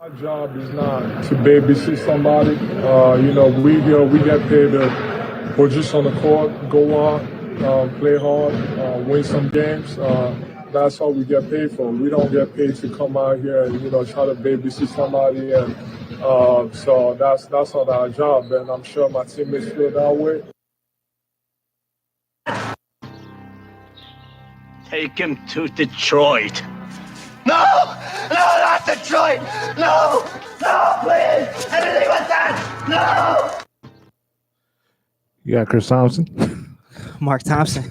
Our job is not to babysit somebody. We here, we get paid to put just on the court, go on, play hard, win some games. That's all we get paid for. We don't get paid to come out here and try to babysit somebody. And so that's not our job. And I'm sure my teammates feel that way. Take him to Detroit. No, not Detroit. No, please. Anything but that. No. You got Chris Thompson. Mark Thompson.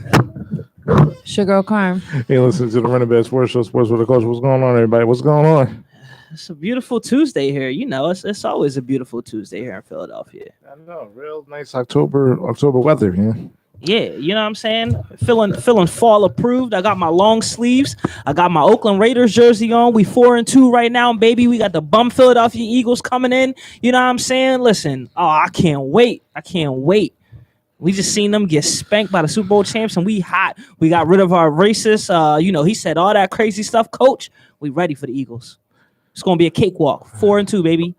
Sugar Carm. Hey, listen to the Wnba Sports Show, Sports with the Coach. What's going on, everybody? What's going on? It's a beautiful Tuesday here. It's always a beautiful Tuesday here in Philadelphia. I know, real nice October weather, man. Yeah, you know what I'm saying? Feeling fall approved. I got my long sleeves. I got my Oakland Raiders jersey on. We 4-2 right now, baby. We got the bum Philadelphia Eagles coming in. You know what I'm saying? Listen, I can't wait. We just seen them get spanked by the Super Bowl champs, and we hot. We got rid of our racist. He said all that crazy stuff. Coach, we ready for the Eagles. It's gonna be a cakewalk. 4-2, baby.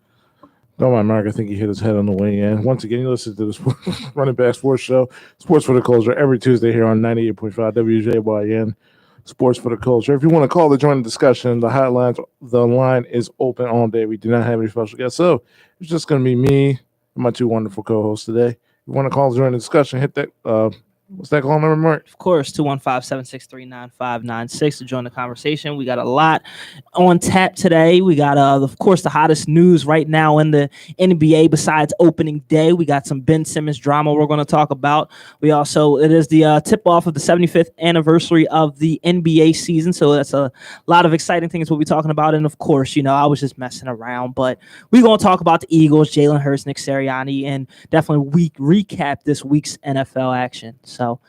Don't mind Mark. I think he hit his head on the way in. Once again, you listen to the Wnba Sports Show, Sports for the Culture, every Tuesday here on 98.5 WJYN, Sports for the Culture. If you want to call to join the discussion, the line is open all day. We do not have any special guests, so it's just going to be me and my two wonderful co-hosts today. If you want to call to join the discussion, hit that. What's that call number, Mark? Of course, 215-763-9596 to join the conversation. We got a lot on tap today. We got, of course, the hottest news right now in the NBA besides opening day. We got some Ben Simmons drama we're going to talk about. It is the tip-off of the 75th anniversary of the NBA season, so that's a lot of exciting things we'll be talking about. And, of course, I was just messing around, but we're going to talk about the Eagles, Jalen Hurts, Nick Sirianni, and definitely recap this week's NFL action. So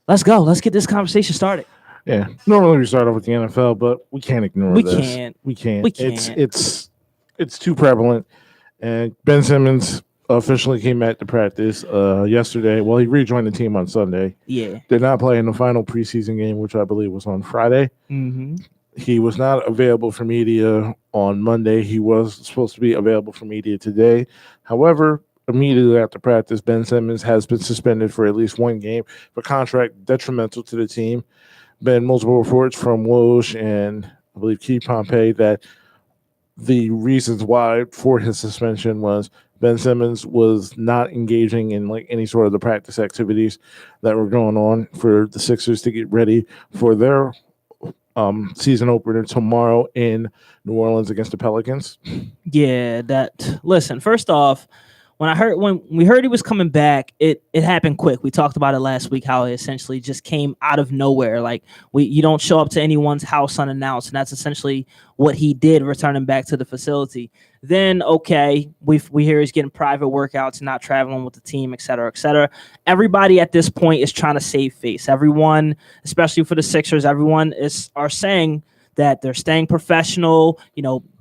let's go. Let's get this conversation started. Yeah. Normally we start off with the NFL, but we can't ignore this. We can't. It's too prevalent. And Ben Simmons officially came back to practice yesterday. Well, he rejoined the team on Sunday. Yeah. Did not play in the final preseason game, which I believe was on Friday. Mm-hmm. He was not available for media on Monday. He was supposed to be available for media today. However, immediately after practice, Ben Simmons has been suspended for at least one game for contract detrimental to the team. Been multiple reports from Woj and I believe Key Pompey that the reasons why for his suspension was Ben Simmons was not engaging in any sort of the practice activities that were going on for the Sixers to get ready for their season opener tomorrow in New Orleans against the Pelicans. Yeah, listen, first off, when we heard he was coming back, it happened quick. We talked about it last week, how it essentially just came out of nowhere. Like you don't show up to anyone's house unannounced, and that's essentially what he did, returning back to the facility. Then, okay, we hear he's getting private workouts, not traveling with the team, et cetera, et cetera. Everybody at this point is trying to save face. Everyone, especially for the Sixers, are saying that they're staying professional.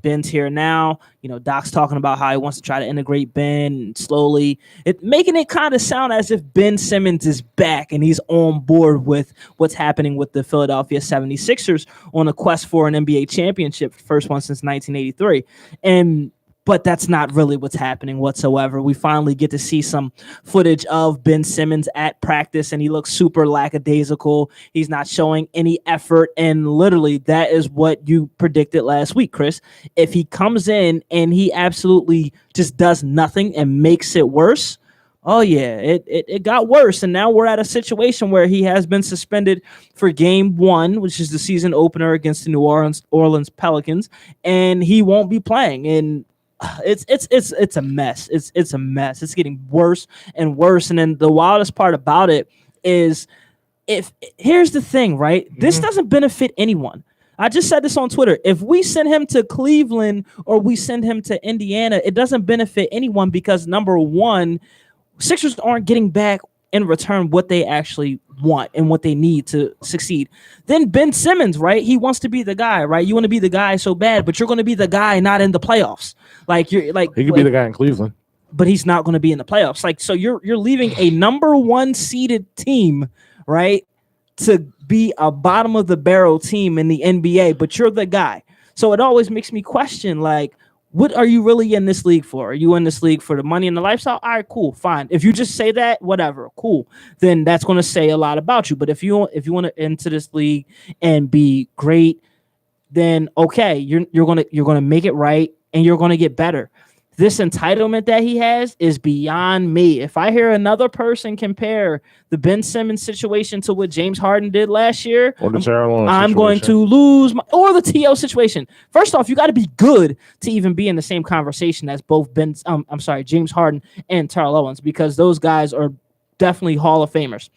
Ben's here now. Doc's talking about how he wants to try to integrate Ben slowly, making it kind of sound as if Ben Simmons is back and he's on board with what's happening with the Philadelphia 76ers on a quest for an NBA championship, first one since 1983. But that's not really what's happening whatsoever. We finally get to see some footage of Ben Simmons at practice, and he looks super lackadaisical. He's not showing any effort, and literally that is what you predicted last week, Chris. If he comes in and he absolutely just does nothing and makes it worse, oh yeah, it got worse, and now we're at a situation where he has been suspended for game 1, which is the season opener against the New Orleans Pelicans, and he won't be playing. And it's a mess. It's a mess. It's getting worse and worse. And then the wildest part about it is, here's the thing, right? Mm-hmm. This doesn't benefit anyone. I just said this on Twitter. If we send him to Cleveland or we send him to Indiana, it doesn't benefit anyone because, number one, Sixers aren't getting back in return what they actually want and what they need to succeed. Then Ben Simmons, right? He wants to be the guy, right? You want to be the guy so bad, but you're going to be the guy not in the playoffs. He could be the guy in Cleveland, but he's not going to be in the playoffs. So you're leaving a number 1 seeded team, right, to be a bottom of the barrel team in the NBA, but you're the guy. So it always makes me question, what are you really in this league for? Are you in this league for the money and the lifestyle? All right, cool, fine. If you just say that, whatever, cool. Then that's going to say a lot about you. But if you want to enter this league and be great, then okay, you're gonna make it right and you're gonna get better. This entitlement that he has is beyond me. If I hear another person compare the Ben Simmons situation to what James Harden did last year, Or the I'm going to lose or the TO situation. First off, you got to be good to even be in the same conversation as both James Harden and Terrell Owens, because those guys are definitely Hall of Famers.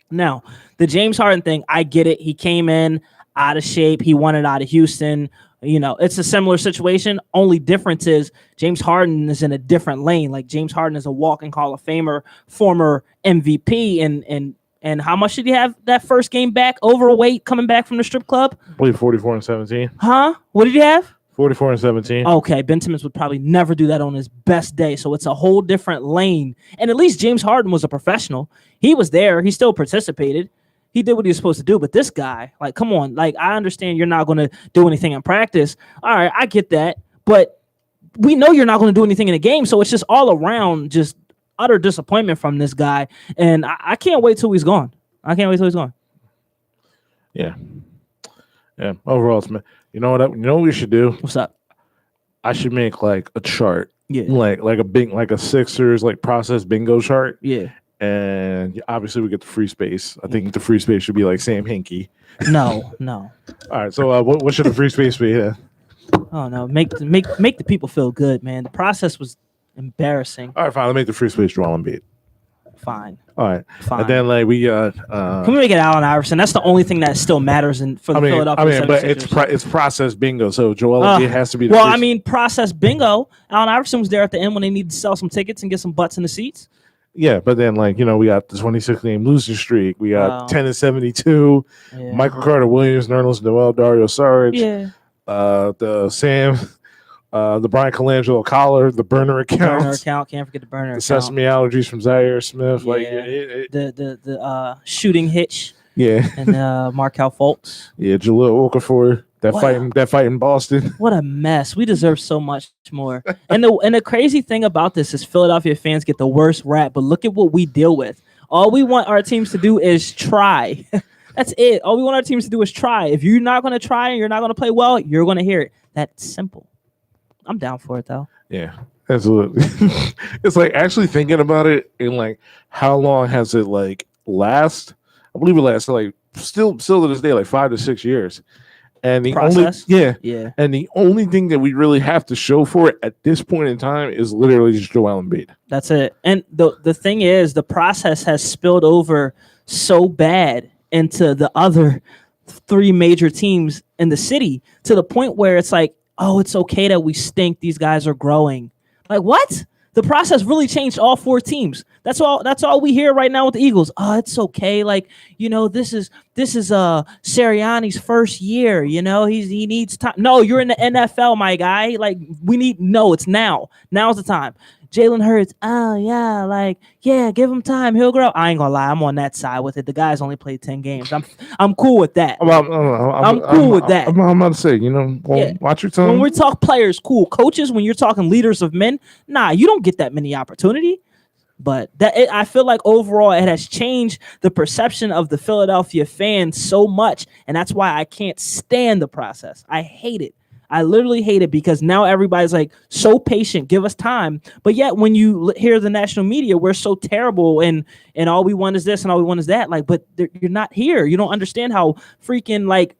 Now, the James Harden thing, I get it. He came in out of shape. He wanted out of Houston. You know, it's a similar situation. Only difference is James Harden is in a different lane. Like James Harden is a walking Hall of Famer, former MVP, and how much did he have that first game back? Overweight, coming back from the strip club. I believe 44-17. Huh? What did he have? 44-17. Okay, Ben Simmons would probably never do that on his best day. So it's a whole different lane. And at least James Harden was a professional. He was there. He still participated. He did what he was supposed to do. But this guy, like, come on. Like, I understand you're not going to do anything in practice. All right, I get that. But we know you're not going to do anything in the game. So it's just all around just utter disappointment from this guy. And I can't wait till he's gone. Yeah. Yeah. Overall, it's, you know what we should do? What's up? I should make like a chart. Yeah. Like a Sixers like process bingo chart. Yeah. And obviously we get the free space. I think the free space should be like Sam Hinkie. No. All right. So what should the free space be? Yeah. Oh no, make the people feel good, man. The process was embarrassing. All right, fine. Let's make the free space Joel Embiid. Fine. All right. Fine. And then like we got can we make it Allen Iverson? That's the only thing that still matters for the Philadelphia 76ers. But it's process bingo. So Joel Embiid has to be process bingo. Allen Iverson was there at the end when they needed to sell some tickets and get some butts in the seats. Yeah, but then we got the 26-game losing streak. We got 10-72. Yeah. Michael Carter Williams, Nerlens Noel, Dario Saric. Yeah. The Brian Colangelo collar, the burner account. Can't forget the burner account. Sesame allergies from Zaire Smith. The shooting hitch. Yeah. And Markel Fultz. Yeah, Jaleel Okafor. That fight in Boston. What a mess. We deserve so much more. And the crazy thing about this is Philadelphia fans get the worst rap, but look at what we deal with. All we want our teams to do is try. That's it. All we want our teams to do is try. If you're not going to try and you're not going to play well, you're going to hear it. That's simple. I'm down for it, though. Yeah, absolutely. It's like actually thinking about it and like how long has it like last? I believe it lasted like still to this day like 5 to 6 years. And the only thing that we really have to show for it at this point in time is literally just Joel Embiid. That's it. And the thing is, the process has spilled over so bad into the other 3 major teams in the city to the point where it's like, oh, it's okay that we stink. These guys are growing. Like, what? The process really changed all 4 teams. That's all we hear right now with the Eagles. Oh, it's okay. Like, this is Sirianni's first year. He needs time. No, you're in the NFL, my guy. Like, it's now. Now's the time. Jalen Hurts, give him time. He'll grow. I ain't gonna lie, I'm on that side with it. The guy's only played 10 games. I'm cool with that. I'm cool with that. I'm about to say, watch your tone. When we talk players, cool. Coaches, when you're talking leaders of men, nah, you don't get that many opportunity. But I feel like overall it has changed the perception of the Philadelphia fans so much, and that's why I can't stand the process. I hate it. I literally hate it because now everybody's like so patient, give us time. But yet when you hear the national media, we're so terrible and all we want is this and all we want is that. Like, but you're not here. You don't understand how freaking like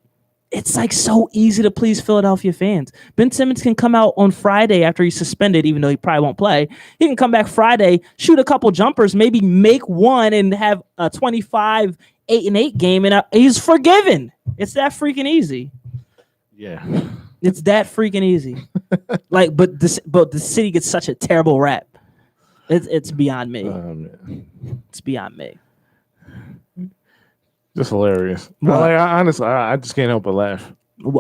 it's like so easy to please Philadelphia fans. Ben Simmons can come out on Friday after he's suspended, even though he probably won't play. He can come back Friday, shoot a couple jumpers, maybe make one and have a 25, 8-8 game, and he's forgiven. It's that freaking easy. Yeah. It's that freaking easy. But the city gets such a terrible rap. It's beyond me. It's beyond me. Just hilarious. Honestly, I just can't help but laugh.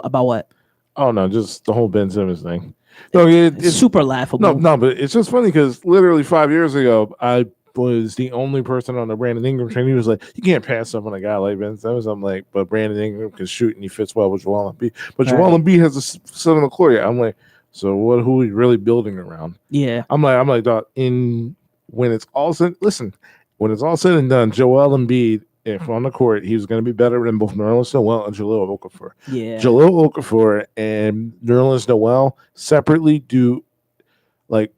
About what? Oh no, just the whole Ben Simmons thing. No, it's super laughable. No, but it's just funny because literally 5 years ago, I was the only person on the Brandon Ingram train. He was like, you can't pass up on a guy like Ben Simmons. I'm like, but Brandon Ingram can shoot and he fits well with Joel Embiid. But Joel Embiid has a 7 Gloria. I'm like, So who are we really building around? Yeah. I'm like, dog, when it's all said and done, Joel Embiid, if on the court, he was going to be better than both Nerlens Noel and Jahlil Okafor. Yeah. Jahlil Okafor and Nerlens Noel separately do like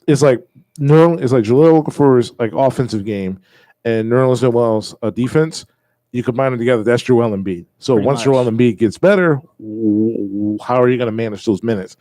it's like Jahlil Okafor's like offensive game and Nerlens Noel's defense. You combine them together, that's Joel Embiid. So Pretty once much. Joel Embiid gets better, how are you going to manage those minutes?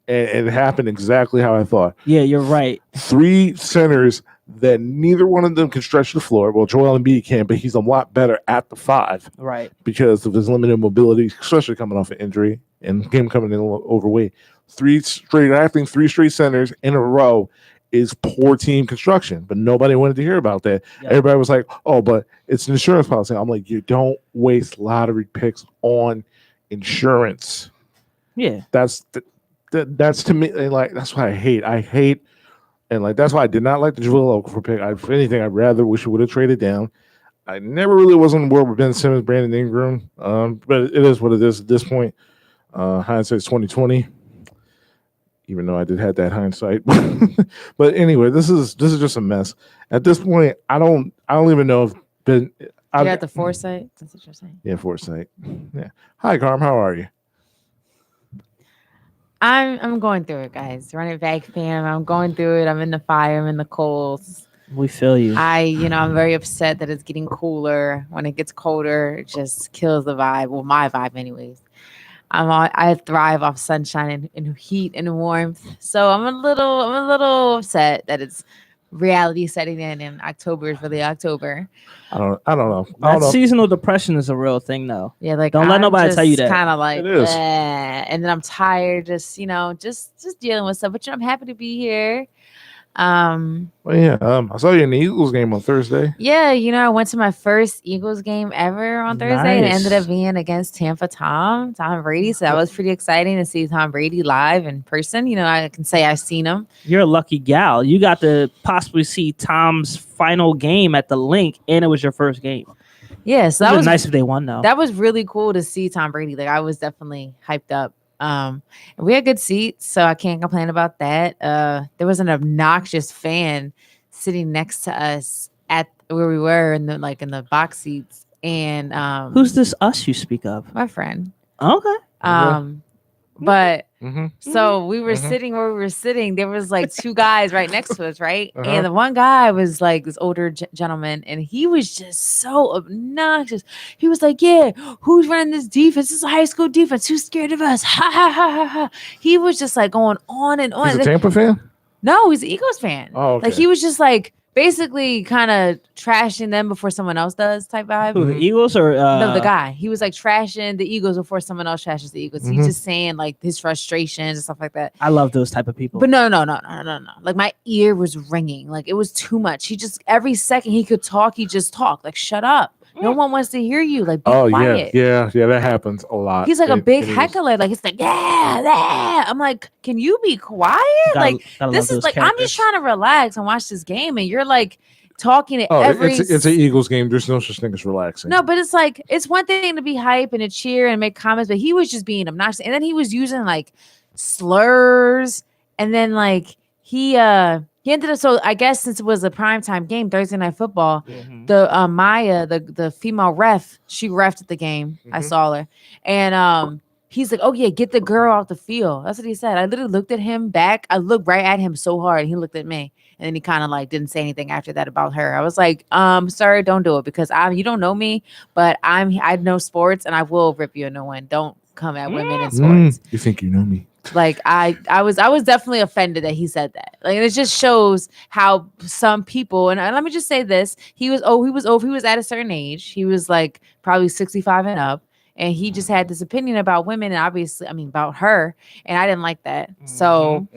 And it happened exactly how I thought. Yeah, you're right. 3 centers that neither one of them can stretch the floor. Well, Joel Embiid can, but he's a lot better at the 5 Right. because of his limited mobility, especially coming off an injury and him coming in a little overweight. 3 straight centers in a row is poor team construction, but nobody wanted to hear about that. Yeah. Everybody was like, "Oh, but it's an insurance policy." I'm like, you don't waste lottery picks on insurance. Yeah. That's to me, and like that's why I hate, and like that's why I did not like the Jahlil Okafor pick. If anything, I'd rather wish he would have traded down. I never really was on board with Ben Simmons, Brandon Ingram, but it is what it is at this point. Hindsight's 2020. Even though I did have that hindsight, but anyway, this is just a mess. At this point, I don't even know if Ben. You got the foresight. That's what you're saying. Yeah, foresight. Yeah. Hi, Carm. How are you? I'm going through it, guys. Run it back, fam. I'm going through it. I'm in the fire. I'm in the coals. We feel you. I'm very upset that it's getting cooler. When it gets colder, it just kills the vibe. Well, my vibe, anyways. I thrive off sunshine and heat and warmth. So I'm a little upset that it's reality setting in, and October is really October. I don't know. That seasonal depression is a real thing, though. Yeah, like don't let nobody tell you that. Kind of like, it is. And then I'm tired, just dealing with stuff. But I'm happy to be here. Well, yeah. I saw you in the Eagles game on Thursday. Yeah, I went to my first Eagles game ever on Thursday, and it ended up being against Tom Brady. So that was pretty exciting to see Tom Brady live in person. I can say I've seen him. You're a lucky gal. You got to possibly see Tom's final game at the Link, and it was your first game. Yeah, so that was nice if they won, though. That was really cool to see Tom Brady. Like, I was definitely hyped up. And we had good seats, so I can't complain about that. There was an obnoxious fan sitting next to us at where we were in the box seats. And who's this us you speak of? My friend. Okay. But Mm-hmm. so we were sitting where we were sitting. There was like 2 guys right next to us, right? And the one guy was like this older gentleman, and he was just so obnoxious. He was like, "Yeah, who's running this defense? This is a high school defense. Who's scared of us? Ha ha ha ha ha." He was just like going on and on. He's a Tampa fan? No, he's an Eagles fan. Oh, okay. Like he was just like basically kind of trashing them before someone else does type vibe. Who, the Eagles or no, the guy? He was like trashing the Eagles before someone else trashes the Eagles. He's just saying like his frustrations and stuff like that. I love those type of people. But no. Like my ear was ringing. Like it was too much. He just every second he could talk, he just talked. Like shut up. No one wants to hear you. Like be quiet. Yeah, that happens a lot. He's like a big heckler. Like it's like yeah. I'm like, can you be quiet? Gotta this is like characters. I'm just trying to relax and watch this game, and you're like talking to every. It's an Eagles game. There's no such thing as relaxing. No, but it's like it's one thing to be hype and to cheer and make comments, but he was just being obnoxious, and then he was using like slurs, and then like he ended up. So I guess since it was a primetime game, Thursday Night Football, the Maya, the female ref, she refed at the game. I saw her, and he's like, "Oh yeah, get the girl off the field." That's what he said. I literally looked at him back. I looked right at him so hard. He looked at me, and then he kind of like didn't say anything after that about her. I was like, "Sir, don't do it because you don't know me, but I know sports, and I will rip you a new one. Don't come at women in sports." You think you know me? Like I was definitely offended that he said that. Like it just shows how some people, and let me just say this, he was at a certain age. He was like probably 65 and up, and he just had this opinion about women, and obviously about her, and I didn't like that. So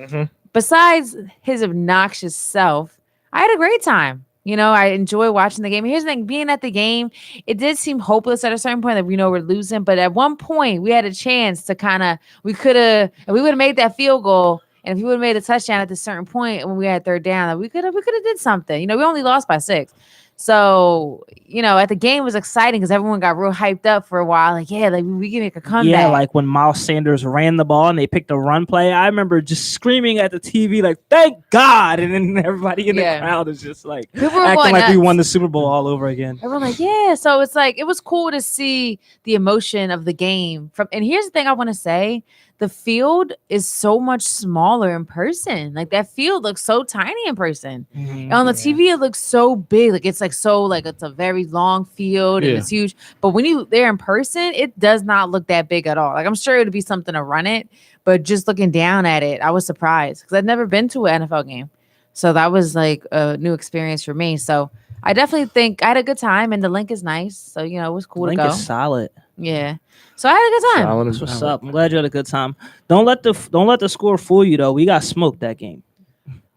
besides his obnoxious self, I had a great time. I enjoy watching the game. Here's the thing, being at the game, it did seem hopeless at a certain point that we're losing. But at one point, we had a chance to we would have made that field goal. And if we would have made a touchdown at this certain point when we had third down, we could have did something. We only lost by 6. So, at the game was exciting because everyone got real hyped up for a while. Like, yeah, like we can make a comeback. Yeah, like when Miles Sanders ran the ball and they picked a run play. I remember just screaming at the TV like, "Thank God!" And then everybody in the crowd is just like People were acting going like we nuts. won the Super Bowl all over again. Everyone like, yeah. So it's like it was cool to see the emotion of the game. And here's the thing I want to say: the field is so much smaller in person. Like that field looks so tiny in person. And on the TV, it looks so big. Like it's it's a very long field and it's huge. But when you there in person, it does not look that big at all. Like I'm sure it'd be something to run it, but just looking down at it, I was surprised because I'd never been to an NFL game. So that was like a new experience for me. So I definitely think I had a good time, and the link is nice. So it was cool to go. Link is solid. Yeah. So I had a good time. Solid. That's what's up. I'm glad you had a good time. Don't let the score fool you though. We got smoked that game.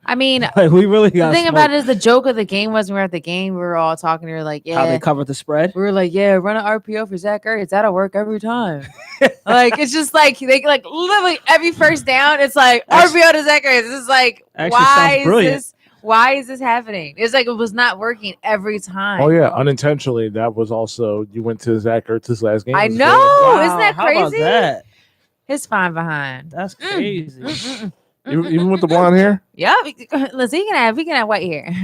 I mean, Like, we really got the thing smoked. about it is the joke of the game was when we were at the game, we were all talking. We were like, How yeah. they covered the spread. We were like, yeah, run an RPO for Zach Ertz. That'll work every time. Like, it's just like, they like literally every first down, it's like RPO to Zach Ertz. It's like, why is this happening? It's like it was not working every time. Oh yeah, unintentionally. That was also you went to Zach Ertz's last game. I know. Wow, Isn't that how about crazy? that? His fine behind. That's crazy. Even with the blonde hair. Yep. Listen, he can have white hair.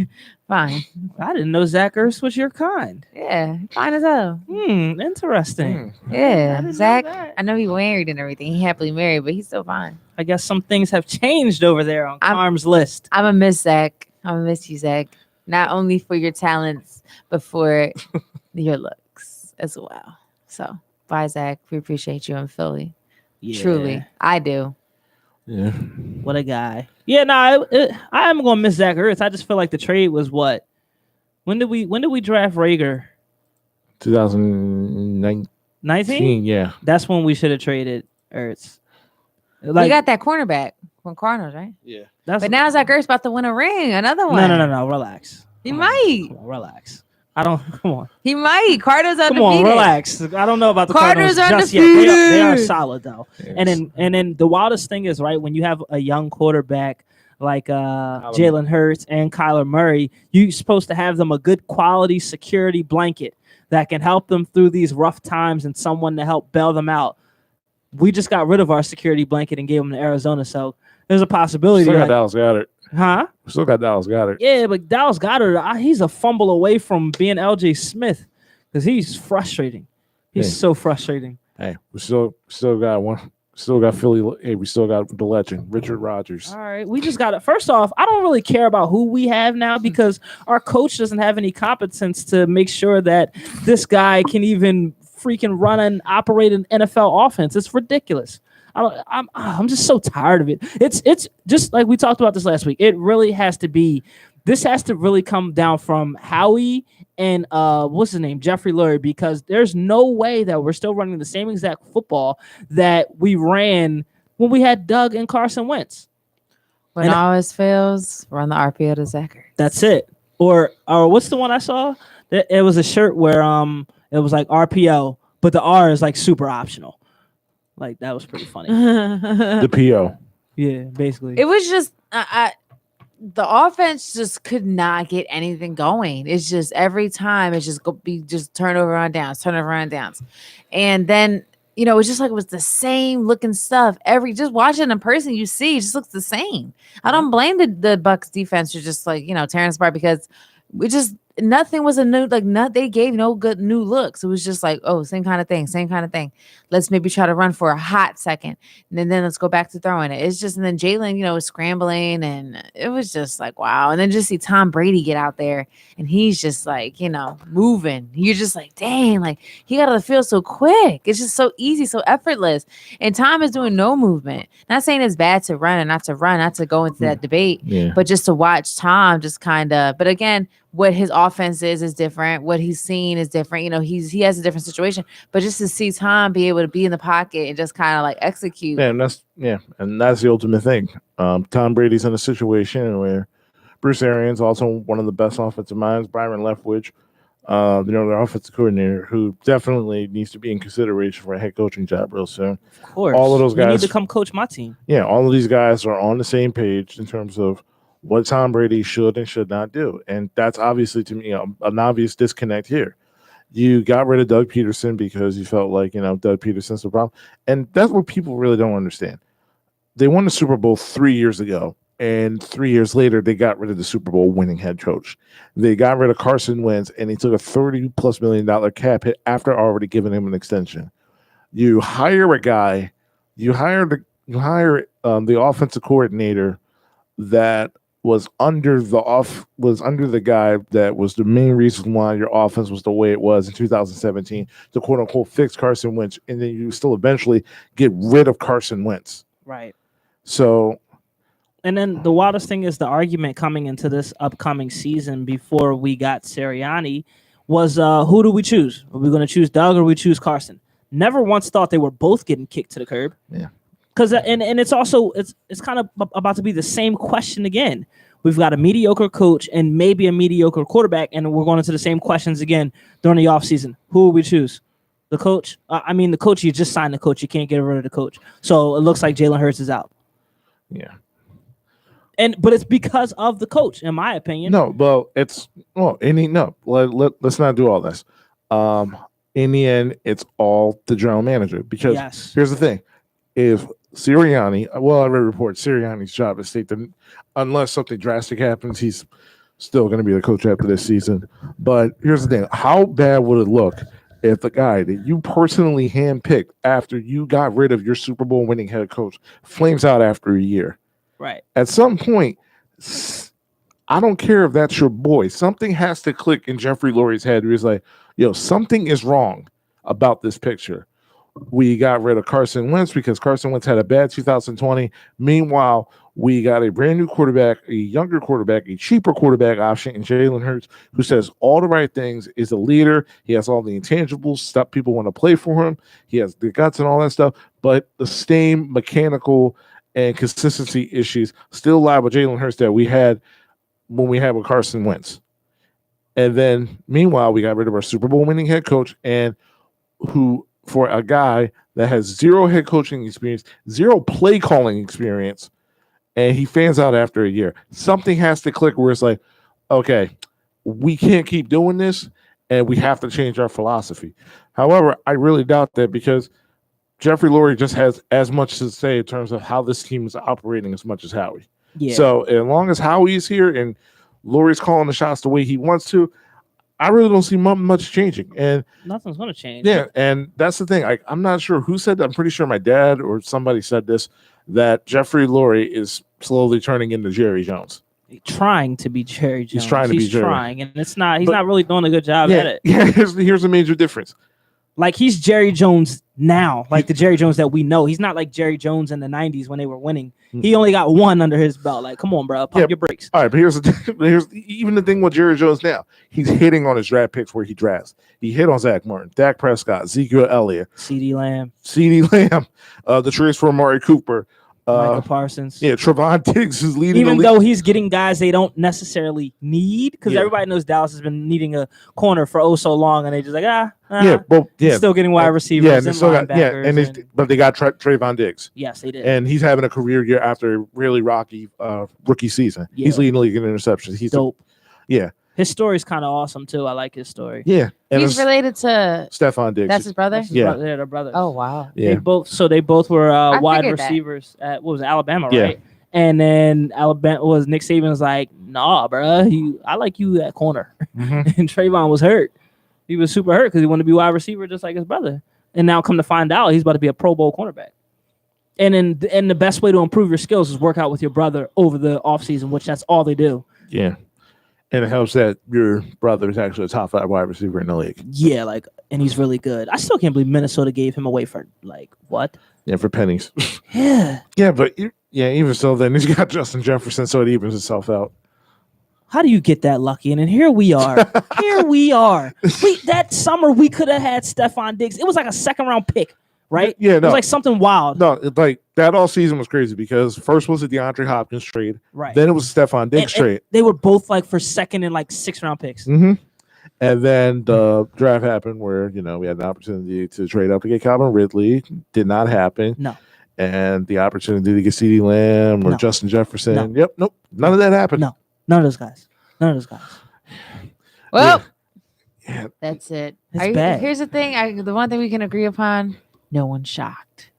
Fine. I didn't know Zach Ertz was your kind. Yeah, fine as hell. Interesting. Yeah, know Zach. that. I know he married and everything. He happily married, but he's still fine. I guess some things have changed over there on Carm's list. I'm gonna miss Zach. I'm gonna miss you, Zach. Not only for your talents, but for your looks as well. So, bye, Zach. We appreciate you in Philly. Yeah. Truly, I do. Yeah. What a guy. Yeah, I am gonna miss Zach Ertz. I just feel like the trade was what? When did we draft Rager? 2019. 19? Yeah. That's when we should have traded Ertz. We got that cornerback from Cardinals, right? Yeah. But now Zach Ertz about to win a ring, another one. No. Relax. He might. Come on, relax. Come on. He might. Cardinals undefeated. Come on, relax. I don't know about the Cardinals just yet. undefeated. They are solid though. Yes. And then the wildest thing is, right, when you have a young quarterback like Jalen Hurts and Kyler Murray, you're supposed to have them a good quality security blanket that can help them through these rough times and someone to help bail them out. We just got rid of our security blanket and gave them to Arizona, so there's a possibility. Still got Dallas Goedert. Huh? Still got Dallas Goedert. Yeah, but Dallas Goedert, he's a fumble away from being LJ Smith because he's frustrating. He's so frustrating. Hey, we still got one. Still got Philly. Hey, we still got the legend, Richard Rodgers. All right, we just got it. First off, I don't really care about who we have now because our coach doesn't have any competence to make sure that this guy can even freaking run and operate an NFL offense. It's ridiculous. I'm just so tired of it. It's just like we talked about this last week. It really has to be. This has to really come down from Howie and what's his name, Jeffrey Lurie, because there's no way that we're still running the same exact football that we ran when we had Doug and Carson Wentz. When all else fails, run the RPO to Zach Ertz. That's it. Or what's the one I saw? It was a shirt where it was like RPO, but the R is like super optional. Like that was pretty funny. The PO. Yeah, basically. It was just the offense just could not get anything going. It's just every time it's just turnover on downs. And then, it's just like it was the same looking stuff. Just watching in person, you see, it just looks the same. I don't blame the Bucs defense for just like, tearing us apart because we just nothing was a new they gave no good new looks. It was just like, oh, same kind of thing. Let's maybe try to run for a hot second and then let's go back to throwing it. It's just, and then Jalen was scrambling and it was just like, wow. And then just see Tom Brady get out there and he's just like, moving. You're just like, dang, like he got out of the field so quick. It's just so easy, so effortless. And Tom is doing no movement. Not saying it's bad to run and not to go into that debate, but just to watch Tom just kind of, but again, what his offense is different. What he's seen is different. He has a different situation. But just to see Tom be able to be in the pocket and just kind of like execute. Yeah, and that's the ultimate thing. Tom Brady's in a situation where Bruce Arians, also one of the best offensive minds, Byron Leftwich, their offensive coordinator, who definitely needs to be in consideration for a head coaching job real soon. Of course, all of those guys need to come coach my team. Yeah, all of these guys are on the same page in terms of what Tom Brady should and should not do. And that's obviously, to me, an obvious disconnect here. You got rid of Doug Peterson because you felt like, Doug Peterson's the problem. And that's what people really don't understand. They won the Super Bowl 3 years ago, and 3 years later, they got rid of the Super Bowl winning head coach. They got rid of Carson Wentz, and he took a $30+ million cap hit after already giving him an extension. You hire a guy, you hire the offensive coordinator that was under the guy that was the main reason why your offense was the way it was in 2017 to quote unquote fix Carson Wentz, and then you still eventually get rid of Carson Wentz. Right. So, and then the wildest thing is the argument coming into this upcoming season before we got Sirianni was who do we choose? Are we going to choose Doug or we choose Carson? Never once thought they were both getting kicked to the curb. Yeah. Because and it's also it's kind of about to be the same question again. We've got a mediocre coach and maybe a mediocre quarterback, and we're going into the same questions again during the offseason. Who will we choose? The coach? The coach, you just signed the coach. You can't get rid of the coach. So it looks like Jalen Hurts is out. Yeah. But it's because of the coach, in my opinion. No, well, let's not do all this. In the end, it's all the general manager. Because Here's the thing. If Sirianni, I read a report, Sirianni's job is state that unless something drastic happens, he's still going to be the coach after this season. But here's the thing. How bad would it look if the guy that you personally handpicked after you got rid of your Super Bowl winning head coach flames out after a year? Right. At some point, I don't care if that's your boy. Something has to click in Jeffrey Lurie's head where he's like, something is wrong about this picture. We got rid of Carson Wentz because Carson Wentz had a bad 2020. Meanwhile, we got a brand new quarterback, a younger quarterback, a cheaper quarterback option in Jalen Hurts, who says all the right things, is a leader. He has all the intangibles, stuff people want to play for him. He has the guts and all that stuff. But the same mechanical and consistency issues still lie with Jalen Hurts that we had when we had with Carson Wentz. And then, meanwhile, we got rid of our Super Bowl winning head coach, and who, for a guy that has zero head coaching experience, zero play calling experience, and he fans out after a year. Something has to click where it's like, okay, we can't keep doing this, and we have to change our philosophy. However, I really doubt that because Jeffrey Lurie just has as much to say in terms of how this team is operating as much as Howie. Yeah. So as long as Howie's here and Lurie's calling the shots the way he wants to, I really don't see much changing. And nothing's going to change. Yeah, and that's the thing. I'm not sure who said that. I'm pretty sure my dad or somebody said this, that Jeffrey Lurie is slowly turning into Jerry Jones. Trying to be Jerry Jones. He's trying to be Jerry. Trying, and it's not. He's not really doing a good job at it. Yeah, here's a major difference. Like, he's Jerry Jones now, like the Jerry Jones that we know. He's not like Jerry Jones in the 90s when they were winning. He only got one under his belt. Like, come on, bro, pump your brakes. All right, but here's even the thing with Jerry Jones now. He's hitting on his draft picks where he drafts. He hit on Zach Martin, Dak Prescott, Ezekiel Elliott, CeeDee Lamb, the trades for Amari Cooper, Michael Parsons. Yeah, Trayvon Diggs is leading. Even though he's getting guys they don't necessarily need, because everybody knows Dallas has been needing a corner for so long, and they just like still getting wide receivers and linebackers. But they got Trayvon Diggs. Yes, they did, and he's having a career year after a really rocky rookie season. Yeah. He's leading the league in interceptions. He's dope. Yeah. His story's kind of awesome too. I like his story. Yeah, and he's related to Stefon Diggs. That's his brother. They're brothers. Oh wow. Yeah. They both were wide receivers at Alabama, right? And then Nick Saban was like, "Nah, bro, I like you at corner." Mm-hmm. And Trayvon was hurt. He was super hurt because he wanted to be wide receiver just like his brother. And now come to find out, he's about to be a Pro Bowl cornerback. And the best way to improve your skills is work out with your brother over the offseason, which that's all they do. Yeah. And it helps that your brother is actually a top 5 wide receiver in the league. Yeah, and he's really good. I still can't believe Minnesota gave him away for what? Yeah, for pennies. Yeah. Yeah, but even so, then he's got Justin Jefferson, so it evens itself out. How do you get that lucky? And then here we are. That summer we could have had Stefon Diggs. It was like a second-round pick. Right? Yeah, no. It was like something wild. No, that all season was crazy because first was the DeAndre Hopkins trade. Right. Then it was the Stefon Diggs trade. They were both for second and 6th-round picks. Mm-hmm. And then the draft happened where, we had an opportunity to trade up to get Calvin Ridley. Did not happen. No. and the opportunity to get CeeDee Lamb or No. Justin Jefferson. No. Yep, nope, none of that happened. No, none of those guys. None of those guys. Well, Yeah. that's it. It's bad. Here's the thing. The one thing we can agree upon: no one's shocked.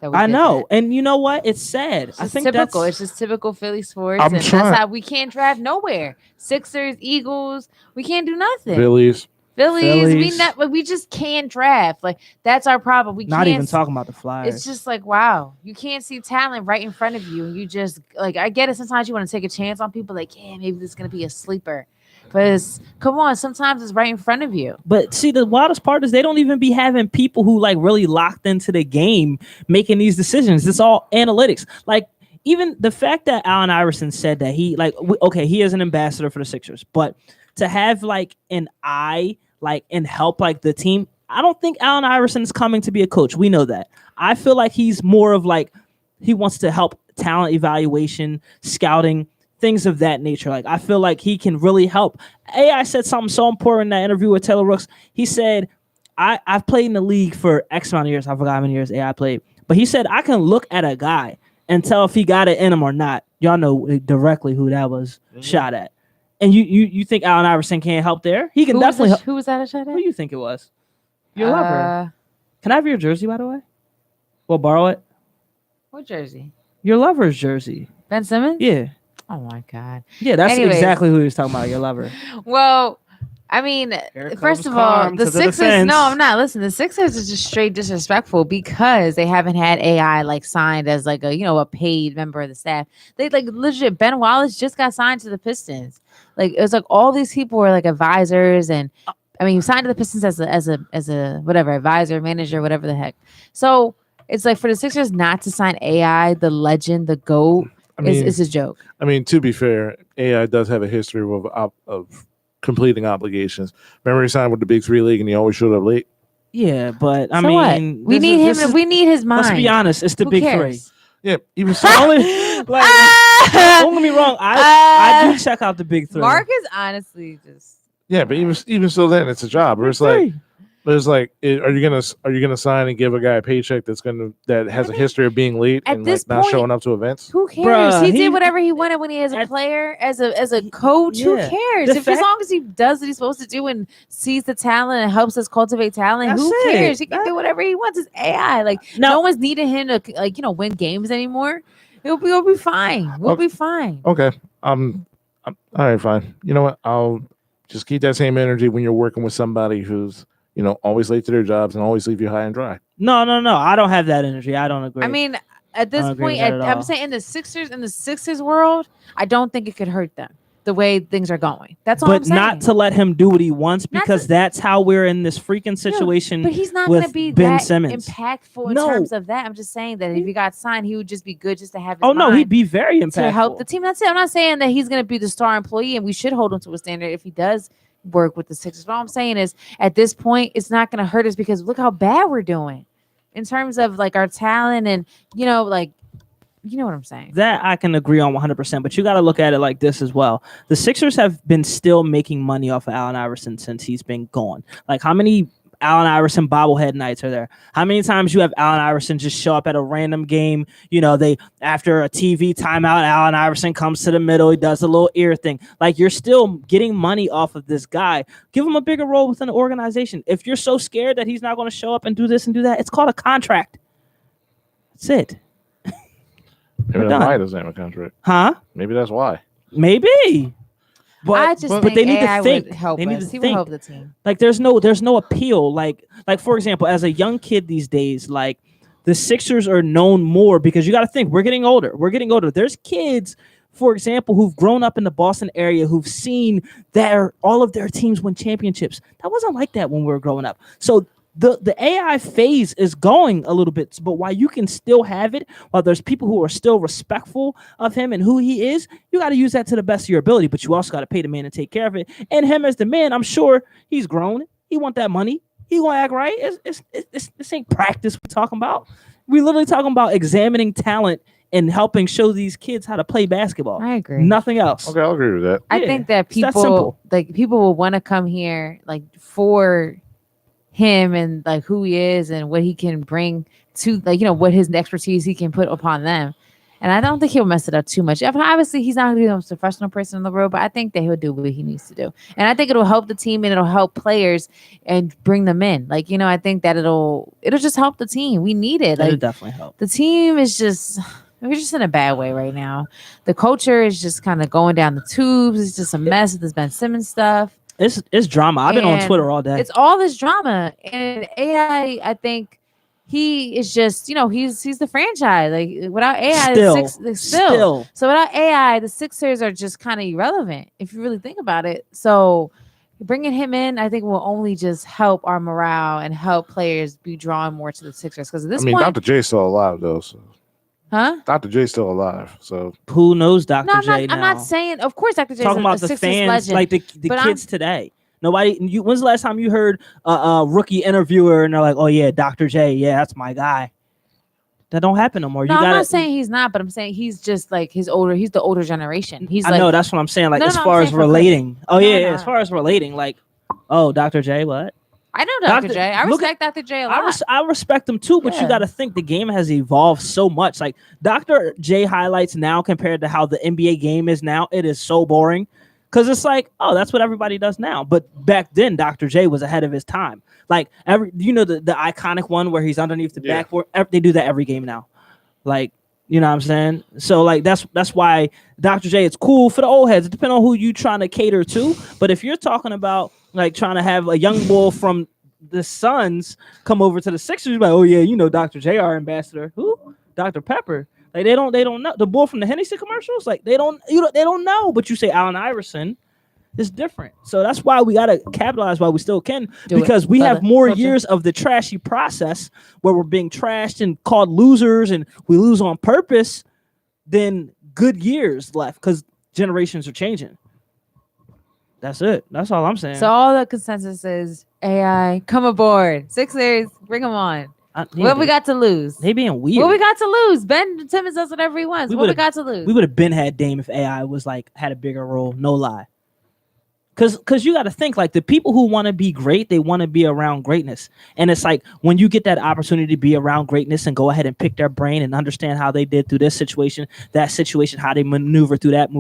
That we I did know, that. and you know what? It's sad. It's I just think typical. that's It's just typical Philly sports, I'm and trying- that's how we can't draft nowhere. Sixers, Eagles, we can't do nothing. Phillies. Phillies. We just can't draft. Like that's our problem. We not can't even talking about the Flyers. It's just like wow, you can't see talent right in front of you, and you just like I get it. Sometimes you want to take a chance on people, like yeah, maybe this is gonna be a sleeper, but come on, sometimes it's right in front of you. But see, the wildest part is they don't even be having people who like really locked into the game making these decisions. It's all analytics. Like even the fact that Allen Iverson said that he he is an ambassador for the Sixers, but to have like an eye like and help like the team, I don't think Allen Iverson is coming to be a coach. We know that. I feel like he's more of like he wants to help talent evaluation, scouting, things of that nature. Like I feel like he can really help. AI said something so important in that interview with Taylor Rooks. He said, I've played in the league for X amount of years. I forgot how many years AI played. But he said, I can look at a guy and tell if he got it in him or not. Y'all know directly who that was shot at. And you think Allen Iverson can't help there? He can definitely help. Who was that a shot at? Who do you think it was? Your lover. Can I have your jersey, by the way? We'll borrow it. What jersey? Your lover's jersey. Ben Simmons? Yeah. Oh my God. Yeah, that's Anyways. exactly who he was talking about, your lover. Well, I mean, Here first comes of all, Carm the to the Sixers. defense. No, I'm not. Listen, the Sixers is just straight disrespectful because they haven't had AI like signed as like a paid member of the staff. They like legit. Ben Wallace just got signed to the Pistons. Like it was like all these people were like advisors, and I mean, he signed to the Pistons as a whatever advisor, manager, whatever the heck. So it's like for the Sixers not to sign AI, the legend, the GOAT, is a joke. I mean, to be fair, AI does have a history of completing obligations. Remember, he signed with the Big Three League, and he always showed up late. Yeah, but I So mean, what? We need him. We need his mind. Let's be honest, it's the Who big cares? three. Yeah, even so. Don't get me wrong. I do check out the big three. Mark is honestly just. Yeah, but even so, then it's a job. Or it's like, are you gonna sign and give a guy a paycheck that has a history of being late At and this like not point, showing up to events? Who cares? Bruh, he he- did whatever he wanted when he was a player, as a coach. Who Yeah. cares? The As fact- long as he does what he's supposed to do and sees the talent and helps us cultivate talent, That's who it. cares? He can do whatever he wants. It's AI. Like Now- no one's needing him to win games anymore. We'll be fine. We'll be fine. Okay, all right, fine. You know what? I'll just keep that same energy when you're working with somebody who's always late to their jobs and always leave you high and dry. No. I don't have that energy. I don't agree. I mean, at this don't agree point, with that at I'm all. saying in the Sixers world, I don't think it could hurt them the way things are going. That's all I'm but saying. not to let him do what he wants Not because to- that's how we're in this freaking situation. But he's not going to with be Ben that Simmons. impactful in No. terms of that. I'm just saying that if he got signed, he would just be good just to have his Oh no, mind he'd be very impactful. to help the team. That's it. I'm not saying that he's going to be the star employee and we should hold him to a standard if he does work with the Sixers. All I'm saying is at this point, it's not going to hurt us because look how bad we're doing in terms of like our talent and, you know what I'm saying. That I can agree on 100%, but you got to look at it like this as well. The Sixers have been still making money off of Allen Iverson since he's been gone. Like how many Allen Iverson bobblehead nights are there? How many times you have Allen Iverson just show up at a random game? They after a TV timeout, Allen Iverson comes to the middle. He does a little ear thing. Like you're still getting money off of this guy. Give him a bigger role within the organization. If you're so scared that he's not going to show up and do this and do that, it's called a contract. That's it. Maybe that's why he doesn't have a contract. Huh? Maybe that's why. Maybe. But I just but think they need AI to think. would help They need us. to He would think. help the team. Like there's no appeal. Like for example, as a young kid these days, like the Sixers are known more because you got to think we're getting older. There's kids, for example, who've grown up in the Boston area who've seen all of their teams win championships. That wasn't like that when we were growing up. So the AI phase is going a little bit, but while you can still have it, while there's people who are still respectful of him and who he is, you got to use that to the best of your ability, but you also got to pay the man to take care of it. And him as the man, I'm sure he's grown. He want that money. He gonna act right. This ain't practice we're talking about. We're literally talking about examining talent and helping show these kids how to play basketball. I agree. Nothing else. Okay, I'll agree with that. I Yeah, think that it's that simple. people will want to come here like for him and like who he is and what he can bring to like what his expertise he can put upon them. And I don't think he'll mess it up too much. Obviously, he's not going to be the most professional person in the world, but I think that he'll do what he needs to do. And I think it'll help the team and it'll help players and bring them in. Like, I think that it'll just help the team. We need it. Like, It'll definitely help. The team is we're just in a bad way right now. The culture is just kind of going down the tubes. It's just a mess with this Ben Simmons stuff. It's drama. I've been on Twitter all day. It's all this drama. And AI, I think he is just, he's the franchise. Like without AI, still. So without AI, the Sixers are just kind of irrelevant if you really think about it. So bringing him in, I think will only just help our morale and help players be drawn more to the Sixers. Because at this point, Dr. J's still alive though. So. Huh? Dr. J's still alive. So who knows Dr. J now? I'm not saying. Of course, Dr. J. Talking about the fans, legend, like the kids today. Nobody. When's the last time you heard a rookie interviewer and they're like, "Oh yeah, Dr. J, yeah, that's my guy." That don't happen no more. I'm not saying he's not, but I'm saying he's just like he's the older generation. I know that's what I'm saying. Like as far as relating. Oh yeah, as far as relating, like, oh, Dr. J, what? I know Dr. J. I respect Dr. J a lot. I respect him too, but you got to think the game has evolved so much. Like Dr. J highlights now compared to how the NBA game is now, it is so boring because it's like, oh, that's what everybody does now. But back then, Dr. J was ahead of his time. Like the iconic one where he's underneath the backboard. They do that every game now. Like, you know what I'm saying? So like that's why Dr. J, it's cool for the old heads. It depends on who you trying to cater to. But if you're talking about like trying to have a young bull from the Suns come over to the Sixers, like, oh yeah, Dr. J, our ambassador. Who? Dr. Pepper. Like they don't know the bull from the Hennessy commercials. Like they don't know. But you say Allen Iverson, it's different. So that's why we gotta capitalize while we still can, because we have more years of the trashy process where we're being trashed and called losers, and we lose on purpose, than good years left because generations are changing. That's it. That's all I'm saying. So all the consensus is AI, come aboard. Sixers, bring them on. What we got to lose? They being weird. What we got to lose? Ben Simmons does whatever he wants. What we got to lose? We would have been had Dame if AI was like had a bigger role. No lie. Because you got to think like the people who want to be great, they want to be around greatness. And it's like when you get that opportunity to be around greatness and go ahead and pick their brain and understand how they did through this situation, that situation, how they maneuver through that.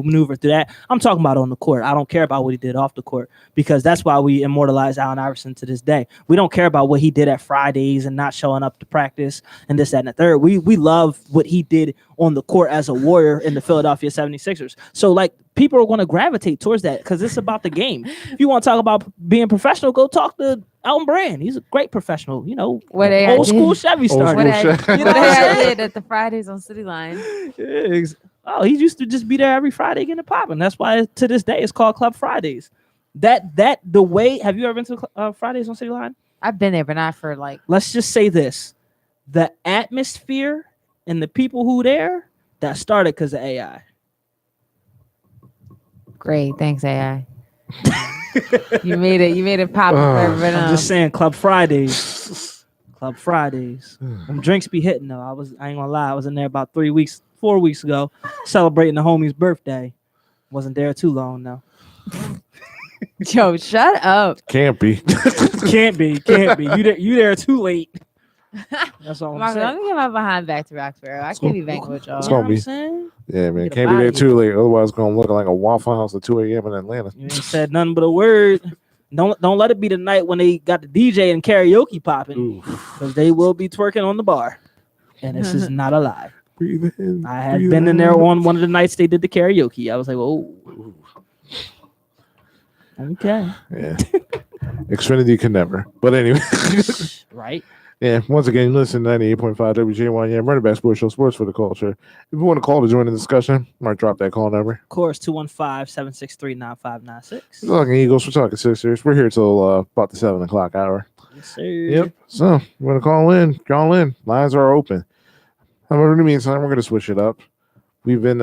I'm talking about on the court. I don't care about what he did off the court, because that's why we immortalize Allen Iverson to this day. We don't care about what he did at Fridays and not showing up to practice and this, that, and the third. We love what he did on the court as a warrior in the Philadelphia 76ers. So like people are going to gravitate towards that because it's about the game. If you want to talk about being professional, go talk to Elton Brand. He's a great professional. What old school Chevy star. What I did at the Fridays on City Line. Oh, he used to just be there every Friday getting it popping. That's why to this day it's called Club Fridays. The way. Have you ever been to Fridays on City Line? I've been there, but not for like. Let's just say this: the atmosphere and the people who there, that started because of AI. Great, thanks AI. You made it pop for everyone else. I'm just saying, Club Fridays. Them drinks be hitting though. I ain't gonna lie, I was in there about 4 weeks ago, celebrating the homie's birthday. Wasn't there too long though. Yo, shut up. Can't be. Can't be. You there too late. That's all I'm saying. Let me get my behind back to Roxborough. I can't be banging with y'all. It's gonna be. Yeah, man. Can't be there too late. Otherwise, it's gonna look like a Waffle House at 2 a.m. in Atlanta. You ain't said nothing but a word. Don't let it be the night when they got the DJ and karaoke popping, because they will be twerking on the bar, and this is not a lie. Breathe in. I had been in there on one of the nights they did the karaoke. I was like, "Whoa, okay." Yeah, Xfinity can never. But anyway, right. Yeah, once again, listen to 98.5 WJ1. Yeah, Murder Back Sports Show, sports for the culture. If you want to call to join the discussion, might drop that call number. Of course, 215-763-9596. We're talking Eagles, we're talking Sixers. We're here till about the 7 o'clock hour. Yes, sir. Yep. So, you want to call in? Lines are open. However, in the meantime, we're going to switch it up. We've been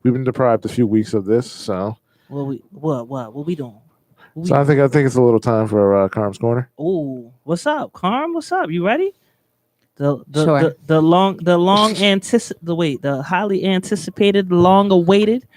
deprived a few weeks of this, so. What we doing? So I think it's a little time for Carm's Corner. Oh, what's up, Carm? What's up? You ready? Sure. The highly anticipated, long awaited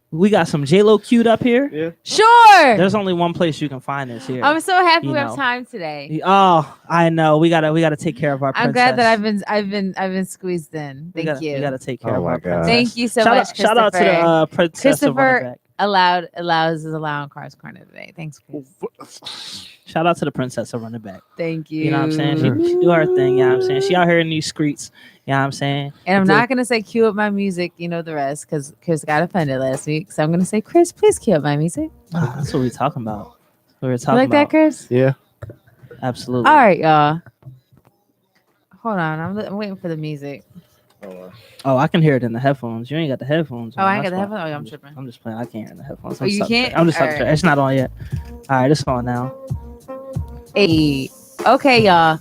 We got some J-Lo queued up here. Yeah. Sure. There's only one place you can find this here. I'm so happy You we have know. time today. Oh, I know. We gotta take care of our princess. I'm glad that I've been squeezed in. Thank you. We gotta take care Oh of my our God. princess. Thank you so much, Shout out to Christopher. the princess of running Christopher back. allows Carm's corner today. Thanks, Chris. Shout out to the princess of running back. Thank you. You know what I'm saying? She do her thing. You know what I'm saying? She out here in these streets. You know what I'm saying? And I'm not gonna say cue up my music, you know the rest, because Chris got offended last week. So I'm gonna say, Chris, please cue up my music. That's what we're talking about. That's what we're You talking like that, about. Chris? Yeah. Absolutely. All right, y'all. Hold on, I'm waiting for the music. Oh, I can hear it in the headphones. You ain't got the headphones. Oh, I ain't That's got the why. headphones? Oh, I'm tripping. I'm just playing. I can't hear it in the headphones. Oh, you can't? I'm just All right. It's not on yet. All right, it's on now. Hey, okay, y'all.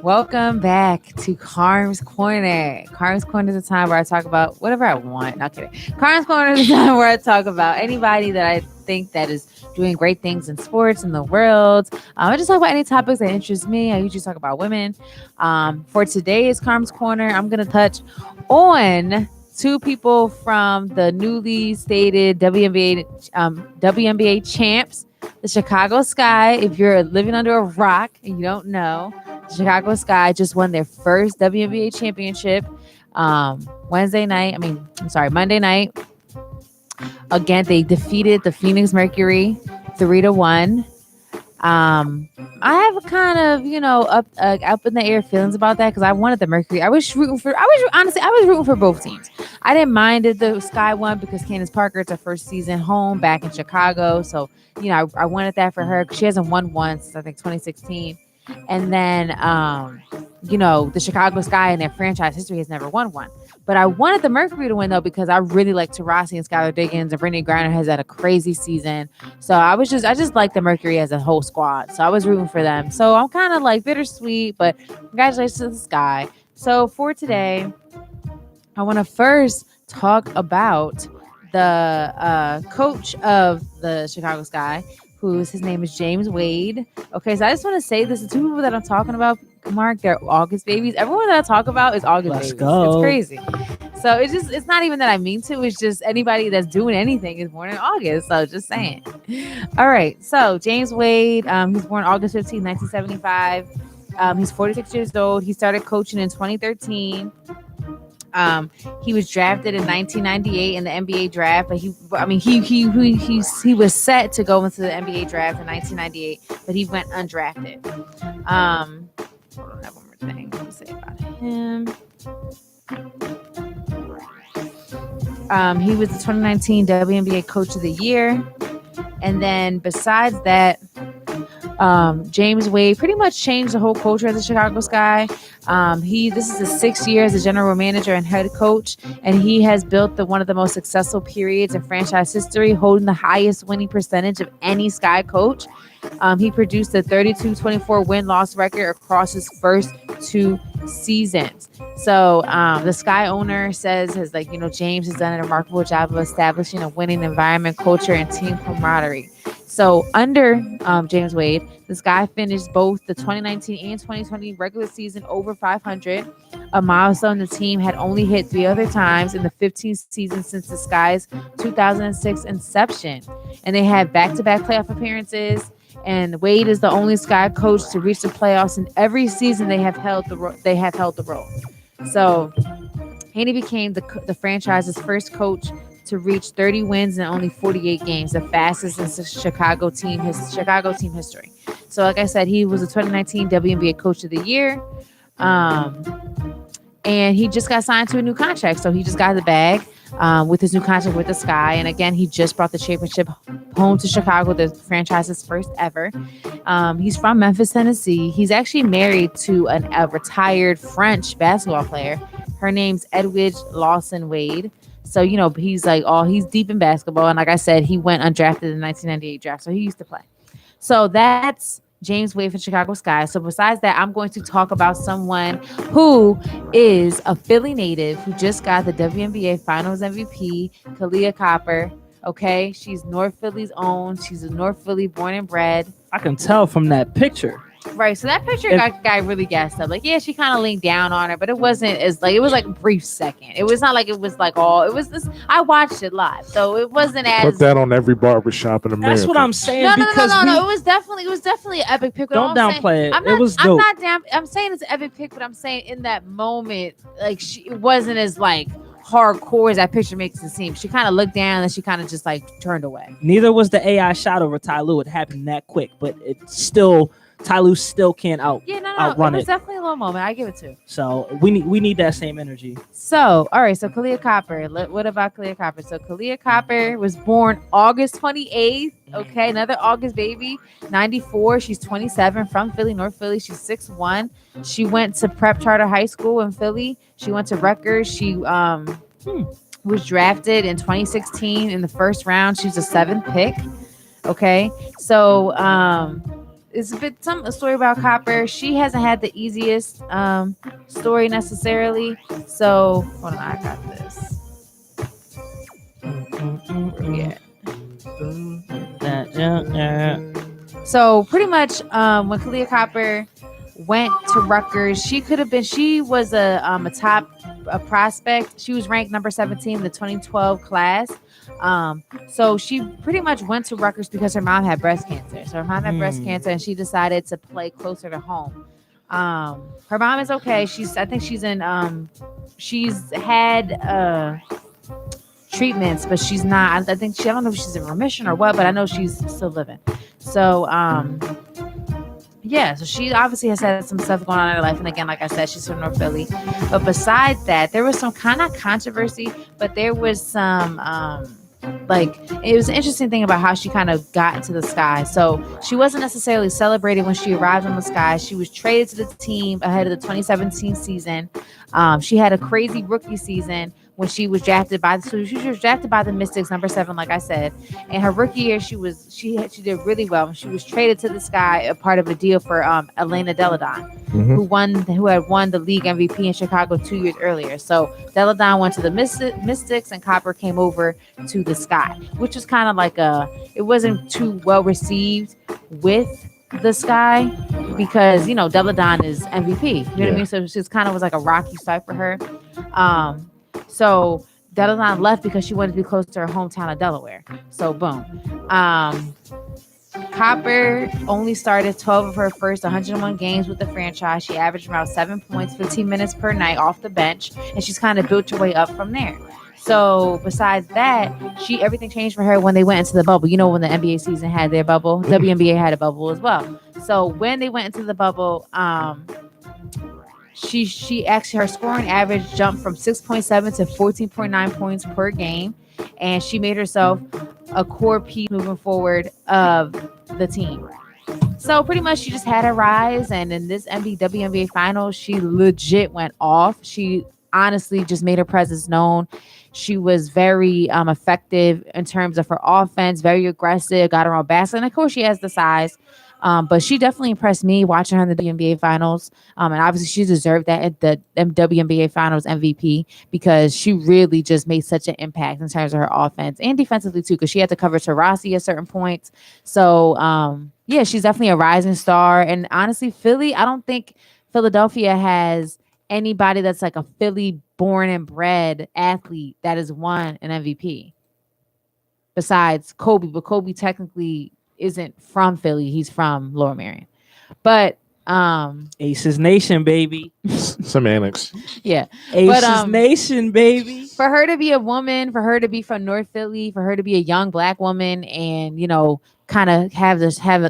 Welcome back to Carm's Corner. Carm's Corner is a time where I talk about whatever I want. Not kidding. Carm's Corner is a time where I talk about anybody that I think that is doing great things in sports in the world. I just talk about any topics that interest me. I usually talk about women. For today's Carm's Corner, I'm going to touch on two people from the newly stated WNBA champs, the Chicago Sky. If you're living under a rock and you don't know, the Chicago Sky just won their first WNBA championship Monday night. Again, they defeated the Phoenix Mercury 3-1. I have a kind of, up in the air feelings about that because I wanted the Mercury. I was rooting for both teams. I didn't mind that the Sky won because Candace Parker, it's her first season home back in Chicago. So, I wanted that for her. She hasn't won once since I think 2016. And then, the Chicago Sky in their franchise history has never won one. But I wanted the Mercury to win, though, because I really like Taurasi and Skylar Diggins, and Brittany Griner has had a crazy season. So I just like the Mercury as a whole squad. So I was rooting for them. So I'm kind of like bittersweet, but congratulations to the Sky. So for today, I want to first talk about the coach of the Chicago Sky, his name is James Wade. Okay, so I just want to say this: the two people that I'm talking about, Mark, they're August babies. Everyone that I talk about is August Let's babies. go. It's crazy. So it's not even that I mean to. It's just anybody that's doing anything is born in August. So just saying. All right. So James Wade, he's born August 15, 1975. He's 46 years old. He started coaching in 2013. He was drafted in 1998 in the NBA draft, but he was set to go into the NBA draft in 1998, but he went undrafted. Hold on, I have one more thing to say about him. He was the 2019 WNBA Coach of the Year, and then besides that, James Wade pretty much changed the whole culture of the Chicago Sky. This is his 6th year as a general manager and head coach, and he has built one of the most successful periods in franchise history, holding the highest winning percentage of any Sky coach. He produced a 32-24 win-loss record across his first 2 seasons. So the Sky owner says, James has done a remarkable job of establishing a winning environment, culture, and team camaraderie. So under James Wade, the Sky finished both the 2019 and 2020 regular season over 500, a milestone the team had only hit 3 other times in the 15th season since the Sky's 2006 inception. And they had back-to-back playoff appearances. And Wade is the only Sky coach to reach the playoffs in every season they have held the role. So Haney became the franchise's first coach to reach 30 wins in only 48 games, the fastest in Chicago team history. So like I said, he was the 2019 WNBA Coach of the Year. And he just got signed to a new contract. So he just got the bag with his new contract with the Sky. And again, he just brought the championship home to Chicago, the franchise's first ever. He's from Memphis, Tennessee. He's actually married to a retired French basketball player. Her name's Edwidge Lawson Wade. So, he's deep in basketball. And like I said, he went undrafted in the 1998 draft. So he used to play. So that's James Wade for Chicago Sky. So besides that, I'm going to talk about someone who is a Philly native who just got the WNBA Finals MVP, Kalia Copper. Okay, she's North Philly's own. She's a North Philly born and bred. I can tell from that picture. Right. So that picture If- got really gassed up. Like, yeah, she kind of leaned down on her, but it wasn't as like, it was like a brief second. It was not like it was like all, it was this. I watched it live. So it wasn't as. Put that on every barbershop in America. That's what I'm saying. No. because It was definitely an epic pick. But Don't all I'm saying- downplay it. I'm It not, was I'm dope. not down. I'm saying it's an epic pick, but I'm saying in that moment, like it wasn't as like hardcore as that picture makes it seem. She kind of looked down and she kind of just like turned away. Neither was the AI shot over Ty Lue. It happened that quick, but it's still Ty Lue still can't Yeah, no. outrun It was it. definitely a little moment. I give it to. So we need that same energy. So, all right. So, Kalia Copper. What about Kalia Copper? So, Kalia Copper was born August 28th. Okay, another August baby. 94. She's 27 from Philly, North Philly. She's 6'1". She went to Prep Charter High School in Philly. She went to Rutgers. She was drafted in 2016 in the first round. She was a 7th pick. Okay, so it's a story about Copper. She hasn't had the easiest story necessarily. So hold on, I got this. So pretty much when Kalia Copper went to Rutgers, she was a top prospect. She was ranked number 17 in the 2012 class. So she pretty much went to Rutgers because her mom had breast cancer. So her mom had breast cancer and she decided to play closer to home. Her mom is okay. I think she's had treatments, but she's not. I don't know if she's in remission or what, but I know she's still living. So yeah, so she obviously has had some stuff going on in her life. And again, like I said, she's from North Philly. But besides that, there was some kind of controversy, but there was some it was an interesting thing about how she kind of got into the Sky. So she wasn't necessarily celebrated when she arrived on the Sky. She was traded to the team ahead of the 2017 season. She had a crazy rookie season when she was drafted by the Mystics, number 7, like I said. And her rookie year, she did really well. She was traded to the Sky, a part of a deal for Elena Deladon, who had won the league MVP in Chicago 2 years earlier. So Deladon went to the Mystics, and Copper came over to the Sky, which was kind of like it wasn't too well received with the Sky because Deladon is MVP. You know what I mean? So it kind of was like a rocky start for her. So Deladon left because she wanted to be close to her hometown of Delaware. So boom. Copper only started 12 of her first 101 games with the franchise. She averaged around 7 points, 15 minutes per night off the bench, and she's kind of built her way up from there. So besides that, everything changed for her when they went into the bubble. When the NBA season had their bubble, WNBA had a bubble as well. So when they went into the bubble, she actually, her scoring average jumped from 6.7 to 14.9 points per game, and she made herself a core piece moving forward of the team. So pretty much she just had a rise, and in this WNBA Finals, she legit went off. She honestly just made her presence known. She was very effective in terms of her offense, very aggressive, got her own basket, and of course she has the size. But she definitely impressed me watching her in the WNBA Finals. And obviously she deserved that at the WNBA Finals MVP because she really just made such an impact in terms of her offense and defensively too, because she had to cover Taurasi at certain points. So, yeah, she's definitely a rising star. And honestly, Philly, I don't think Philadelphia has anybody that's like a Philly born and bred athlete that has won an MVP besides Kobe. But Kobe technically isn't from Philly. He's from Lower Merion. But Aces Nation, baby. Semantics. Yeah. Aces Nation, baby. For her to be a woman, for her to be from North Philly, for her to be a young Black woman and, kind of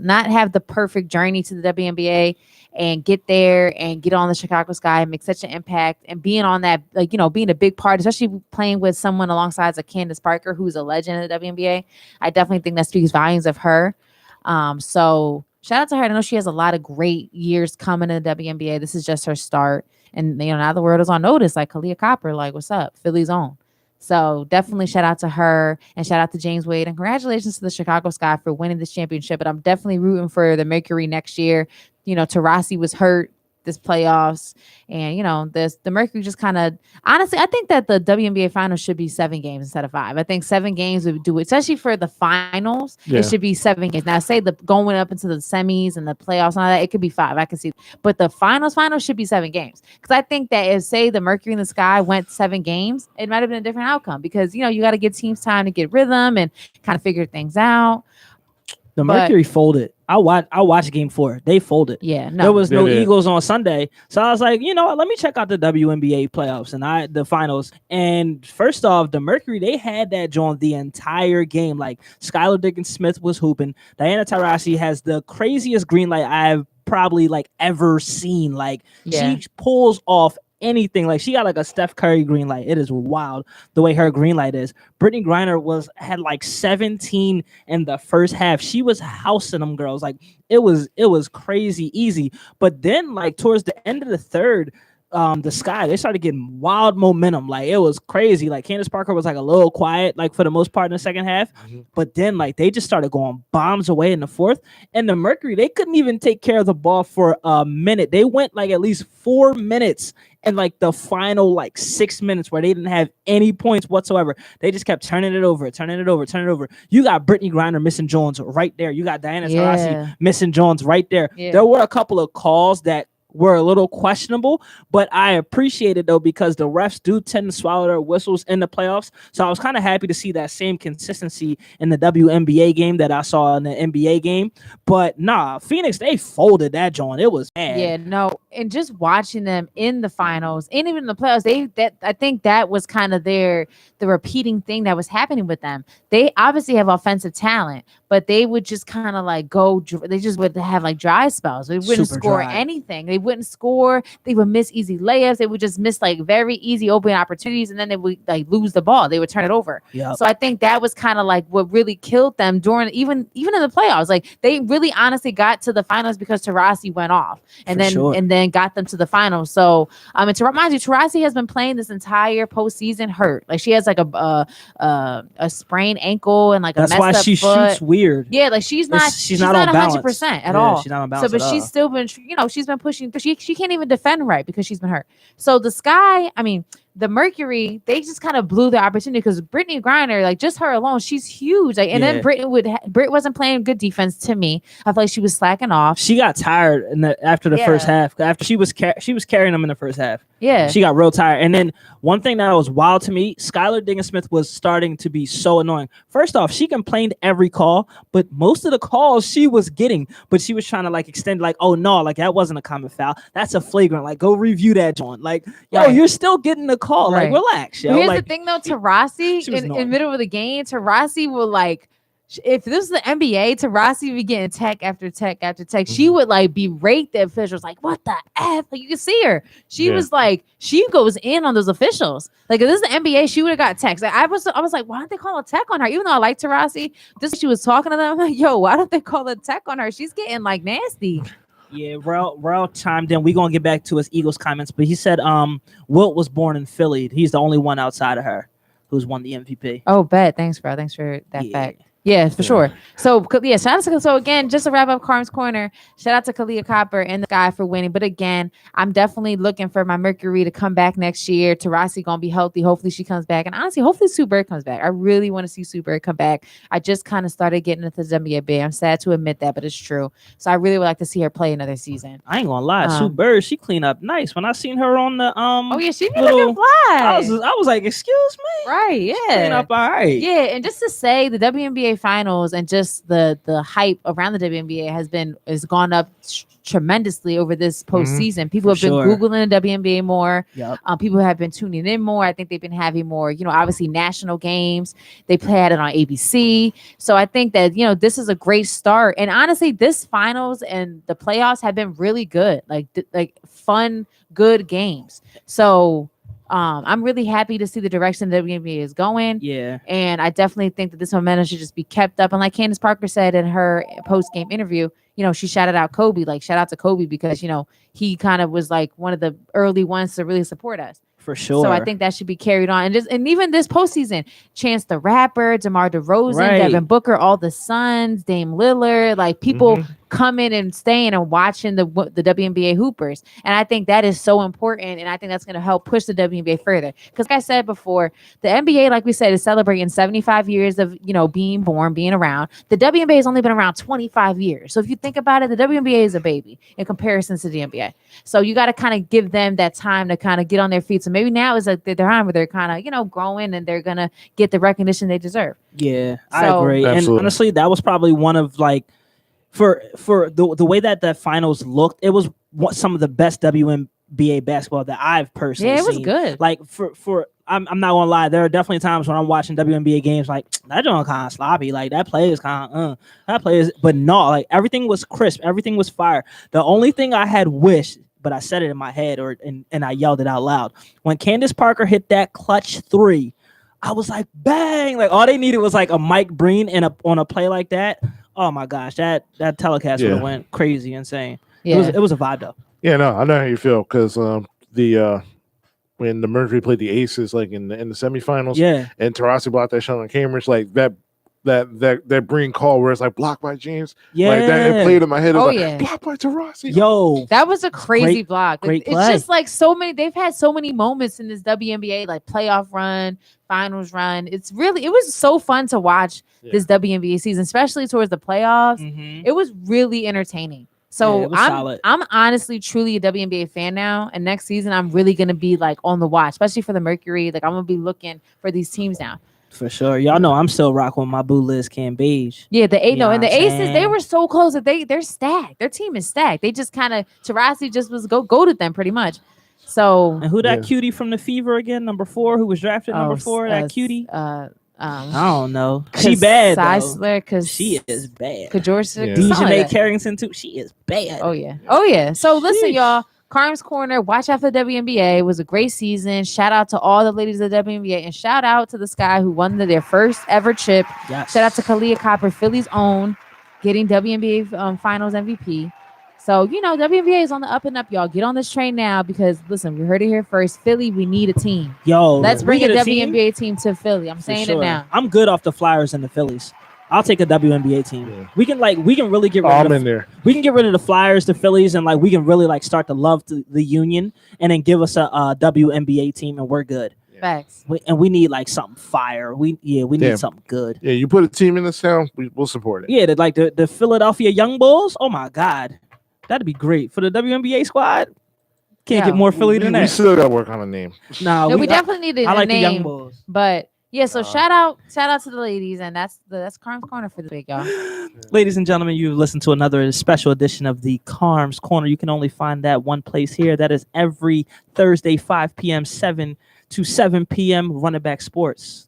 not have the perfect journey to the WNBA and get there and get on the Chicago Sky and make such an impact and being on that, being a big part, especially playing with someone alongside of Candace Parker, who's a legend in the WNBA. I definitely think that speaks volumes of her. So shout out to her. I know she has a lot of great years coming in the WNBA. This is just her start. And, now the world is on notice, like Kalia Copper, like, what's up? Philly's own. So definitely shout out to her and shout out to James Wade and congratulations to the Chicago Sky for winning this championship. But I'm definitely rooting for the Mercury next year. Taurasi was hurt this playoffs. And the Mercury just kind of, honestly, I think that the WNBA finals should be 7 games instead of 5. I think 7 games would do it, especially for the finals. Yeah. It should be 7 games. Now, say the going up into the semis and the playoffs and all that, it could be 5. I can see, but the finals should be 7 games, because I think that if, say, the Mercury in the Sky went 7 games, it might have been a different outcome, because you got to give teams time to get rhythm and kind of figure things out. The Mercury folded. I watched game 4. They folded. Yeah, no. There was no Eagles on Sunday. So I was like, let me check out the WNBA playoffs and the finals. And first off, the Mercury, they had that joint the entire game. Like, Skylar Diggins-Smith was hooping. Diana Taurasi has the craziest green light I've probably ever seen. Like, she pulls off anything. Like, she got like a Steph Curry green light. It is wild the way her green light is. Brittany Griner had like 17 in the first half. She was housing them girls. Like, it was crazy easy. But then, like, towards the end of the third, the Sky, they started getting wild momentum. Like, it was crazy. Like, Candace Parker was like a little quiet, like, for the most part in the second half. But then, like, they just started going bombs away in the fourth. And the Mercury, they couldn't even take care of the ball for a minute. They went like at least 4 minutes and like the final like 6 minutes where they didn't have any points whatsoever. They just kept turning it over. You got Brittany Griner missing Jones right there. You got Diana Taurasi missing Jones right there. There were a couple of calls that were a little questionable, but I appreciate it though, because the refs do tend to swallow their whistles in the playoffs. So I was kind of happy to see that same consistency in the WNBA game that I saw in the NBA game. But nah, Phoenix, they folded that joint. It was bad. Yeah, no, and just watching them in the finals and even in the playoffs, I think that was kind of the repeating thing that was happening with them. They obviously have offensive talent, but they would just kind of like they just would have like dry spells. They wouldn't score anything. They wouldn't score. They would miss easy layups. They would just miss like very easy open opportunities, and then they would like lose the ball. They would turn it over. Yep. So I think that was kind of like what really killed them during even in the playoffs. Like, they really honestly got to the finals because Taurasi went off and then got them to the finals. So and to remind you, Taurasi has been playing this entire postseason hurt. Like, she has like a sprained ankle and like a messed up foot. That's why she shoots weird. Yeah, like she's not on 100% at all. She's not on balance. So, but she's still been, she's been pushing. She can't even defend right because she's been hurt. So the Sky, the Mercury, they just kind of blew the opportunity because Brittany Griner, like, just her alone, she's huge. Like, and then Britt wasn't playing good defense to me. I feel like she was slacking off. She got tired after the first half. After she was carrying them in the first half. Yeah, she got real tired. And then one thing that was wild to me, Skylar Diggins-Smith was starting to be so annoying. First off, she complained every call, but most of the calls she was getting, but she was trying to like extend, like, oh no, like that wasn't a common foul. That's a flagrant. Like, go review that joint. Like, yo, you're still getting the call. Like, relax, yo. Here's like, the thing though, Taurasi in the middle of the game, Taurasi will like, if this was the NBA, Taurasi would be getting tech after tech after tech. She would like berate the officials, like, what the F? Like, you can see her. She was like, she goes in on those officials. Like, if this is the NBA, she would have got techs. Like, I was like, why don't they call a tech on her? Even though I like Taurasi, she was talking to them. I'm like, yo, why don't they call a tech on her? She's getting like nasty. Yeah, Rel chimed in. We're gonna get back to his Eagles comments, but he said Wilt was born in Philly. He's the only one outside of her who's won the MVP. Oh, bet. Thanks, bro. Thanks for that fact. Yeah, for sure. So, shout out to, so again, just to wrap up Carm's Corner, shout out to Kalia Copper and the Sky for winning. But again, I'm definitely looking for my Mercury to come back next year. Taurasi gonna be healthy. Hopefully she comes back. And honestly, hopefully Sue Bird comes back. I really want to see Sue Bird come back. I just kind of started getting into the WNBA. I'm sad to admit that, but it's true. So I really would like to see her play another season. I ain't gonna lie, Sue Bird, she cleaned up nice. When I seen her on the oh yeah, she be looking fly. I was like, excuse me? Right, yeah. She cleaned up all right. Yeah, and just to say the WNBA finals and just the hype around the WNBA has gone up tremendously over this postseason. People have been Googling the WNBA more. Yep. People have been tuning in more. I think they've been having more, obviously national games. They had it on ABC. So I think that, this is a great start. And honestly, this finals and the playoffs have been really good, like fun, good games. So I'm really happy to see the direction the WNBA is going. Yeah. And I definitely think that this momentum should just be kept up. And like Candace Parker said in her post-game interview, she shouted out Kobe, like shout out to Kobe because, he kind of was like one of the early ones to really support us. For sure. So I think that should be carried on. And even this postseason, Chance the Rapper, DeMar DeRozan, Devin Booker, all the Suns, Dame Lillard, like people coming and staying and watching the WNBA hoopers. And I think that is so important. And I think that's going to help push the WNBA further. Because like I said before, the NBA, like we said, is celebrating 75 years of, being born, being around. The WNBA has only been around 25 years. So if you think about it, the WNBA is a baby in comparison to the NBA. So you got to kind of give them that time to kind of get on their feet. So maybe now is like the time where they're kind of, growing and they're going to get the recognition they deserve. Yeah, I So- agree. Absolutely. And honestly, that was probably one of like for the way that the finals looked, it was some of the best WNBA basketball that I've personally Yeah, it was seen. good. Like I'm not gonna lie, there are definitely times when I'm watching WNBA games like that joint kind of sloppy, like that play is kind of but no, like everything was crisp, everything was fire. The only thing I had wished, but I said it in my head and I yelled it out loud when Candace Parker hit that clutch 3. I was like, bang! Like all they needed was like a Mike Breen on a play like that. Oh my gosh, that telecast would have went crazy, insane. Yeah. It was a vibe though. Yeah, no, I know how you feel because when the Mercury played the Aces like in the semifinals, Yeah, and Taurasi blocked that shot on Cambridge, like that Breen call where it's like blocked by James, yeah. like that it played in my head. It was Oh, like, yeah. blocked by Taurasi. Yo, That was a crazy Great- block. great It's play. just like they've had so many moments in this WNBA, like playoff run, finals run. It was so fun to watch this WNBA season, especially towards the playoffs. Mhm. It was really entertaining. So Yeah, it was solid. I'm honestly truly a WNBA fan now. And next season I'm really gonna be like on the watch, especially for the Mercury. Like I'm gonna be looking for these teams now. For sure. Y'all know I'm still rocking with my boo Liz Cam Beige. Yeah, the eight, You know and the what I'm Aces, they saying? were so close that they're stacked. Their team is stacked. They just kind of Taurasi just was goated them pretty much. So And who that Yeah. cutie from the Fever again? Number 4, who was drafted number 4? That cutie? I don't know. She bad though. Seisler, because She is bad. Kajorsic, Yeah. something like Dejanay that. Carrington too. She is bad. Oh yeah. So listen, Sheesh. y'all. Carm's Corner. Watch out for the WNBA. It was a great season. Shout out to all the ladies of the WNBA, and shout out to the Sky who won their first ever chip. Yes. Shout out to Kalia Copper, Philly's own, getting WNBA Finals MVP. So WNBA is on the up and up, y'all. Get on this train now because listen, we heard it here first. Philly, we need a team. Yo, Let's we bring a get team? WNBA team to Philly. I'm For saying sure. it now. I'm good off the Flyers and the Phillies. I'll take a WNBA team. Yeah. We can really get rid I'm of in there. we can get rid of the Flyers, the Phillies, and like we can really like start to love the union and then give us a WNBA team and we're good. Facts. We need like something fire. We need Yeah. something good. Yeah, you put a team in this town, we'll support it. Yeah, the Philadelphia Young Bulls. Oh my God, that'd be great for the WNBA squad. Can't Yeah. get more Philly than We that. still got to work on a name. Nah, No, we definitely need I a like the Young name. Bulls. But yeah, so shout out to the ladies, and that's Carm's Corner for the week, y'all. Ladies and gentlemen, you've listened to another special edition of the Carm's Corner. You can only find that one place here. That is every Thursday, 5 p.m., 7 to 7 p.m. Running Back Sports.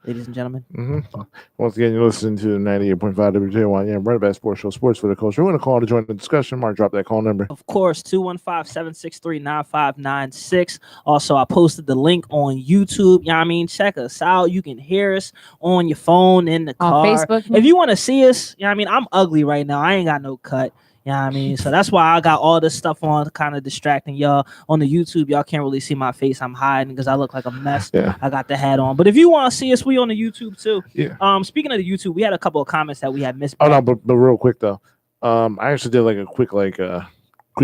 Ladies and gentlemen. Mm-hmm. Once again, you're listening to 98.5 WJYM Running Back Sports Show, Sports for the Culture. You want to call to join the discussion? Mark, drop that call number. Of course, 215-763-9596. Also, I posted the link on YouTube. You know what I mean? Check us out. You can hear us on your phone, in the On car. Facebook? If you want to see us, you know what I mean? I'm ugly right now. I ain't got no cut. You know what I mean? So that's why I got all this stuff on, kind of distracting y'all. On the YouTube, y'all can't really see my face. I'm hiding because I look like a mess. Yeah. I got the hat on. But if you want to see us, we on the YouTube too. Yeah. Speaking of the YouTube, we had a couple of comments that we had missed. Oh, no, but real quick, though. I actually did like a quick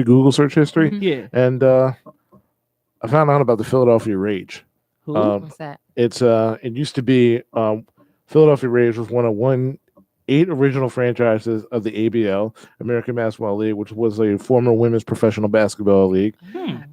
Google search history, Mhm. Yeah. and I found out about the Philadelphia Rage. Who? What's that? It used to be Philadelphia Rage was one of 8 original franchises of the ABL, American Basketball League, which was a former women's professional basketball league.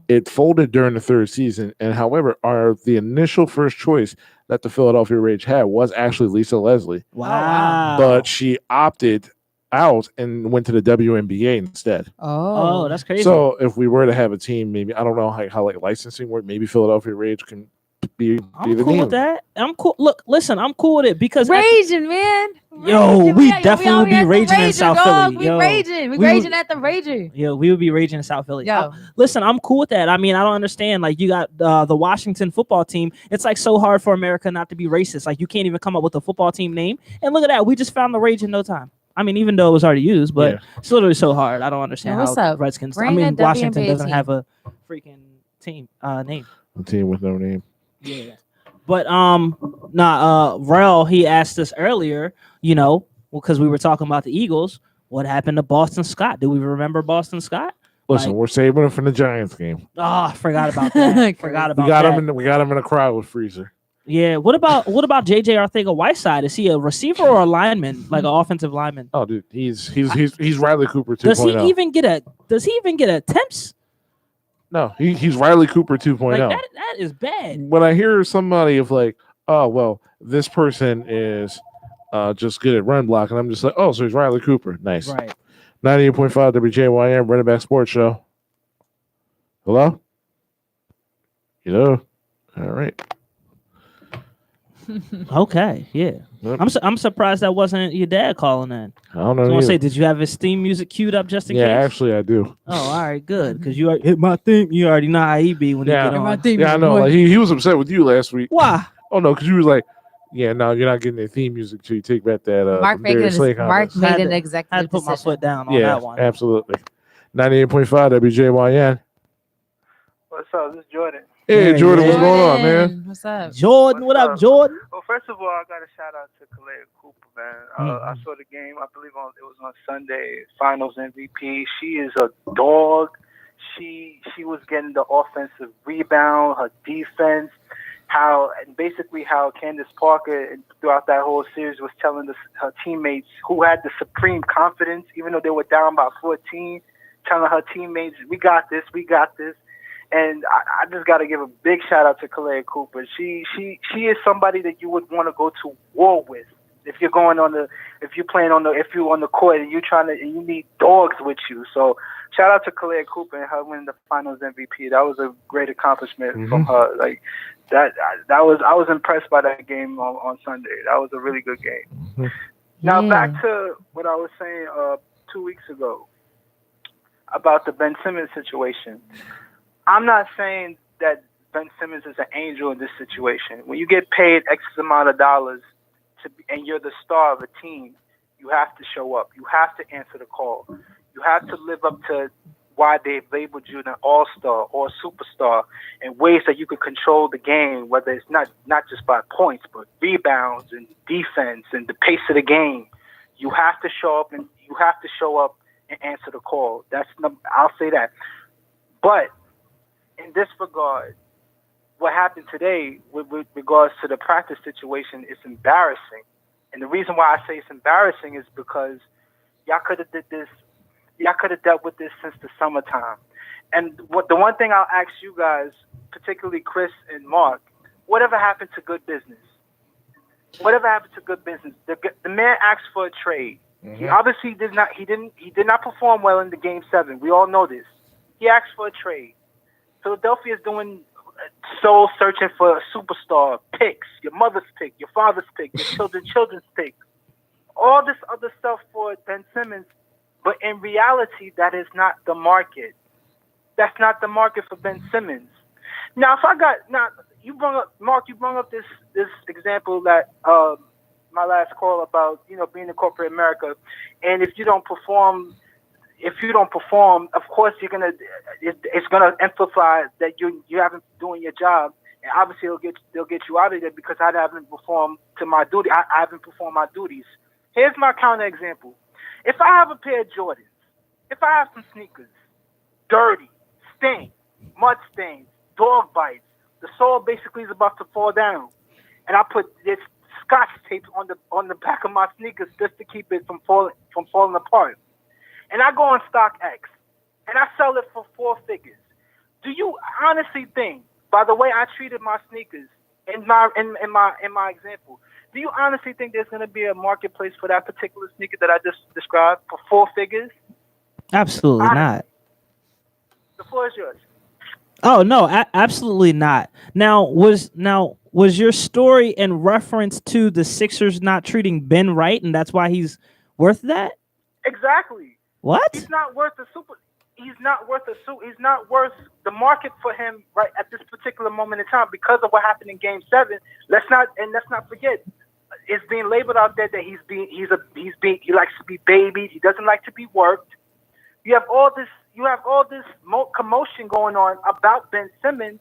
It folded during the 3rd season, and however, the initial first choice that the Philadelphia Rage had was actually Lisa Leslie, Wow. but she opted out and went to the WNBA instead. Oh, that's crazy. So if we were to have a team, maybe I don't know how like licensing work. Maybe Philadelphia Rage can be I'm the cool name. with that. I'm cool. Look, listen, I'm cool with it because Raging, man. Yo, Raging. we out definitely here would be at the raging in South Philly. dog. We Yo, raging. We we raging would- at the Rager. yeah, we would be raging in South Philly. Yo. Listen, I'm cool with that. I mean, I don't understand. Like, you got the Washington football team. It's like so hard for America not to be racist. Like, you can't even come up with a football team name. And look at that. We just found the Rage in no time. I mean, even though it was already used, but Yeah. it's literally so hard. I don't understand Yo, what's how up? Redskins. Bring I mean, that Washington WNBA doesn't team. have a freaking team name. A team with no name. Yeah. But Rel, he asked us earlier, because we were talking about the Eagles, What happened to Boston Scott? Do we remember Boston Scott? Listen, we're saving him for the Giants game. Oh, I forgot about that. Forgot about that. We got him in a crowd with Freezer. Yeah. What about JJ Arcega-Whiteside? Is he a receiver or a lineman, like an offensive lineman? Oh, dude, he's Riley Cooper 2.0. Does he even get attempts? No, he's Riley Cooper 2.0. Like that is bad. When I hear somebody of like, oh well, this person is just good at run blocking, I'm just like, oh, so he's Riley Cooper. Nice. Right. 98.5 WJYM, Running Back Sports Show. Hello? All right. Okay, yeah. Yep. I'm surprised that wasn't your dad calling in. I don't know. I want to say, did you have his theme music queued up just in case? Yeah, actually, I do. Oh, all right, good. Because you hit my theme. You already know how he be when he get on. Yeah, I know. Like, he was upset with you last week. Why? Oh no, because you was like, yeah, no, you're not getting the theme music till you take back that. Mark made an executive I had to put my foot down on that one. Absolutely. 98.5 WJYN. What's up? This is Jordan. Hey, Jordan, what's going on, man? What's up? Jordan, what up, Jordan? Well, first of all, I got a shout out to Kalea Cooper, man. I saw the game. I believe it was on Sunday. Finals MVP. She is a dog. She was getting the offensive rebound, her defense. How Candace Parker throughout that whole series was telling her teammates who had the supreme confidence, even though they were down by 14, telling her teammates, "We got this, we got this." And I just got to give a big shout out to Kalea Cooper. She is somebody that you would want to go to war with if you're on the court and you need dogs with you. So shout out to Kalea Cooper and her winning the Finals MVP. That was a great accomplishment from her. Like I was impressed by that game on Sunday. That was a really good game. Now back to what I was saying 2 weeks ago about the Ben Simmons situation. I'm not saying that Ben Simmons is an angel in this situation. When you get paid X amount of dollars and you're the star of a team, you have to show up. You have to answer the call. You have to live up to why they've labeled you an all-star or a superstar in ways that you can control the game, whether it's not just by points, but rebounds and defense and the pace of the game. You have to show up and answer the call. I'll say that. But in this regard, what happened today with regards to the practice situation is embarrassing. And the reason why I say it's embarrassing is because y'all could have dealt with this since the summertime. And the one thing I'll ask you guys, particularly Chris and Mark, whatever happened to good business? Whatever happened to good business? The man asked for a trade. Mm-hmm. He obviously did not perform well in the Game 7. We all know this. He asked for a trade. Philadelphia is doing soul searching for a superstar picks, your mother's pick, your father's pick, your children's pick, all this other stuff for Ben Simmons. But in reality, that is not the market. That's not the market for Ben Simmons. Now, you brought up this example that my last call about being in corporate America, and if you don't perform, of course it's gonna amplify that you haven't doing your job, and obviously they'll get you out of there because I haven't performed to my duty. I haven't performed my duties. Here's my counter example. If I have a pair of Jordans, if I have some sneakers, dirty, stink, mud stains, dog bites, the sole basically is about to fall down, and I put this Scotch tape on the back of my sneakers just to keep it from falling apart. And I go on StockX, and I sell it for 4 figures. Do you honestly think, by the way I treated my sneakers in my example, do you honestly think there's going to be a marketplace for that particular sneaker that I just described for 4 figures? Absolutely not. The floor is yours. Oh no, absolutely not. Now was your story in reference to the Sixers not treating Ben right, and that's why he's worth that? Exactly. What? He's not worth He's not worth the market for him right at this particular moment in time because of what happened in Game 7. Let's not forget, it's being labeled out there that he likes to be babied. He doesn't like to be worked. You have all this commotion going on about Ben Simmons,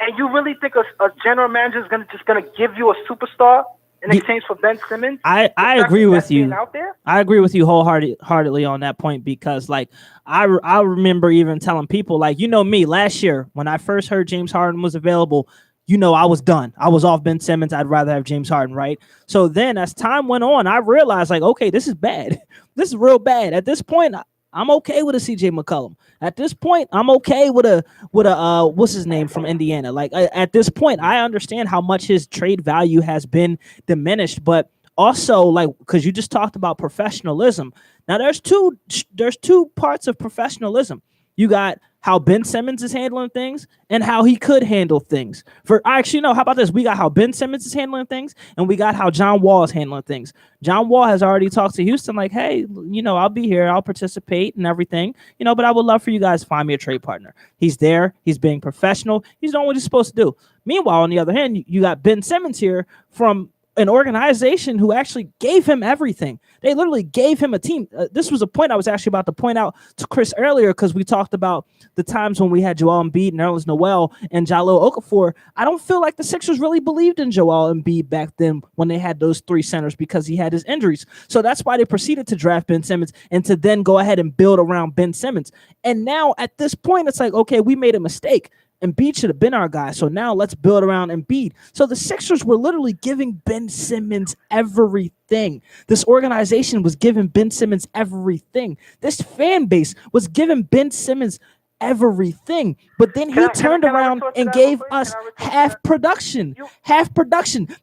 and you really think a general manager is going to give you a superstar in exchange for Ben Simmons. I agree with you. Out there? I agree with you wholeheartedly on that point, because like I remember even telling people, like, you know me, last year when I first heard James Harden was available, you know, I was done. I was off Ben Simmons. I'd rather have James Harden, right? So then as time went on, I realized, like, okay, this is bad. This is real bad. At this point, I'm okay with a CJ McCollum. At this point, I'm okay with a what's his name from Indiana. Like at this point, I understand how much his trade value has been diminished, but also, like, because you just talked about professionalism. Now there's two parts of professionalism. You got how Ben Simmons is handling things and how he could handle things. How about this? We got how Ben Simmons is handling things, and we got how John Wall is handling things. John Wall has already talked to Houston, like, hey, you know, I'll be here, I'll participate and everything, you know, but I would love for you guys to find me a trade partner. He's there, he's being professional, he's doing what he's supposed to do. Meanwhile, on the other hand, you got Ben Simmons here from an organization who actually gave him everything. They literally gave him a team. This was a point I was actually about to point out to Chris earlier, because we talked about the times when we had Joel Embiid, Nerlens Noel, and Jalil Okafor. I don't feel like the Sixers really believed in Joel Embiid back then when they had those three centers, because he had his injuries. So that's why they proceeded to draft Ben Simmons and to then go ahead and build around Ben Simmons. And now at this point, it's like, okay, we made a mistake. Embiid should have been our guy. So now let's build around Embiid. So the Sixers were literally giving Ben Simmons everything. This organization was giving Ben Simmons everything. This fan base was giving Ben Simmons everything. But then he turned around and gave us half production.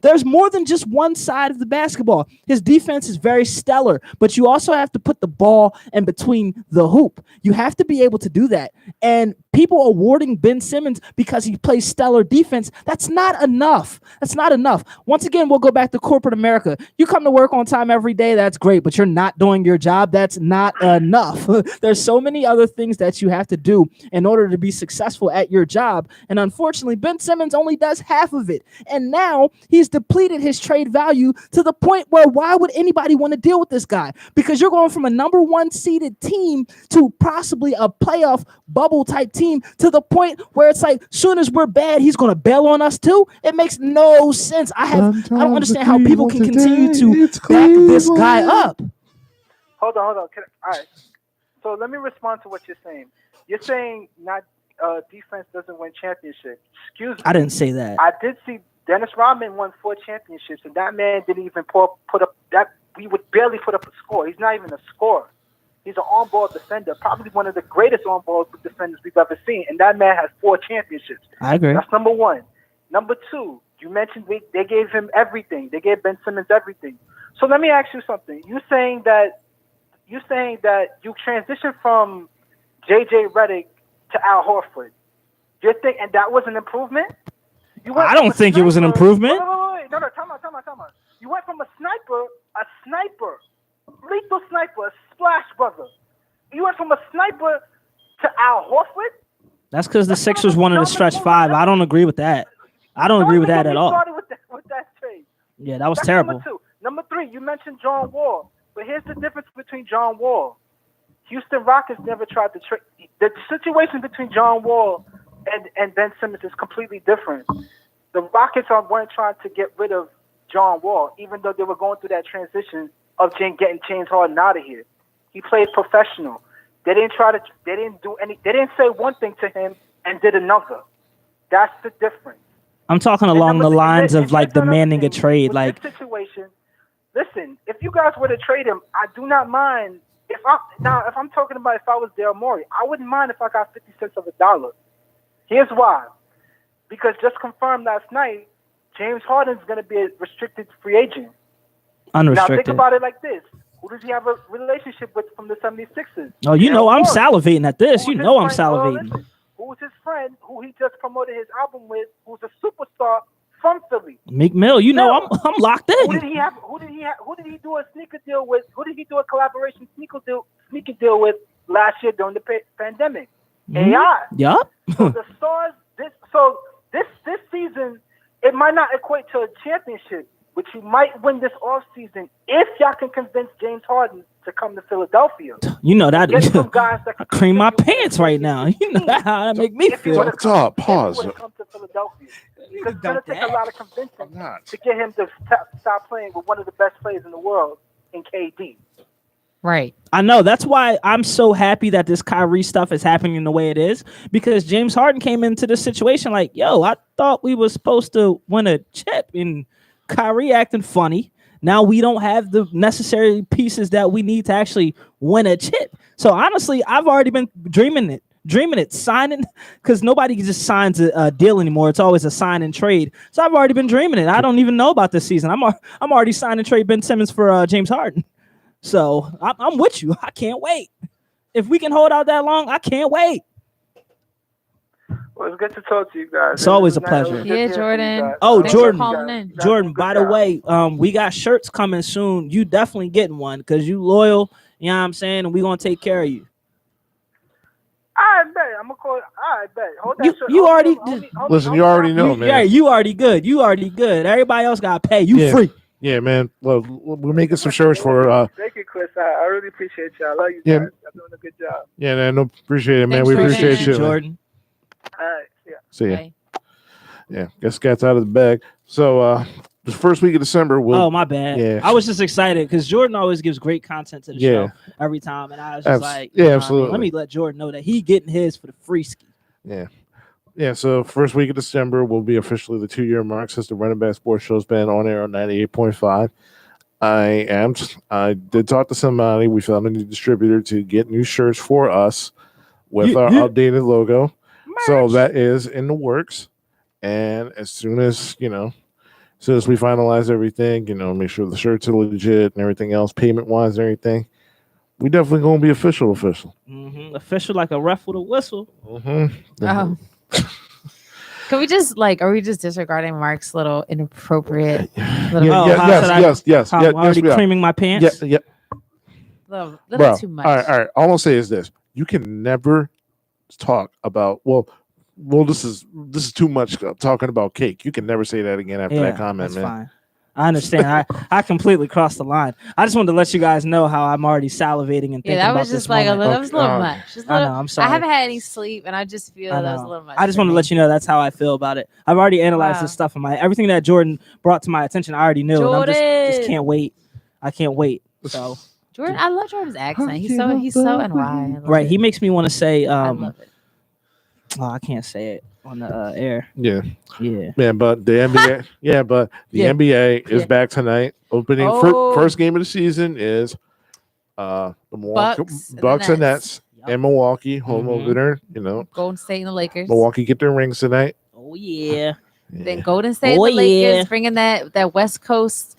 There's more than just one side of the basketball. His defense is very stellar, but you also have to put the ball in between the hoop. You have to be able to do that. And people awarding Ben Simmons because he plays stellar defense, that's not enough. That's not enough. Once again, we'll go back to corporate America. You come to work on time every day, that's great, but you're not doing your job. That's not enough. There's so many other things that you have to do in order to be successful at your job. And unfortunately, Ben Simmons only does half of it. And now he's depleted his trade value to the point where why would anybody want to deal with this guy? Because you're going from a number one seeded team to possibly a playoff bubble type team to the point where it's like, soon as we're bad, he's going to bail on us too. It makes no sense. I don't understand how people can continue to back this guy up. Hold on. All right. So let me respond to what you're saying. You're saying not defense doesn't win championships. Excuse me. I didn't say that. I did see Dennis Rodman won 4 championships, and that man didn't even put up that. We would barely put up a score. He's not even a scorer. He's an on-ball defender, probably one of the greatest on-ball defenders we've ever seen, and that man has 4 championships. I agree. That's number one. Number two, you mentioned they gave him everything. They gave Ben Simmons everything. So let me ask you something. You're saying that you transitioned from J.J. Redick to Al Horford. You think, and that was an improvement? I don't think it was an improvement. Wait. No, time out. You went from a sniper, lethal sniper, a splash brother. You went from a sniper to Al Horford? That's because the Sixers wanted to stretch 5. I don't agree with that. I don't agree with that at all. Started with that trade. Yeah, that was terrible. Number 2. Number 3, you mentioned John Wall. But here's the difference between John Wall. Houston Rockets never tried to trade. The situation between John Wall and Ben Simmons is completely different. The Rockets weren't trying to get rid of John Wall, even though they were going through that transition of getting James Harden out of here. He played professional. They didn't do any. They didn't say one thing to him and did another. That's the difference. I'm talking along the lines of like demanding a trade. Like this situation. Listen, if you guys were to trade him, I do not mind. If I'm talking about if I was Daryl Morey, I wouldn't mind if I got 50 cents of a dollar. Here's why. Because just confirmed last night, James Harden's going to be a restricted free agent. Unrestricted. Now think about it like this. Who does he have a relationship with from the 76ers? Oh, I'm salivating at this. I'm salivating. Who's his friend who he just promoted his album with, who's a superstar from Philly? Meek Mill, I'm locked in. Who did he do a sneaker deal with? Who did he do a collaboration sneaker deal with last year during the pandemic? AI. Yup. So the stars this season, it might not equate to a championship, but you might win this offseason if y'all can convince James Harden to come to Philadelphia. You know that Get some guys that can cream my pants right now. You know how that make me feel. Pause. Come to Philadelphia. Because it's going to take a lot of convincing not. to get him to stop playing with one of the best players in the world in KD. Right. I know. That's why I'm so happy that this Kyrie stuff is happening the way it is, because James Harden came into this situation like, yo, I thought we were supposed to win a chip, and Kyrie acting funny. Now we don't have the necessary pieces that we need to actually win a chip. So honestly, I've already been dreaming it, signing, because nobody just signs a deal anymore. It's always a sign and trade. So I've already been dreaming it. I don't even know about this season. I'm already signing trade Ben Simmons for James Harden. So I'm with you. I can't wait. If we can hold out that long, I can't wait. Well, it's good to talk to you guys. It's always a pleasure. Yeah, Jordan. Oh, Thanks for Jordan. calling in. Jordan, by the way, we got shirts coming soon. You definitely getting one because you loyal. You know what I'm saying? And we're going to take care of you. I bet. I'm going to call. I bet. Hold that shirt. You already... Listen, you already know, man. Yeah, you already good. You already good. Everybody else got to pay. You free. Yeah, man. Well, we're making some shirts for. Thank you, Chris. I really appreciate you. I love you guys. Yeah. You're doing a good job. Yeah, man. No, appreciate it, man. Thanks We for appreciate listening, you, Jordan. All right. Yeah. See ya. Bye. Yeah, guess cat's out of the bag. So, the first week of December, Oh, my bad. Yeah. I was just excited because Jordan always gives great content to the show every time. And I was just like, you know what I mean? absolutely. Let me let Jordan know that he getting his for the free ski. Yeah. Yeah, so first week of December will be officially the 2-year mark since the Running Back Sports Show's been on air on 98.5. I did talk to somebody. We found a new distributor to get new shirts for us with our updated logo. So that is in the works. And as soon as we finalize everything, make sure the shirts are legit and everything else, payment wise and everything, we definitely gonna be official. Mm-hmm. Official like a ref with a whistle. Mm-hmm. Oh. Can we just are we just disregarding Mark's little inappropriate little, Yes. I'm already creaming my pants. Yeah. little Bro, too much? All right. All I'll say is this: you can never talk about this is too much talking about cake. You can never say that again after that comment, that's man. Fine. I understand. I completely crossed the line. I just wanted to let you guys know how I'm already salivating and thinking Yeah, that about was this just like moment. that was a little much. Just a I little, know. I'm sorry. I haven't had any sleep, and I just feel that was a little much. I just want to let you know that's how I feel about it. I've already analyzed this stuff in everything that Jordan brought to my attention. I already knew. Jordan. And I'm just can't wait. I can't wait. So Jordan, I love Jordan's accent. He's so NY. Right. He makes me want to say. I love it. Oh, I can't say it on the air. Yeah. But the NBA. NBA is back tonight. Opening first game of the season is the Milwaukee Bucks and Nets and Milwaukee home opener. Golden State and the Lakers. Milwaukee get their rings tonight. Oh yeah. Then Golden State and the Lakers bringing that West Coast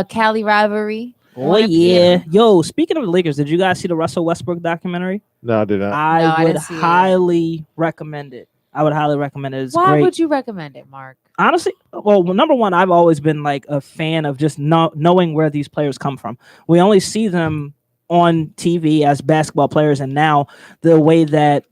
Cali rivalry. Oh yeah. Yo, speaking of the Lakers, did you guys see the Russell Westbrook documentary? No, I did not. I would highly recommend it. It's Why great. would you recommend it, Mark? Honestly, well, number one, I've always been like a fan of just knowing where these players come from. We only see them on TV as basketball players, and now the way that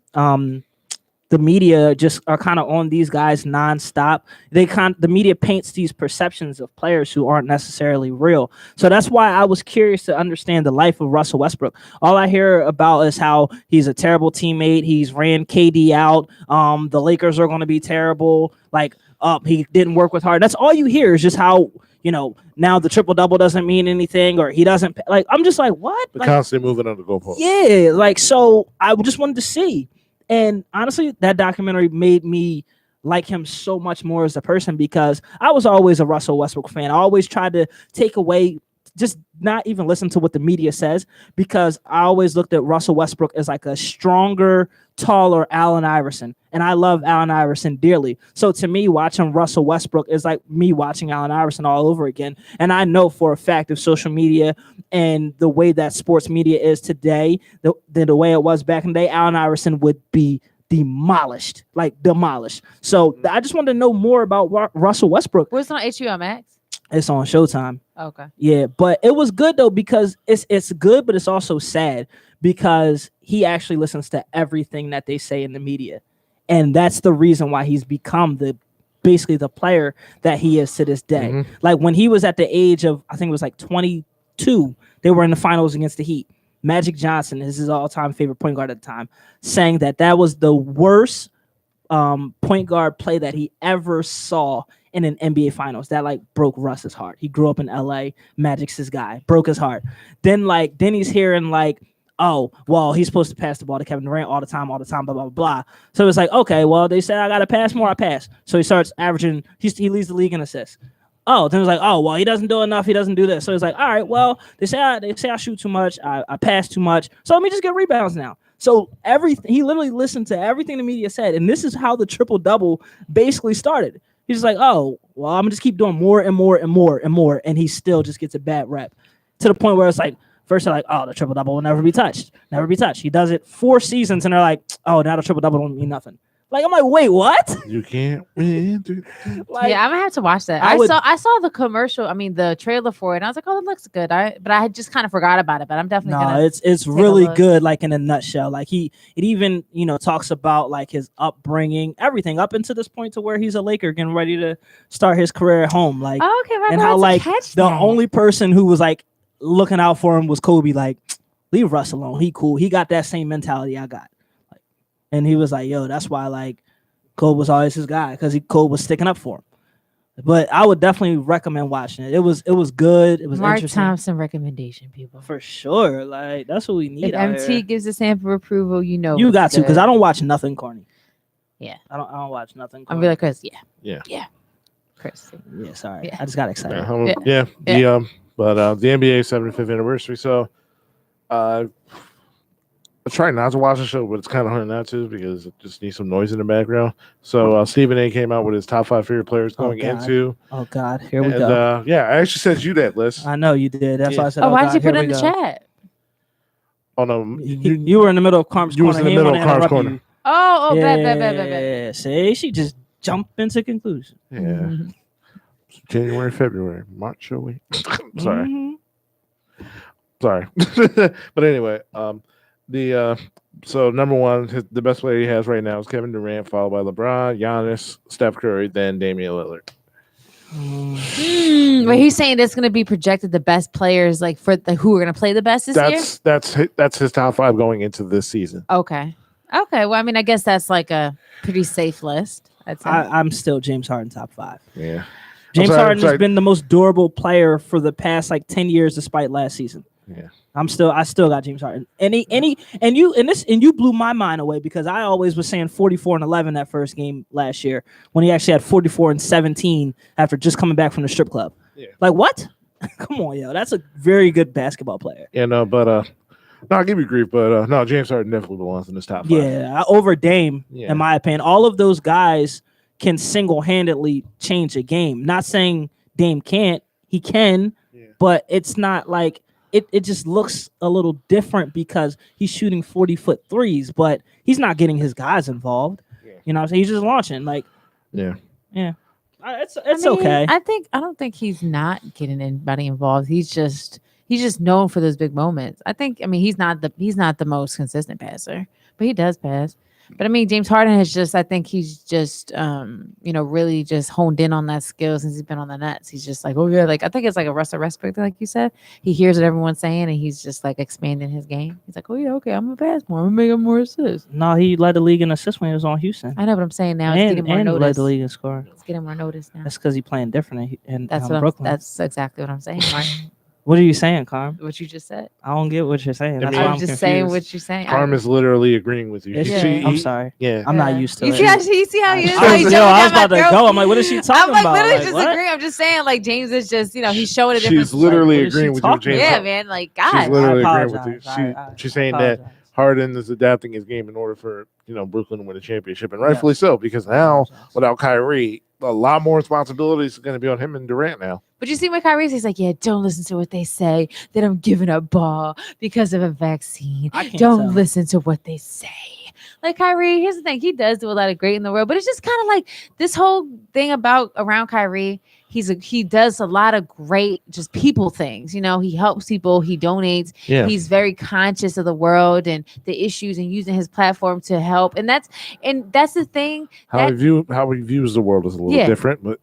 the media just are kind of on these guys nonstop. The media paints these perceptions of players who aren't necessarily real. So that's why I was curious to understand the life of Russell Westbrook. All I hear about is how he's a terrible teammate. He's ran KD out. The Lakers are going to be terrible. He didn't work with Harden. That's all you hear is just how, now the triple-double doesn't mean anything, or he doesn't I'm just like, what? Constantly moving on the goalpost. Yeah. So I just wanted to see. And honestly, that documentary made me like him so much more as a person, because I was always a Russell Westbrook fan. I always tried to take away, just not even listen to what the media says, because I always looked at Russell Westbrook as like a stronger, taller Allen Iverson. And I love Allen Iverson dearly. So to me, watching Russell Westbrook is like me watching Allen Iverson all over again. And I know for a fact, if social media and the way that sports media is today, the way it was back in the day, Allen Iverson would be demolished. So I just wanted to know more about Russell Westbrook. Was it on HBO Max? It's on Showtime. Okay. Yeah, but it was good though, because it's good, but it's also sad because he actually listens to everything that they say in the media. And that's the reason why he's become basically the player that he is to this day. Mm-hmm. Like when he was at the age of, I think it was like 22, they were in the finals against the Heat. Magic Johnson is his all-time favorite point guard at the time, saying that was the worst point guard play that he ever saw in an NBA Finals that like broke Russ's heart. He grew up in LA, Magic's his guy, broke his heart. Then he's hearing like, oh, well, he's supposed to pass the ball to Kevin Durant all the time, blah, blah, blah, blah. So it's like, okay, well, they said I got to pass more, I pass. So he starts averaging, he leads the league in assists. Oh, then it's like, oh, well, he doesn't do enough, he doesn't do this. So it's like, all right, well, they say I shoot too much, I pass too much, so let me just get rebounds now. So he literally listened to everything the media said, and this is how the triple-double basically started. He's just like, oh, well, I'm going to just keep doing more and more and more and more, and he still just gets a bad rep to the point where it's like, first they're like, oh, the triple-double will never be touched. Never be touched. He does it 4 seasons, and they're like, oh, now the triple-double don't mean nothing. Like, I'm like, wait, what? You can't win. Like, yeah, I'm gonna have to watch that. I saw the commercial. I mean, the trailer for it. And I was like, oh, it looks good. But I had just kind of forgot about it. But I'm definitely gonna. It's really good. Like in a nutshell. Like it even talks about like his upbringing, everything up until this point to where he's a Laker getting ready to start his career at home. Like, oh, okay, right. And how like the only person who was like looking out for him was Kobe. Like, leave Russ alone. He cool. He got that same mentality I got. And he was like, yo, that's why like Kobe was always his guy, because Kobe was sticking up for him. But I would definitely recommend watching it. It was good. It was Mark interesting. Thompson recommendation, people. For sure. Like, that's what we need. If MT gives a stamp of approval, you got to, because I don't watch nothing corny. Yeah. I don't watch nothing corny. I'm really Chris. Yeah. Chris. Yeah, sorry. Yeah. I just got excited. But the NBA 75th anniversary. So I try not to watch the show, but it's kind of hard not to because it just needs some noise in the background. So Stephen A came out with his top 5 favorite players going into. Oh God, here we go. I actually sent you that list. I know you did. That's why I said. Oh, why did you put it in the chat? Oh no, you were in the middle of Carm's corner. You was in the middle of Carm's corner. You. Bad. See, she just jumped into conclusion. Yeah. Mm-hmm. January, February, March, are we? Sorry. Mm-hmm. Sorry. But anyway, so number one, the best player he has right now is Kevin Durant, followed by LeBron, Giannis, Steph Curry, then Damian Lillard. But he's saying that's going to be projected the best players, like for who are going to play the best this year. That's his top 5 going into this season. Okay. Well, I mean, I guess that's like a pretty safe list. I'm still James Harden top 5. Yeah. James Harden has been the most durable player for the past like 10 years, despite last season. Yeah. I still got James Harden. And you blew my mind away because I always was saying 44-11 that first game last year when he actually had 44-17 after just coming back from the strip club. Yeah. Like what? Come on, yo. That's a very good basketball player. Yeah, no, but no, I'll give you grief, but no, James Harden definitely belongs in this top 5. Yeah, over Dame, in my opinion. All of those guys can single-handedly change a game. Not saying Dame can't. He can, but it's not like it just looks a little different because he's shooting 40-foot threes, but he's not getting his guys involved. Yeah. You know what I'm saying? He's just launching. Like, yeah. It's okay. I don't think he's not getting anybody involved. He's just known for those big moments. He's not the most consistent passer, but he does pass. But I mean, James Harden has he's just really just honed in on that skill since he's been on the Nets. He's just like, oh yeah, like I think it's like a Russell Westbrook, like you said. He hears what everyone's saying and he's just like expanding his game. He's like, oh yeah, okay, I'm gonna pass more. I'm gonna make up more assists. No, he led the league in assists when he was on Houston. I know what I'm saying now. He's getting more notice. Led the league in scoring. He's getting more notice now. That's because he's playing different in Brooklyn. That's exactly what I'm saying, Martin. What are you saying, Carm? What you just said. I don't get what you're saying. I'm just confused. Saying what you're saying. Carm is literally agreeing with you. I'm sorry. Yeah. I'm not used to it. You see how he is? I was about to go. I'm like, what is she talking about? I'm like, literally just agreeing. I'm just saying, like, James is just, he's showing a different. She's literally agreeing with you, James. Yeah, man. Like, God. She's literally agreeing with you. She's saying that Harden is adapting his game in order for, Brooklyn to win a championship. And rightfully so, because now, without Kyrie, a lot more responsibilities are going to be on him and Durant now. But you see what Kyrie says, like, yeah, don't listen to what they say, that I'm giving up ball because of a vaccine. Don't listen to what they say. Like, Kyrie, here's the thing. He does do a lot of great in the world, but it's just kind of like this whole thing around Kyrie. He does a lot of great just people things. He helps people. He donates. Yeah. He's very conscious of the world and the issues and using his platform to help. And that's the thing. How he views the world is a little different. But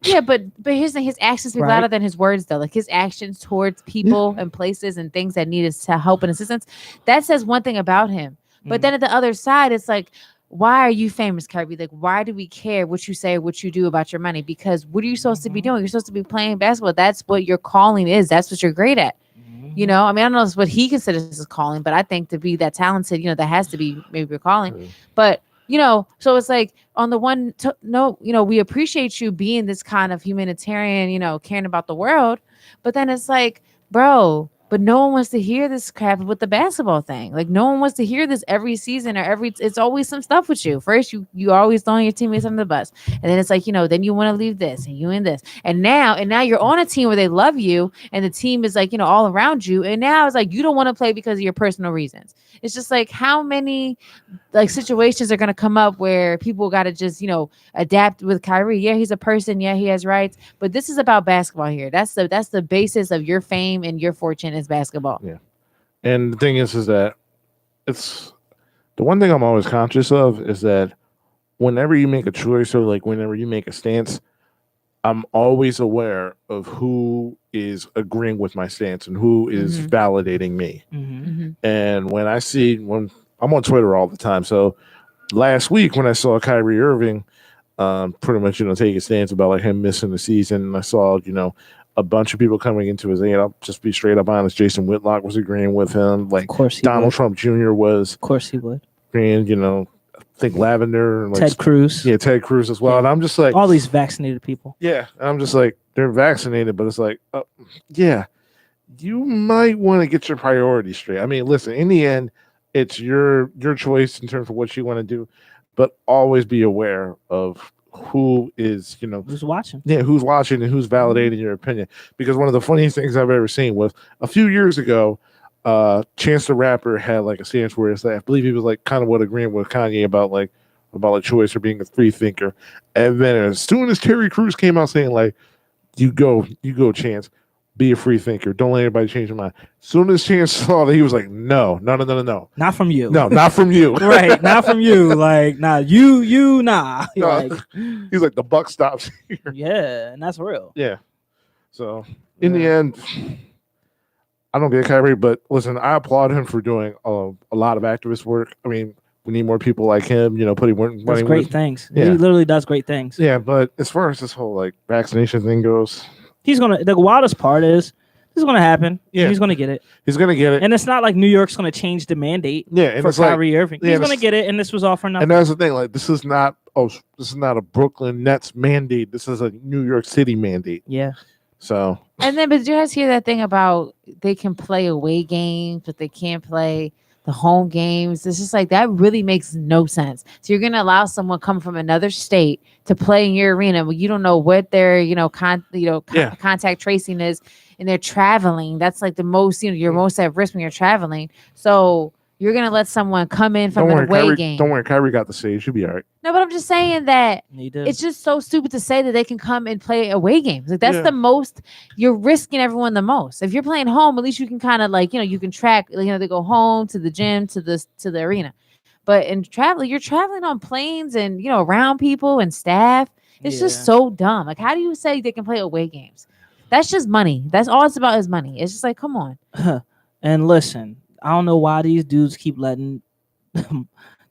but here's the thing. His actions speak louder than his words, though. Like his actions towards people and places and things that need us to help and assistance. That says one thing about him. But then at the other side, it's like, why are you famous, Kyrie? Like, why do we care what you say, what you do about your money? Because what are you supposed to be doing? You're supposed to be playing basketball. That's what your calling is. That's what you're great at. You know, I mean, I don't know what he considers his calling, but I think to be that talented, you know, that has to be maybe your calling. But, you know, so it's like on the one no, you know, we appreciate you being this kind of humanitarian, you know, caring about the world. But then it's like, bro, but no one wants to hear this crap with the basketball thing. Like, no one wants to hear this every season or it's always some stuff with you. First, you always throwing your teammates under the bus. And then it's like, you know, then you want to leave this and you and this. And now you're on a team where they love you and the team is like, you know, all around you. And now it's like, you don't want to play because of your personal reasons. It's just like, how many like situations are going to come up where people got to just, you know, adapt with Kyrie. Yeah, he's a person. Yeah, he has rights. But this is about basketball here. That's the basis of your fame and your fortune is basketball. Yeah. And the thing is that it's the one thing I'm always conscious of is that whenever you make a choice or like whenever you make a stance, I'm always aware of who is agreeing with my stance and who is validating me. And when I'm on Twitter all the time. So last week when I saw Kyrie Irving pretty much, you know, take a stance about like him missing the season, and I saw, you know, a bunch of people coming into his aid. I'll just be straight up honest. Jason Whitlock was agreeing with him. Like, of course Donald Trump Jr. was. Of course he would. And, you know, I think Lavender and like, Ted Cruz. Yeah, Ted Cruz as well. Yeah. And I'm just like, all these vaccinated people. Yeah. I'm just like, they're vaccinated, but it's like, yeah, you might want to get your priorities straight. I mean, listen, in the end, it's your choice in terms of what you want to do, but always be aware of who is, you know, who's watching. Yeah, who's watching and who's validating your opinion. Because one of the funniest things I've ever seen was a few years ago, Chance the Rapper had like a stance where it's like, I believe he was like kind of what agreeing with Kanye about choice or being a free thinker. And then as soon as Terry Crews came out saying like, you go, Chance, be a free thinker. Don't let anybody change your mind. As soon as Chance saw that, he was like, no. Not from you. No, not from you. Right, not from you. Like, nah, you, nah. No. Like, he's like, the buck stops here. Yeah, and that's real. Yeah. So, in the end, I don't get Kyrie, but listen, I applaud him for doing a lot of activist work. I mean, we need more people like him, you know, putting money. That's great things. Yeah. He literally does great things. Yeah, but as far as this whole like vaccination thing goes, the wildest part is this is gonna happen. Yeah, he's gonna get it. He's gonna get it. And it's not like New York's gonna change the mandate for Kyrie Irving. He's gonna get it, and this was all for nothing. And that's the thing, like this is not a Brooklyn Nets mandate. This is a New York City mandate. Yeah. So and then, but did you guys hear that thing about they can play away games, but they can't play the home games? It's just like that really makes no sense. So you're gonna allow someone come from another state to play in your arena when you don't know what their contact tracing is, and they're traveling. That's like the most, you know, you're most at risk when you're traveling. So you're gonna let someone come in from an away game. Don't worry, Kyrie got the save. She'll be all right. No, but I'm just saying that it's just so stupid to say that they can come and play away games. Like that's the most you're risking everyone the most. If you're playing home, at least you can kind of like, you know, you can track, you know, they go home to the gym to the arena. But in travel, you're traveling on planes and, you know, around people and staff. It's just so dumb. Like, how do you say they can play away games? That's just money. That's all it's about is money. It's just like, come on. And listen, I don't know why these dudes keep letting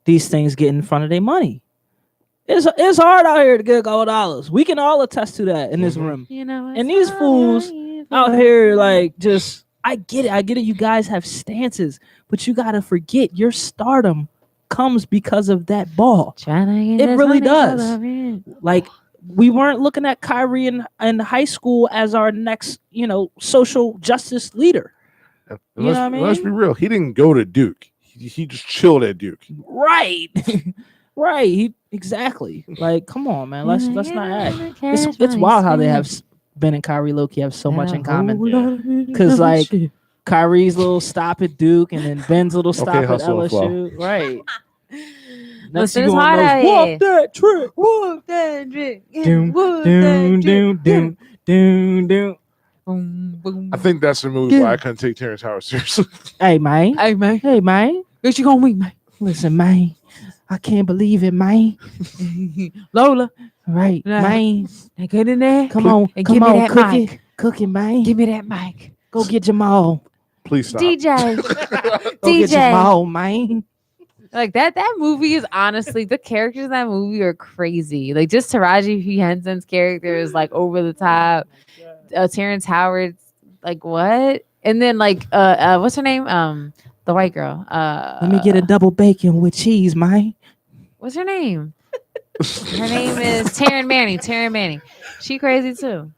these things get in front of their money. It's hard out here to get $gold. We can all attest to that in this room. You know, and these fools out here, like, just I get it. You guys have stances, but you gotta forget your stardom comes because of that ball. It really does. Like, we weren't looking at Kyrie in high school as our next, you know, social justice leader. You know what I mean? Let's be real. He didn't go to Duke. He just chilled at Duke. Right. Right. Exactly. Like, come on, man. Let's not act. It's wild how they have Ben and Kyrie low-key have so much in common. Because like Kyrie's little stop at Duke and then Ben's little stop at LSU. Right. Listen, it's hard out here. Walk that trick. Walk that trick. Doom. I think that's the move why I couldn't take Terrence Howard seriously. Hey, man. What you gonna win, man? Listen, man. I can't believe it, man. Lola. Right, man. Now get in there. Come on, and give me that mic. Cook it, man. Give me that mic. Go get Jamal. Please stop. DJ. Go get Jamal, man. Like that movie is honestly, the characters in that movie are crazy. Like just Taraji P. Henson's character is like over the top. Terrence Howard's like what? And then like what's her name? The white girl. Let me get a double bacon with cheese, man. What's her name? Her name is Taryn Manning. Taryn Manning. She crazy too.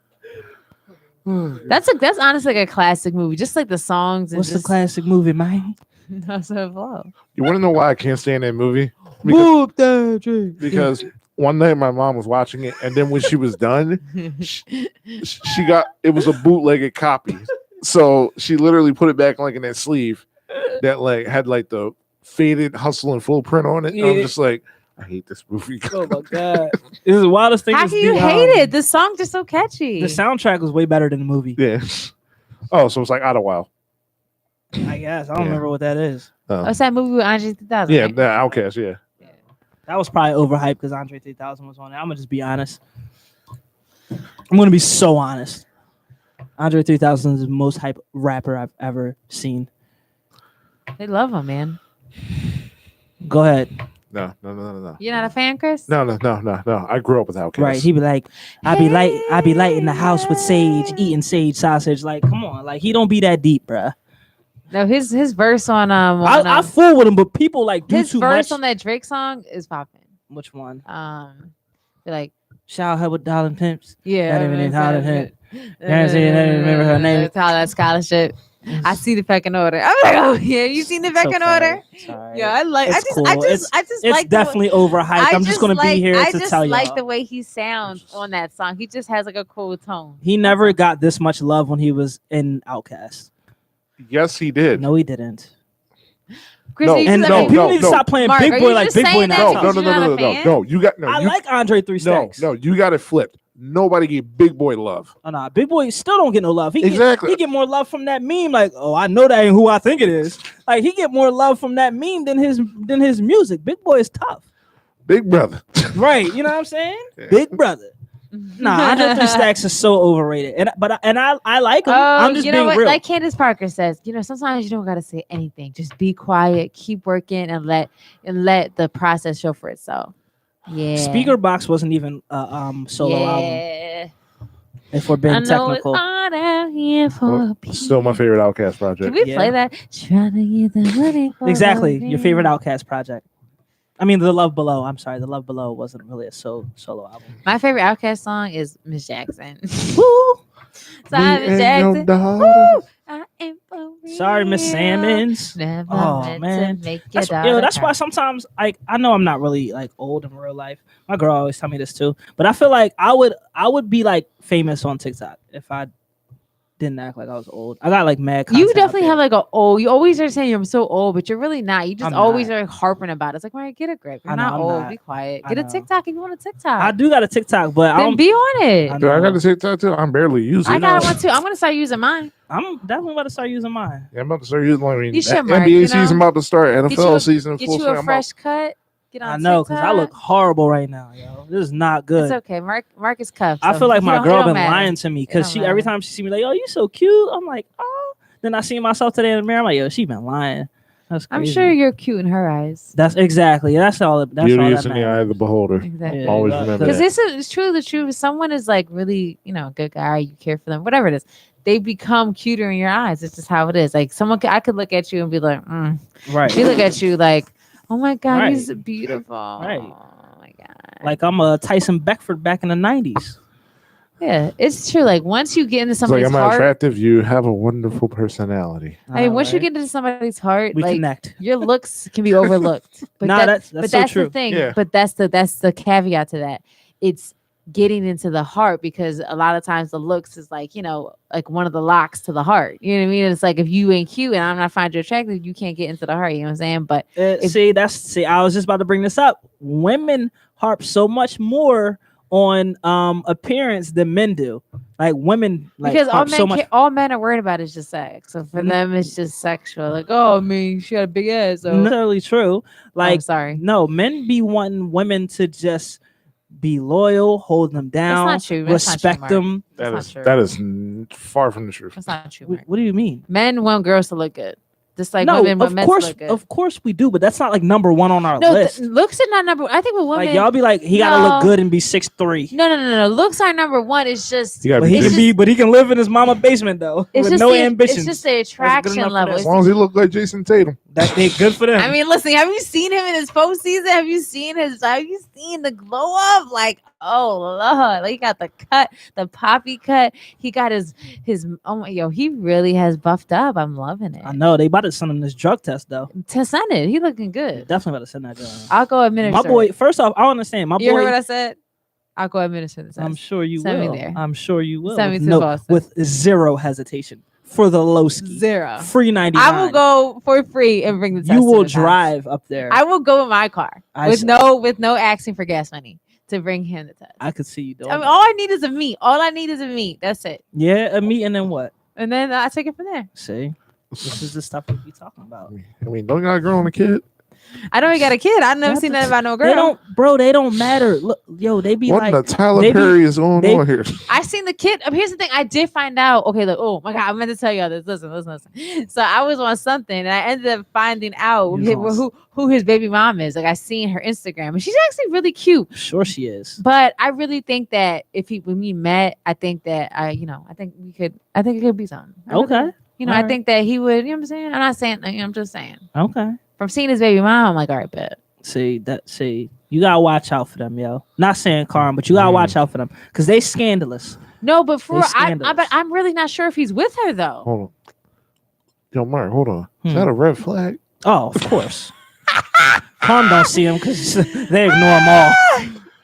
That's honestly like a classic movie. Just like the songs. And What's the classic movie, man? That's a flow. You want to know why I can't stand that movie? Because one night my mom was watching it, and then when she was done, she got it was a bootlegged copy. So she literally put it back like in that sleeve that like had like the faded Hustle and Full print on it. And I'm just like, I hate this movie. Oh my god, this is the wildest thing. How can you hate it? The song's just so catchy. The soundtrack was way better than the movie. Yeah. Oh, so it's like Idlewild. I guess I don't remember what that is. What's that movie with Andre 3000? Yeah, the Outcast. Yeah. That was probably overhyped because Andre 3000 was on it. I'm gonna just be honest. I'm gonna be so honest. Andre 3000 is the most hype rapper I've ever seen. They love him, man. Go ahead. No. You're not a fan, Chris? No. I grew up with Outkast. Right. He be like, I be lighting the house with sage, eating sage sausage. Like, come on, like he don't be that deep, bruh. No, his verse on I fool with him, but people like do his too verse much. on that Drake song is popping. Which one? Like shout out with Darling Pimps. Yeah, That even Darling Pimp. Remember her name? That's how that scholarship. I see the pecking order. I'm like, oh yeah, you seen the pecking order? Sorry. Yeah, I like. It's I just it's like definitely overhyped. I'm just gonna be here to tell you. I just like the way he sounds on that song. He just has like a cool tone. He never got this much love when he was in Outkast. Yes, he did. No, he didn't. Chris, And people need to stop playing Mark, Big are Boy you like just Big Boy saying now. that because you're not a fan? No. You got no. I like Andre 3 Stacks. No, you got it flipped. Nobody gave Big Boy love. Oh, nah, Big Boy still don't get no love. He Exactly. get more love from that meme. Like, oh, I know that ain't who I think it is. Like, he get more love from that meme than his music. Big Boy is tough. Big brother. Right. You know what I'm saying? Yeah. Big brother. Nah, Andre 3 Stacks is so overrated. And I like him. I'm just you know being what? real. Like Candace Parker says, sometimes you don't gotta say anything. Just be quiet, keep working, and let the process show for itself. Yeah. Speaker Box wasn't even solo album. If we're being technical. Still my favorite Outkast project. Can we play that? Trying to get the money for Exactly. the Your favorite Outkast project. I mean, The Love Below. I'm sorry. The Love Below wasn't really a solo album. My favorite Outkast song is Miss Jackson. Woo! Simon Jackson. Woo! I ain't for real. Sorry, Miss Salmons. Never Oh meant man, to make that's why sometimes I know I'm not really like old in real life. My girl always tell me this too, but I feel like I would be like famous on TikTok if I didn't act like I was old. I got like mad content. You definitely have like a old. You always are saying I'm so old, but you're really not. You just always are harping about it. It's like, right, get a grip. You're not old. Be quiet. Get a TikTok if you want a TikTok. I do got a TikTok, but then be on it. I got a TikTok too. I'm barely using it. I got one too. I'm gonna start using mine. I'm definitely about to start using mine. Yeah, I'm about to start using mine. You should, Mark, NBA season about to start. NFL season. Get you a fresh cut. Get on I know, because I look TikTok. horrible right now, yo. This is not good. It's okay. Mark is cuffed. I so feel like my it girl don't been matter. lying to me because It don't every matter. time she see me like, oh, you so cute. I'm like, oh. Then I see myself today in the mirror. I'm like, yo, she been lying. That's crazy. I'm sure you're cute in her eyes. That's exactly. That's all. That's Beauty all is that in the eye matters. of the beholder. Exactly. Yeah, Always remember Because that. this is truly the truth. If someone is like really, a good guy, you care for them, whatever it is, they become cuter in your eyes. It's just how it is. Like I could look at you and be like, Right. They look at you like, oh my God, Right. he's beautiful. Right. Oh my God. Like I'm a Tyson Beckford back in the 90s. Yeah, it's true. Like once you get into It's like, somebody's I'm not heart, attractive. You have a wonderful personality. I mean, once you get into somebody's heart, we like connect. your looks can be overlooked. But Nah, that's but so that's true. the thing. Yeah. But that's the caveat to that. It's getting into the heart because a lot of times the looks is like, like one of the locks to the heart. You know what I mean? It's like if you ain't cute and I'm not find you attractive, you can't get into the heart. You know what I'm saying? But I was just about to bring this up. Women harp so much more on appearance than men do. Like women, like because harp all men are worried about is just sex. So for them, it's just sexual. Like, oh, I mean, she got a big ass. So necessarily true. Like, I'm sorry. No, men be wanting women to just be loyal, hold them down, That's not true. That's not true, respect Mark. them. That's not true. That is far from the truth. That's not true. Mark. What do you mean? Men want girls to look good. Just like No, women were of meant course, to look good. of course we do, but that's not like number one on our No, list. looks are not number one. I think with women, Like y'all be like, he gotta look good and be 6'3". No. Looks are number one. It's just You gotta But be he can big. be, but he can live in his mama basement though, it's with just no the, ambitions. It's just the attraction enough for level. them. As long as he look like Jason Tatum. That they good for them. I mean, listen, have you seen him in his postseason? Have you seen the glow up? Like, oh Lord, like, he got the cut, the poppy cut. He got his he really has buffed up. I'm loving it. I know they about to send him this drug test though. To send it, he looking good. Definitely about to send that to him. I'll go administer. My boy, first off, I understand. My You heard what boy, I said? I'll go administer the test. I'm sure you Send me will. there. I'm sure you will. Send me With to Boston. with zero hesitation for the Lowski. Zero. Free 99. I will go for free and bring the test. You to will his house. drive up there. I will go in my car with no asking for gas money to bring him the test. I could see you doing. I mean, all I need is a meat. That's it. Yeah, a meet and then what? And then I take it from there. See, this is the stuff we be talking about. I mean, don't you got a girl and a kid? I know he got a kid. I've never seen nothing about no girl. They don't matter. Look, yo, they be What like, the Tyler Perry is going on here? I seen the kid. Here's the thing. I did find out. Okay, look. Oh my God, I meant to tell y'all this. Listen. So I was on something, and I ended up finding out who his baby mom is. Like, I seen her Instagram, and she's actually really cute. Sure, she is. But I really think that when we met, I think it could be something. Okay. I think that he would. You know what I'm saying? I'm not saying. I'm just saying. Okay. From seeing his baby mom, I'm like, all right, bet. See, you gotta watch out for them, yo. Not saying Carm, but you gotta watch out for them because they scandalous. No, but but scandalous. I'm really not sure if he's with her though. Hold on. Yo, Mark, hold on. Is that a red flag? Oh, of course. Carm don't see him because they ignore him all.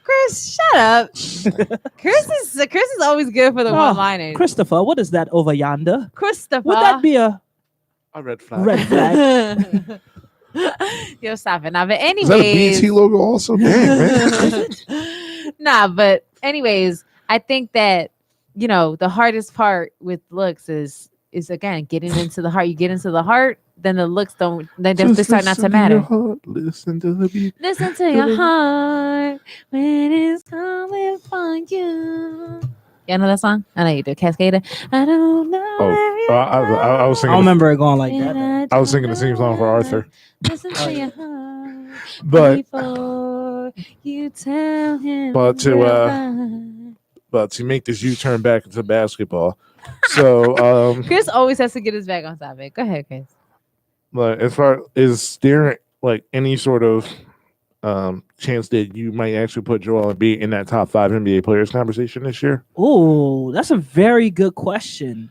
Chris, shut up. Chris is always good for the one-liners. Christopher, what is that over yonder? Christopher, Would that be a red flag? Red flag. Yo, stop it. Now, but anyways, Is that a BT logo also? Dang, man. Nah, but anyways, I think that the hardest part with looks is again getting into the heart. You get into the heart, then the looks don't. They start not to matter. Listen to the beat. Listen to your heart when it's coming for you. Y'all know that song? I know you do. Cascada. I don't know. I was I singing. don't remember it going like that. I was singing the same song for Arthur. Listen to your heart But before you tell him. But to make this U-turn back into basketball, so Chris always has to get his back on topic. Go ahead, Chris. But as far is there like any sort of chance that you might actually put Joel Embiid in that top 5 NBA players conversation this year? Oh, that's a very good question.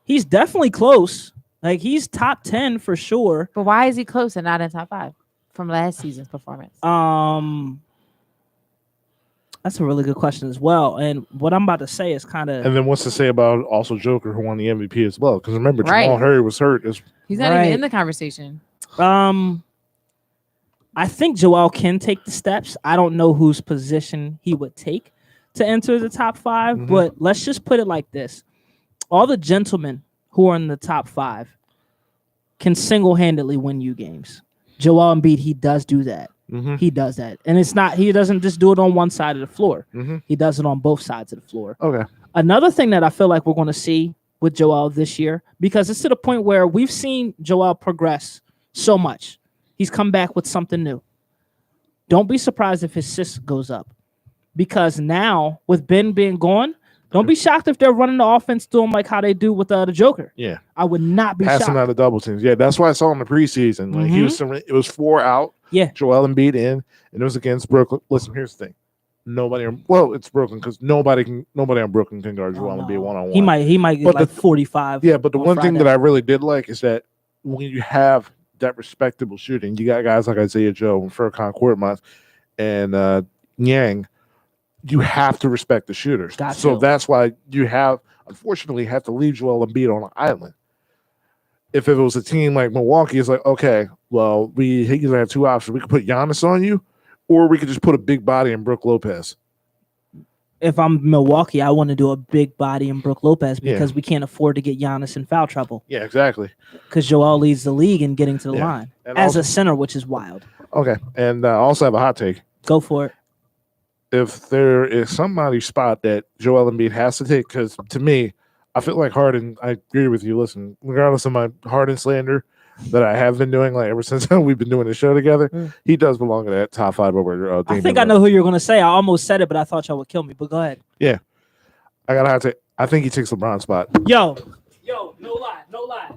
He's definitely close. Like, he's top 10 for sure. But why is he close and not in top 5 from last season's performance? That's a really good question as well. And what I'm about to say is kind of. And then what's to say about also Joker, who won the MVP as well? Because remember, Jamal Murray was hurt. He's not even in the conversation. I think Joel can take the steps. I don't know whose position he would take to enter the top 5, but let's just put it like this. All the gentlemen who are in the top 5 can single-handedly win you games. Joel Embiid, he does do that. He does that. And he doesn't just do it on one side of the floor. He does it on both sides of the floor. Okay. Another thing that I feel like we're going to see with Joel this year, because it's to the point where we've seen Joel progress so much. He's come back with something new. Don't be surprised if his assist goes up. Because now, with Ben being gone, don't be shocked if they're running the offense to him like how they do with the Joker. Yeah. I would not be passing shocked. out of double teams. Yeah, that's why I saw in the preseason. Like it was 4 out. Yeah. Joel Embiid in, and it was against Brooklyn. Listen, here's the thing. It's Brooklyn because nobody on Brooklyn can guard Joel Embiid one-on-one. He might get like 45. Yeah, but the one thing Friday. that I really did like is that when you have that respectable shooting, you got guys like Isaiah Joe and Furkan Korkmaz and Yang. You have to respect the shooters. So that's why you unfortunately have to leave Joel Embiid on an island. If it was a team like Milwaukee, it's like, okay, well, he's going to have 2 options. We could put Giannis on you, or we could just put a big body in Brook Lopez. If I'm Milwaukee, I want to do a big body in Brook Lopez because we can't afford to get Giannis in foul trouble. Yeah, exactly. Because Joel leads the league in getting to the line and as a center, which is wild. Okay, and I also have a hot take. Go for it. If there is somebody's spot that Joel Embiid has to take, because to me, I feel like Harden, I agree with you. Listen, regardless of my Harden slander, that I have been doing like ever since we've been doing the show together. He does belong in that top 5 over. I think I know who you're going to say. I almost said it, but I thought y'all would kill me. But go ahead. Yeah, I gotta have to. I think he takes LeBron's spot. Yo, no lie.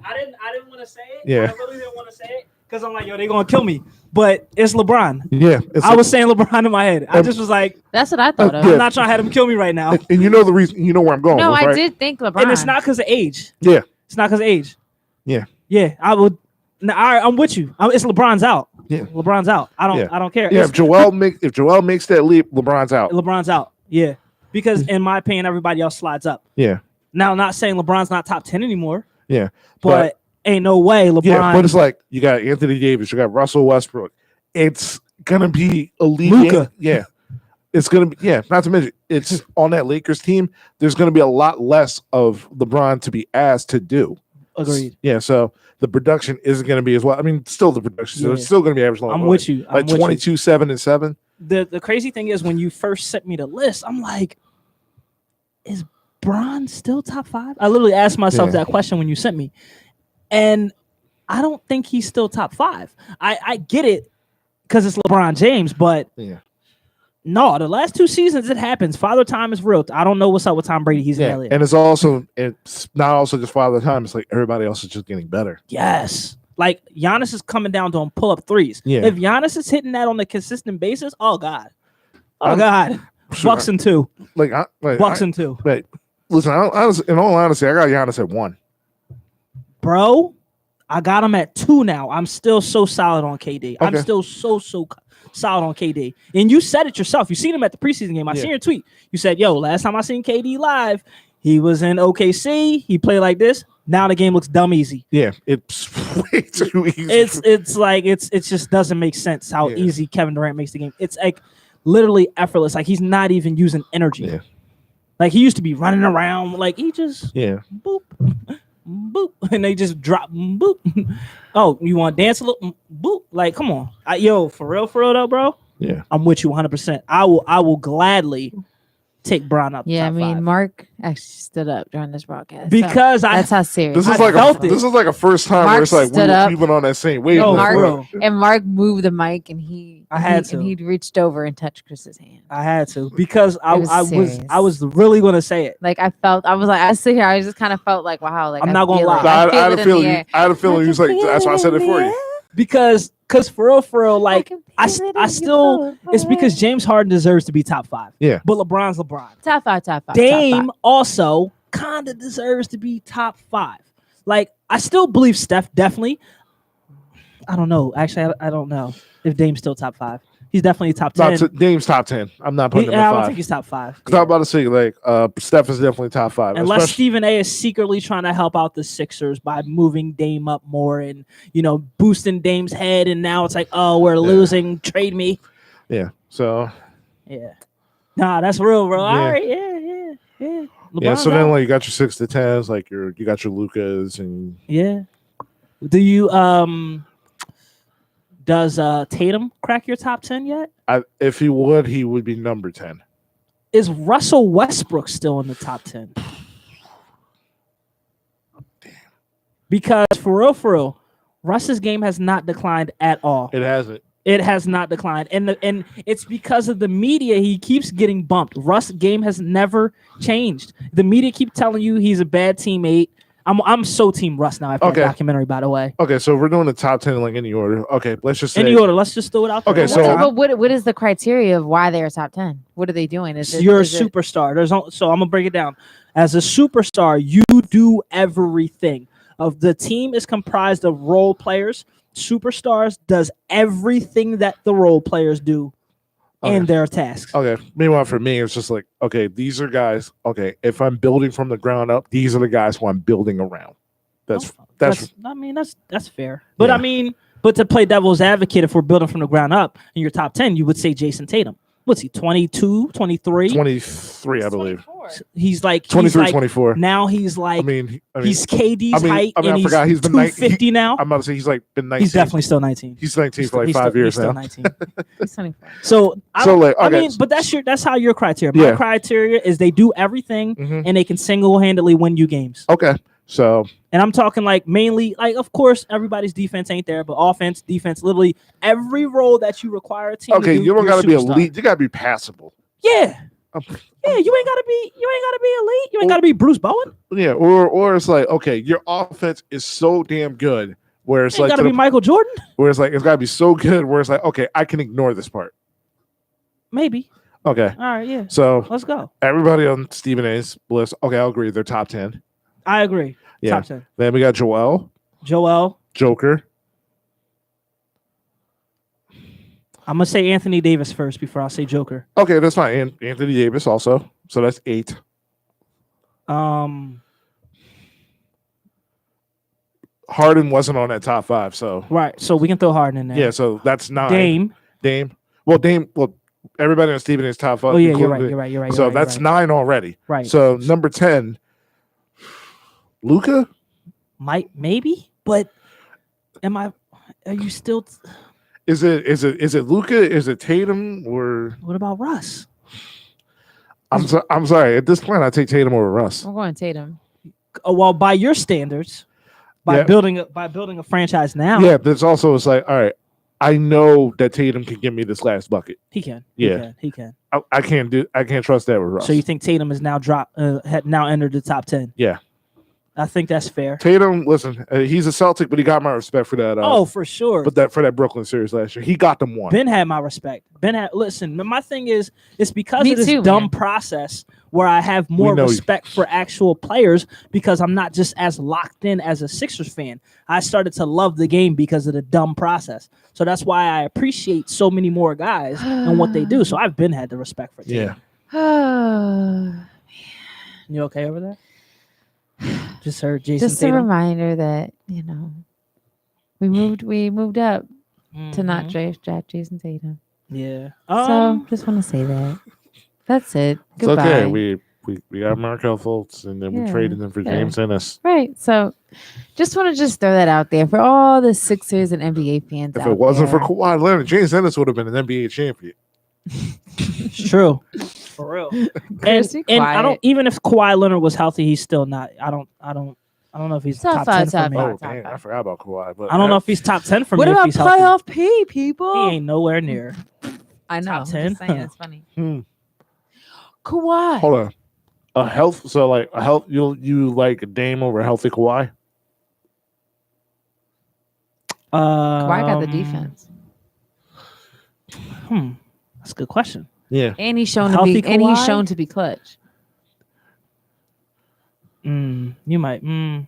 I didn't want to say it. Yeah. I really didn't want to say it because I'm like, yo, they're gonna kill me. But it's LeBron. Yeah, I was saying LeBron in my head. I just was like, That's what I thought of. yeah. I'm not trying to have him kill me right now. and you know the reason. You know where I'm going. No, with, I right? did think LeBron. And it's not because of age. Yeah, It's not because of age. yeah. Yeah, I would. No, I'm with you. It's LeBron's out. Yeah. LeBron's out. I don't care. Yeah, It's- if Joel makes that leap, LeBron's out. LeBron's out. Yeah, because in my opinion, everybody else slides up. Yeah, Now, not saying LeBron's not top 10 anymore, yeah. but ain't no way LeBron. Yeah, but it's like you got Anthony Davis, you got Russell Westbrook. It's gonna be elite. Luka. Yeah, it's gonna be. Yeah, not to mention it's on that Lakers team. There's gonna be a lot less of LeBron to be asked to do. Agreed. Yeah, so the production isn't going to be as well. I mean, still the production, so Yeah. it's still going to be average. I'm with you. Like 22, 7, and 7. The crazy thing is when you first sent me the list, I'm like, is Bron still top 5? I literally asked myself that question when you sent me, and I don't think he's still top 5. I get it because it's LeBron James, but Yeah. no, the last 2 seasons it happens. Father time is real. I don't know what's up with Tom Brady. He's in Elliott. And it's not also just Father Time. It's like everybody else is just getting better. Yes. Like Giannis is coming down doing pull up threes. Yeah. If Giannis is hitting that on a consistent basis, oh God. Sure. Bucks and 2. Bucks and 2. But listen, in all honesty, I got Giannis at 1. Bro, I got him at 2 now. I'm still so solid on KD. I'm Okay. still so solid on KD. And you said it yourself. You seen him at the preseason game. I seen your tweet. You said, yo, last time I seen KD live, he was in OKC. He played like this. Now the game looks dumb easy. Yeah, it's way too easy. It's like it just doesn't make sense how easy Kevin Durant makes the game. It's like literally effortless. Like he's not even using energy. Yeah. Like he used to be running around. Like he just boop, boop, and they just drop boop. Oh, you want to dance a little? Boop. Like come on, for real though, bro. Yeah, I'm with you 100%. I will gladly take Bron up. Yeah, I top mean, 5. Mark actually stood up during this broadcast because that's how serious. This is this is like a first time where it's like we've been on that same wave. Mark moved the mic and he reached over and touched Chris's hand. I had to because I was really gonna say it. Like I sit here, I just kind of felt like wow, like I'm not gonna lie. I had a feeling. I had a feeling he was like, that's why I said it for you. Because for real, like I still it's because James Harden deserves to be top 5. Yeah. But LeBron's LeBron. Top 5. Dame also kind of deserves to be top 5. Like I still believe Steph definitely. I don't know. Actually, I don't know if Dame's still top 5. He's definitely top 10. Dame's top 10. I'm not putting him at 5. I don't think he's top 5. Because I'm about to say, like, Steph is definitely top 5. Unless Stephen A is secretly trying to help out the Sixers by moving Dame up more and, boosting Dame's head. And now it's like, oh, we're losing. Trade me. Yeah. So. Yeah. Nah, that's real, bro. Yeah. All right. Yeah. LeBron's so then, like, you got your 6 to 10s, like, you got your Lukas and. Yeah. Do you, Does Tatum crack your top 10 yet? If he would be number 10. Is Russell Westbrook still in the top 10? Damn. Because for real, Russ's game has not declined at all. It hasn't. It has not declined. And it's because of the media he keeps getting bumped. Russ's game has never changed. The media keep telling you he's a bad teammate. I'm so team Russ now after that documentary, by the way. Okay, so we're doing the top 10 like any order. Okay, let's just say any order. Let's just throw it out there. Okay, but what is the criteria of why they are top 10? What are they doing? You're a superstar. So I'm gonna break it down. As a superstar, you do everything. Of the team is comprised of role players. Superstars does everything that the role players do. And their tasks. Okay. Meanwhile, for me, it's just like, okay, these are guys. Okay, if I'm building from the ground up, these are the guys who I'm building around. That's fair. But but to play devil's advocate, if we're building from the ground up in your top 10, you would say Jason Tatum. What's he, 22, 23? 23, I believe. He's like 23, 24. Now he's like, he's KD's height. I forgot he's been 250 now. I'm about to say he's like been 19. He's definitely still 19. He's 19 for like 5 years now. He's still 19. He's 24. But that's how your criteria. My criteria is they do everything and they can single-handedly win you games. Okay. So, and I'm talking like mainly, like, of course, everybody's defense ain't there, but offense, defense, literally every role that you require a team okay, to do, you don't you're got to be superstar. elite. You got to be passable. Yeah. Yeah, you ain't gotta be elite. You ain't gotta be Bruce Bowen. Yeah, or it's like, okay, your offense is so damn good where it's You ain't like gotta be Michael Jordan. where it's like it's gotta be so good where it's like, okay, I can ignore this part. Maybe. Okay. All right, yeah. So Let's go. everybody on Stephen A's list, okay, I'll agree. They're top 10. I agree. Yeah. Top 10. Then we got Joel, Joker. I'm gonna say Anthony Davis first before I say Joker. Okay, that's fine. And Anthony Davis also. So that's 8. Harden wasn't on that top 5, so right. So we can throw Harden in there. yeah, so that's 9. Dame. Well, everybody on Stephen A's top 5. Oh yeah, you're right. So that's 9 already. Right. So number 10, Luka? Maybe, but are you still Is it Luka? Is it Tatum? Or what about Russ? I'm sorry. At this point, I take Tatum over Russ. I'm going Tatum. Oh, well, by your standards, by Yeah. building a franchise now, Yeah, there's also it's like, all right, I know that Tatum can give me this last bucket. he can. Yeah. He can. I can't trust that with Russ. So you think Tatum is now now entered the top 10? Yeah. I think that's fair. Tatum, listen, he's a Celtic, but he got my respect for that. For sure. But for that Brooklyn series last year, he got them one. Ben had my respect. Listen, my thing is, it's because Me of this too, dumb man. process where I have more know you. respect for actual players because I'm not just as locked in as a Sixers fan. I started to love the game because of the dumb process. So that's why I appreciate so many more guys and what they do. So I've been had the respect for Tatum. Yeah. You okay over there? Just heard Jason Just a Tatum. reminder that we moved up to not draft Jason Tatum. Yeah. So just want to say that. That's it. It's Goodbye. okay. We got Markel Fultz, and then we traded him for James Ennis. Right. So just want to throw that out there for all the Sixers and NBA fans. If out it wasn't there. for Kawhi Leonard, James Ennis would have been an NBA champion. It's true. For real. Chris, be and I quiet. don't, even if Kawhi Leonard was healthy, he's still not. I don't know if he's top 10 for me. Oh, damn, I forgot about Kawhi. But I don't know if he's top 10 for What me. about if he's healthy. playoff P, people? He ain't nowhere near. I know. top 10? I'm just saying, it's funny. Kawhi. Hold on. A health, so like a health, you like a Dame over a healthy Kawhi? Kawhi got the defense. That's a good question. Yeah. And he's shown Healthy to be clutch. You might. If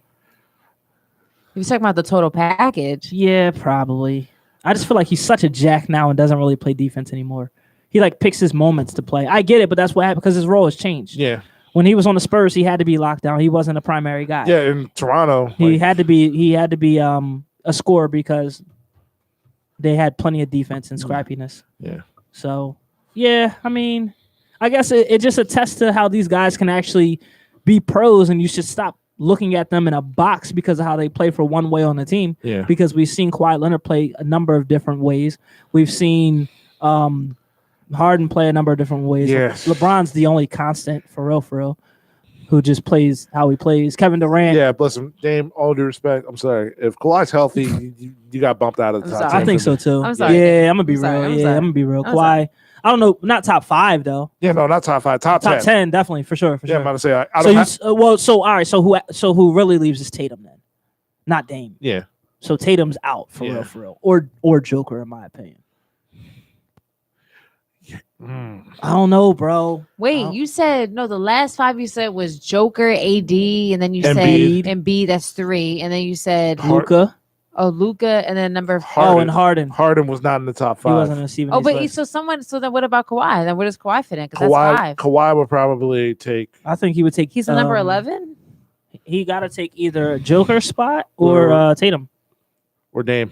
you're talking about the total package. Yeah, probably. I just feel like he's such a jack now and doesn't really play defense anymore. He like picks his moments to play. I get it, but that's what happened because his role has changed. Yeah. When he was on the Spurs, he had to be locked down. He wasn't a primary guy. Yeah, in Toronto. He had to be a scorer because they had plenty of defense and scrappiness. Yeah. So, yeah, I mean, I guess it just attests to how these guys can actually be pros, and you should stop looking at them in a box because of how they play for one way on the team. Yeah. Because we've seen Kawhi Leonard play a number of different ways. We've seen Harden play a number of different ways. Yes. LeBron's the only constant for real, who just plays how he plays. Kevin Durant. Yeah, listen, Dame, all due respect, I'm sorry. If Kawhi's healthy, you got bumped out of the top 10. I think so too. I'm sorry. Yeah, I'm gonna be real. I'm Yeah, sorry. I'm gonna be real. I'm Kawhi. sorry. I don't know, not top 5 though. Yeah, no, not top 5, top 10. Top 10, definitely for sure. Yeah, I'm about to say I So don't all right. So who really leaves is Tatum then, not Dame. Yeah. So Tatum's out for real, or Joker in my opinion. I don't know, bro. Wait, you said no. The last 5 you said was Joker, AD, and then you Embiid. said Embiid. That's 3, and then you said Luka. Luka, and then number 4. Oh, and Harden. Harden was not in the top 5. He wasn't in Stephen. Oh, but so then what about Kawhi? Then where does Kawhi fit in? Because that's 5. Kawhi would probably take. I think he would take. He's the number 11 He got to take either Joker spot or Tatum Or Dame.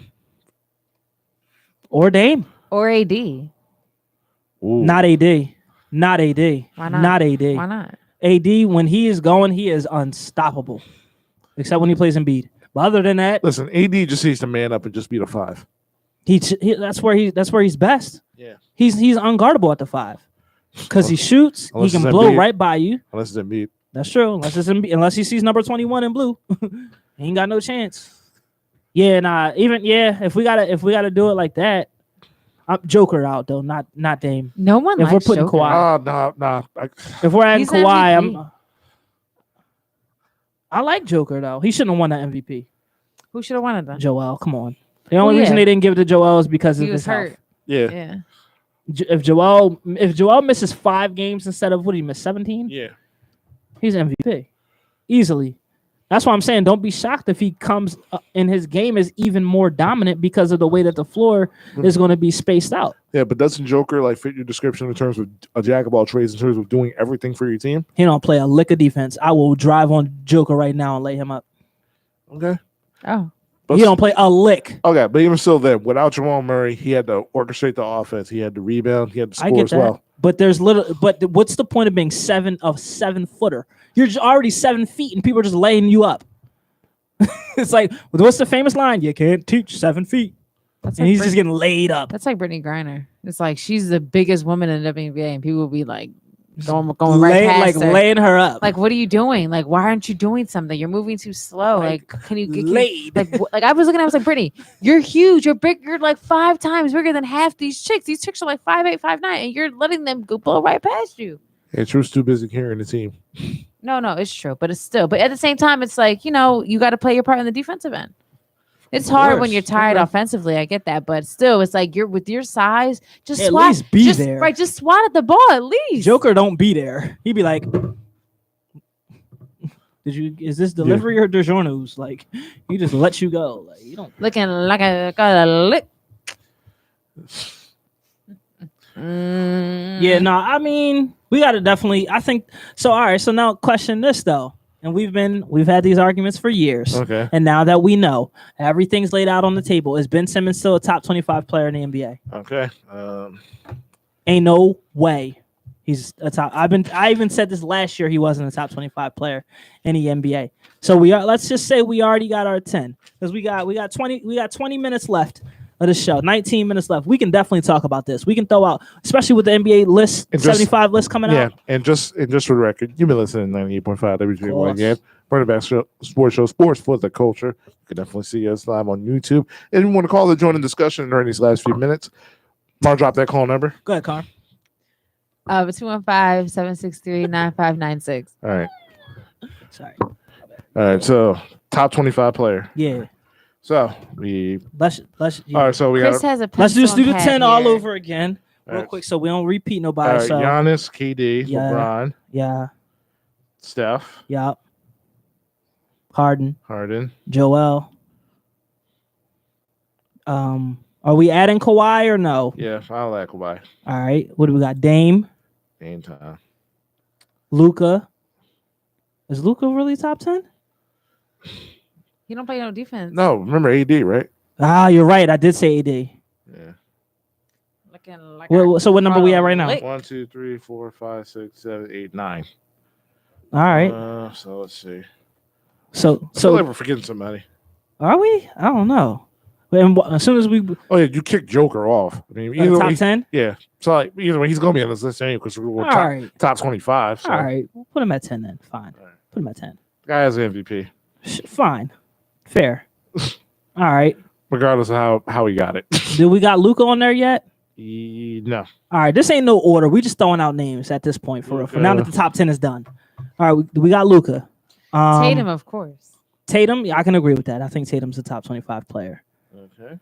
or Dame. or AD. Ooh. Not AD. Not AD. Why not? Not AD. Why not? AD, when he is going, he is unstoppable. Except when he plays Embiid. But other than that, Listen, AD just needs to man up and just beat a 5. that's where he's best. Yeah. He's unguardable at the 5 because he shoots. Unless He can it's blow Embiid. right by you. Unless it's Embiid. That's true. Unless he sees number 21 in blue, he ain't got no chance. Yeah, nah. If we gotta do it like that, I'm Joker out though, not Dame. No one If likes we're putting Joker. Kawhi, Nah. if we're adding He's Kawhi, MVP. I like Joker though. He shouldn't have won that MVP. Who should have won it then? Joel, come on. The only yeah. reason they didn't give it to Joel is because He of was his health. hurt. Yeah. Yeah. If Joel misses 5 games instead of what he missed 17, Yeah. he's MVP easily. That's why I'm saying don't be shocked if he comes and his game is even more dominant because of the way that the floor is going to be spaced out. Yeah, but doesn't Joker like fit your description in terms of a jack of all trades in terms of doing everything for your team? He don't play a lick of defense. I will drive on Joker right now and lay him up. Okay. Oh. But He don't play a lick. Okay, but even still, then without Jamal Murray, he had to orchestrate the offense. He had to rebound. He had to I score get as that. well. But what's the point of being 7-footer? You're just already 7 feet and people are just laying you up. It's like, what's the famous line? You can't teach 7 feet. That's And like he's just getting laid up. That's like Brittany Griner. It's like she's the biggest woman in the WNBA, and people will be like going right past her. Laying her up. Like, what are you doing? Like, why aren't you doing something? You're moving too slow. Like, can you get laid? like I was looking, I was like, Brittany, you're huge. You're big. You're like 5 times bigger than half these chicks. These chicks are like 5'8", 5'9", and you're letting them go blow right past you. Yeah, Truth's too busy carrying the team. No, it's true, but it's still. But at the same time, it's like, you got to play your part in the defensive end. It's hard when you're tired offensively. I get that, but still, it's like you're with your size. Just At swat. least be there. Right, just swat at the ball at least. Joker don't be there. He'd be like, is this delivery or DiGiorno's? Like, he just lets you go. Like, you don't looking like a lick. Yeah, no, I mean, we gotta definitely. I think so. All right, so now question this though, and we've had these arguments for years. Okay. And now that we know everything's laid out on the table, is Ben Simmons still a top 25 player in the NBA? Okay. Ain't no way he's a top. I even said this last year. He wasn't a top 25 player in the NBA. So we are. Let's just say we already got our 10 because we got 20 minutes left of the show. 19 minutes left. We can definitely talk about this. We can throw out, especially with the NBA list, 75 list coming out. Yeah, and just for the record, you've been listening to 98.5 WGY again. Wnba Sports Show, sports for the culture. You can definitely see us live on YouTube. And you want to call the join in discussion during these last few minutes, Mar, drop that call number. Go ahead, Carm. 215-763-9596. All right. Sorry. All right, so top 25 player. Yeah. So let's all right, so we Chris got has a let's just do the 10 here. all over again real right. quick so we don't repeat nobody. all right, So Giannis, KD, Yeah. LeBron, yeah, Steph, Harden, Joel. Are we adding Kawhi or no? Yeah, I like Kawhi. All right. What do we got? Dame, Game time. Luka. Is Luka really top 10? He don't play no defense. No, remember AD, right? Ah, you're right. I did say AD. Yeah. Looking like So what number we at right now? 1, 2, 3, 4, 5, 6, 7, 8, 9. All right. So let's see. So I feel like we're forgetting somebody. are we? I don't know. And as soon as we Oh yeah, you kicked Joker off. I mean, either top way, 10. yeah. So like, either way, he's gonna be on this list anyway because we're All right. top 25. So. All right. We'll put him at 10 then. Fine. All right. Put him at 10. The guy has an MVP, Fine. Fair. All right. regardless of how he got it. Do we got Luka on there yet? No. All right. This ain't no order. We just throwing out names at this point for now that the top 10 is done. All right. We got Luka. Tatum, of course. Tatum. Yeah, I can agree with that. I think Tatum's a top 25 player. Okay.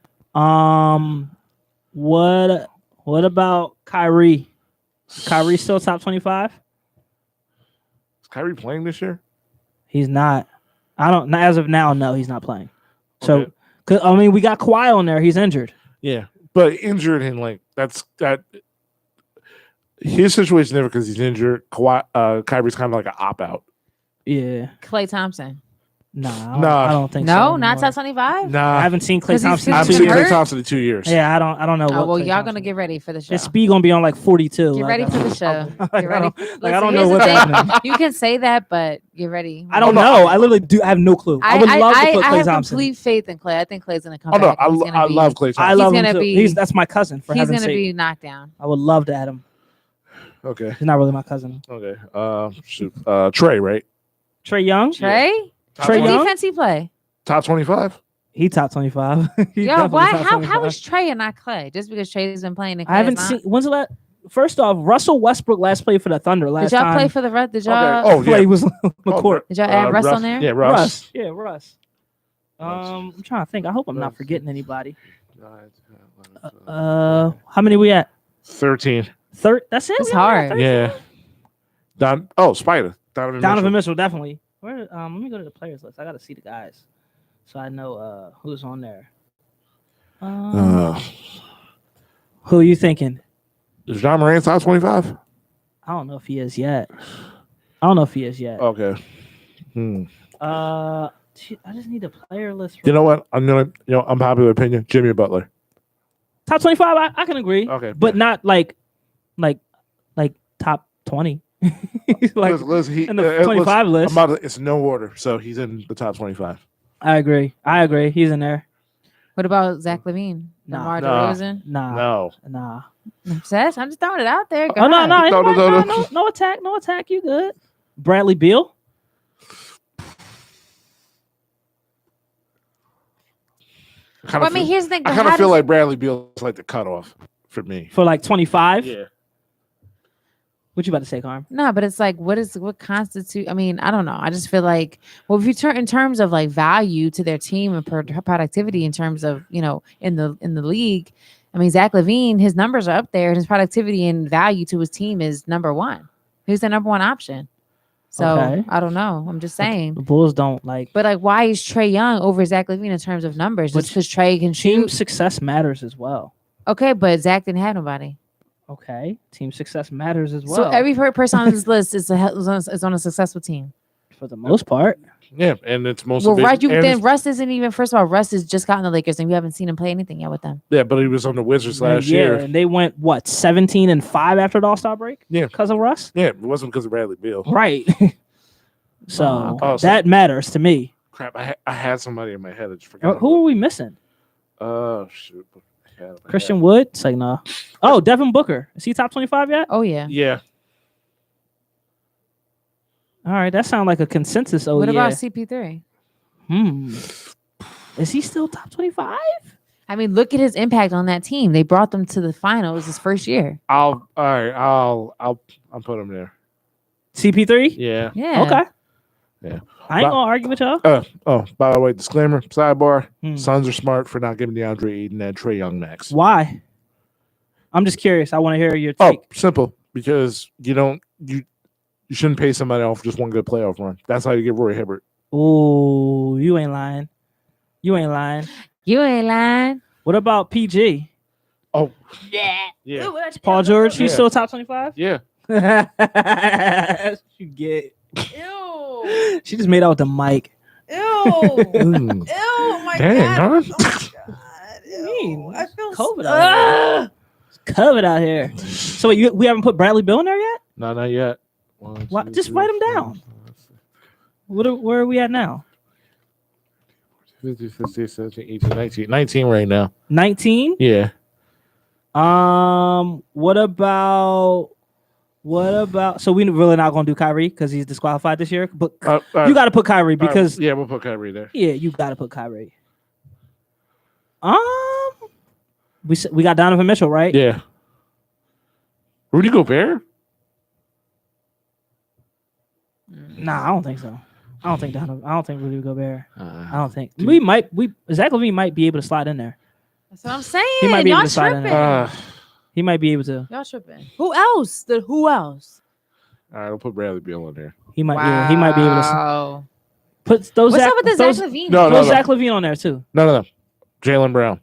What about Kyrie? Kyrie still top 25? Is Kyrie playing this year? He's not. Not as of now. No, he's not playing. So, Okay. 'cause, I mean, we got Kawhi on there. He's injured. Yeah, but injured and like that. His situation different because he's injured. Kyrie's kind of like an opt out. Yeah. Klay Thompson. Nah, Nah. I don't think so. No, not anymore. top 25. Nah, I haven't seen Klay 'Cause he's Thompson. been in I've 2 seen years. Klay hurt? Thompson in 2 years. Yeah, I don't know. Oh, what well, Klay y'all Thompson gonna get ready for the show. His speed gonna be on like 42. Get ready for the show. Get ready. I don't Listen, know here's the what's thing. happening. You can say that, but get ready. I don't know. I literally do. I have no clue. I would love to put I Klay have Thompson. complete faith in Klay. I think Klay's gonna come Oh no, back. and he's gonna I be- love Klay Thompson. I love He's him gonna too. be- That's my cousin. For He's heaven's gonna sake, be knocked down. I would love to add him. Okay. He's not really my cousin. Okay. Shoot. Trey, right? Trey Young. Trey? Trey What Young. defense he play? Top 25. He top 25. He Yo, definitely why? top How 25. is Trey and not Clay? Just because Trey's been playing and Clay I haven't is not? seen. When's the last? First off, Russell Westbrook last played for the Thunder. Last Did y'all time play for the Red? Did y'all? Okay. Oh, play yeah. was on the court. Did y'all add Russ on there? Yeah, Russ. Yeah, Russ. I'm trying to think. I hope I'm not forgetting anybody. How many we at? 13. Third. That's it. It's We only got hard. 13? Yeah. Spider. Donovan Mitchell, definitely. Where? Let me go to the players list. I got to see the guys, so I know who's on there. Who are you thinking? Is John Morant top 25? I don't know if he is yet. Okay. I just need a player list. You know what? I'm gonna, unpopular opinion. Jimmy Butler. Top 25. I can agree. Okay, but not like top 20. Like listen, in the 25 list. It's no order, so he's in the top 25. I agree. He's in there. What about Zach LaVine? Nah. DeMar DeRozan? No. Nah. I'm just throwing it out there. Oh no, God. no attack. You good? Bradley Beal. I mean, here's the thing. I kind of feel like Bradley Beal is like the cutoff for me. For like 25. Yeah. What you about to say, Carm? No, but it's like, what constitute? I mean, I don't know. I just feel like, well, if you turn in terms of like value to their team and productivity in terms of, in the league, I mean, Zach LaVine, his numbers are up there, and his productivity and value to his team is number one. He's the number one option. So Okay. I don't know. I'm just saying. The Bulls don't like. But like, why is Trey Young over Zach LaVine in terms of numbers? Just because Trey can Team shoot. success matters as well. Okay, but Zach didn't have nobody. Okay, team success matters as well. So every person on this list is on a successful team. For the most part. Yeah, and it's mostly. Well, right. Then Russ isn't even. First of all, Russ has just gotten the Lakers, and we haven't seen him play anything yet with them. Yeah, but he was on the Wizards last Yeah, year. and they went 17-5 after the All-Star break. Yeah, because of Russ. Yeah, it wasn't because of Bradley Beal. Right. So that matters to me. Crap, I had somebody in my head. I just forgot. Who are we missing? Shoot. Christian Wood? It's like, no. Oh, Devin Booker. Is he top 25 yet? Oh, yeah. Yeah. All right, that sounds like a consensus. What about CP3? Is he still top 25? I mean, look at his impact on that team. They brought them to the finals his first year. I'll put him there. CP3? Yeah. Yeah. Okay. Yeah. I ain't gonna argue with y'all. By the way, disclaimer, sidebar. Suns are smart for not giving DeAndre Ayton and Trey Young max. Why? I'm just curious. I want to hear your take. Simple. Because you shouldn't pay somebody off just one good playoff run. That's how you get Roy Hibbert. Oh, you ain't lying. What about PG? Oh. Yeah. Paul George, he's still top 25? Yeah. That's what you get. Ew. She just made out with the mic. Ew. Ew, my God. Oh, my God. Ew. I feel COVID out here. It's COVID out here. So we haven't put Bradley Beal in there yet? No, not yet. Just write him down. Where are we at now? 15, 16, 17, 18, 19. 19 right now. 19? Yeah. What about so we really not gonna do Kyrie because he's disqualified this year? But you gotta put Kyrie because yeah, we'll put Kyrie there. Yeah, you gotta put Kyrie. We got Donovan Mitchell, right? Yeah. Rudy Gobert? Nah, I don't think so. I don't think Rudy Gobert. I don't think Zach LaVine might be able to slide in there. That's what I'm saying. He might be able Y'all to slide in there. tripping. He might be able to. Y'all tripping. Who else? Who else? All right, we'll put Bradley Beal in there. He might. He might be able to put those. What's up with the Zach LaVine? No. Zach LaVine on there too. No. Jaylen Brown.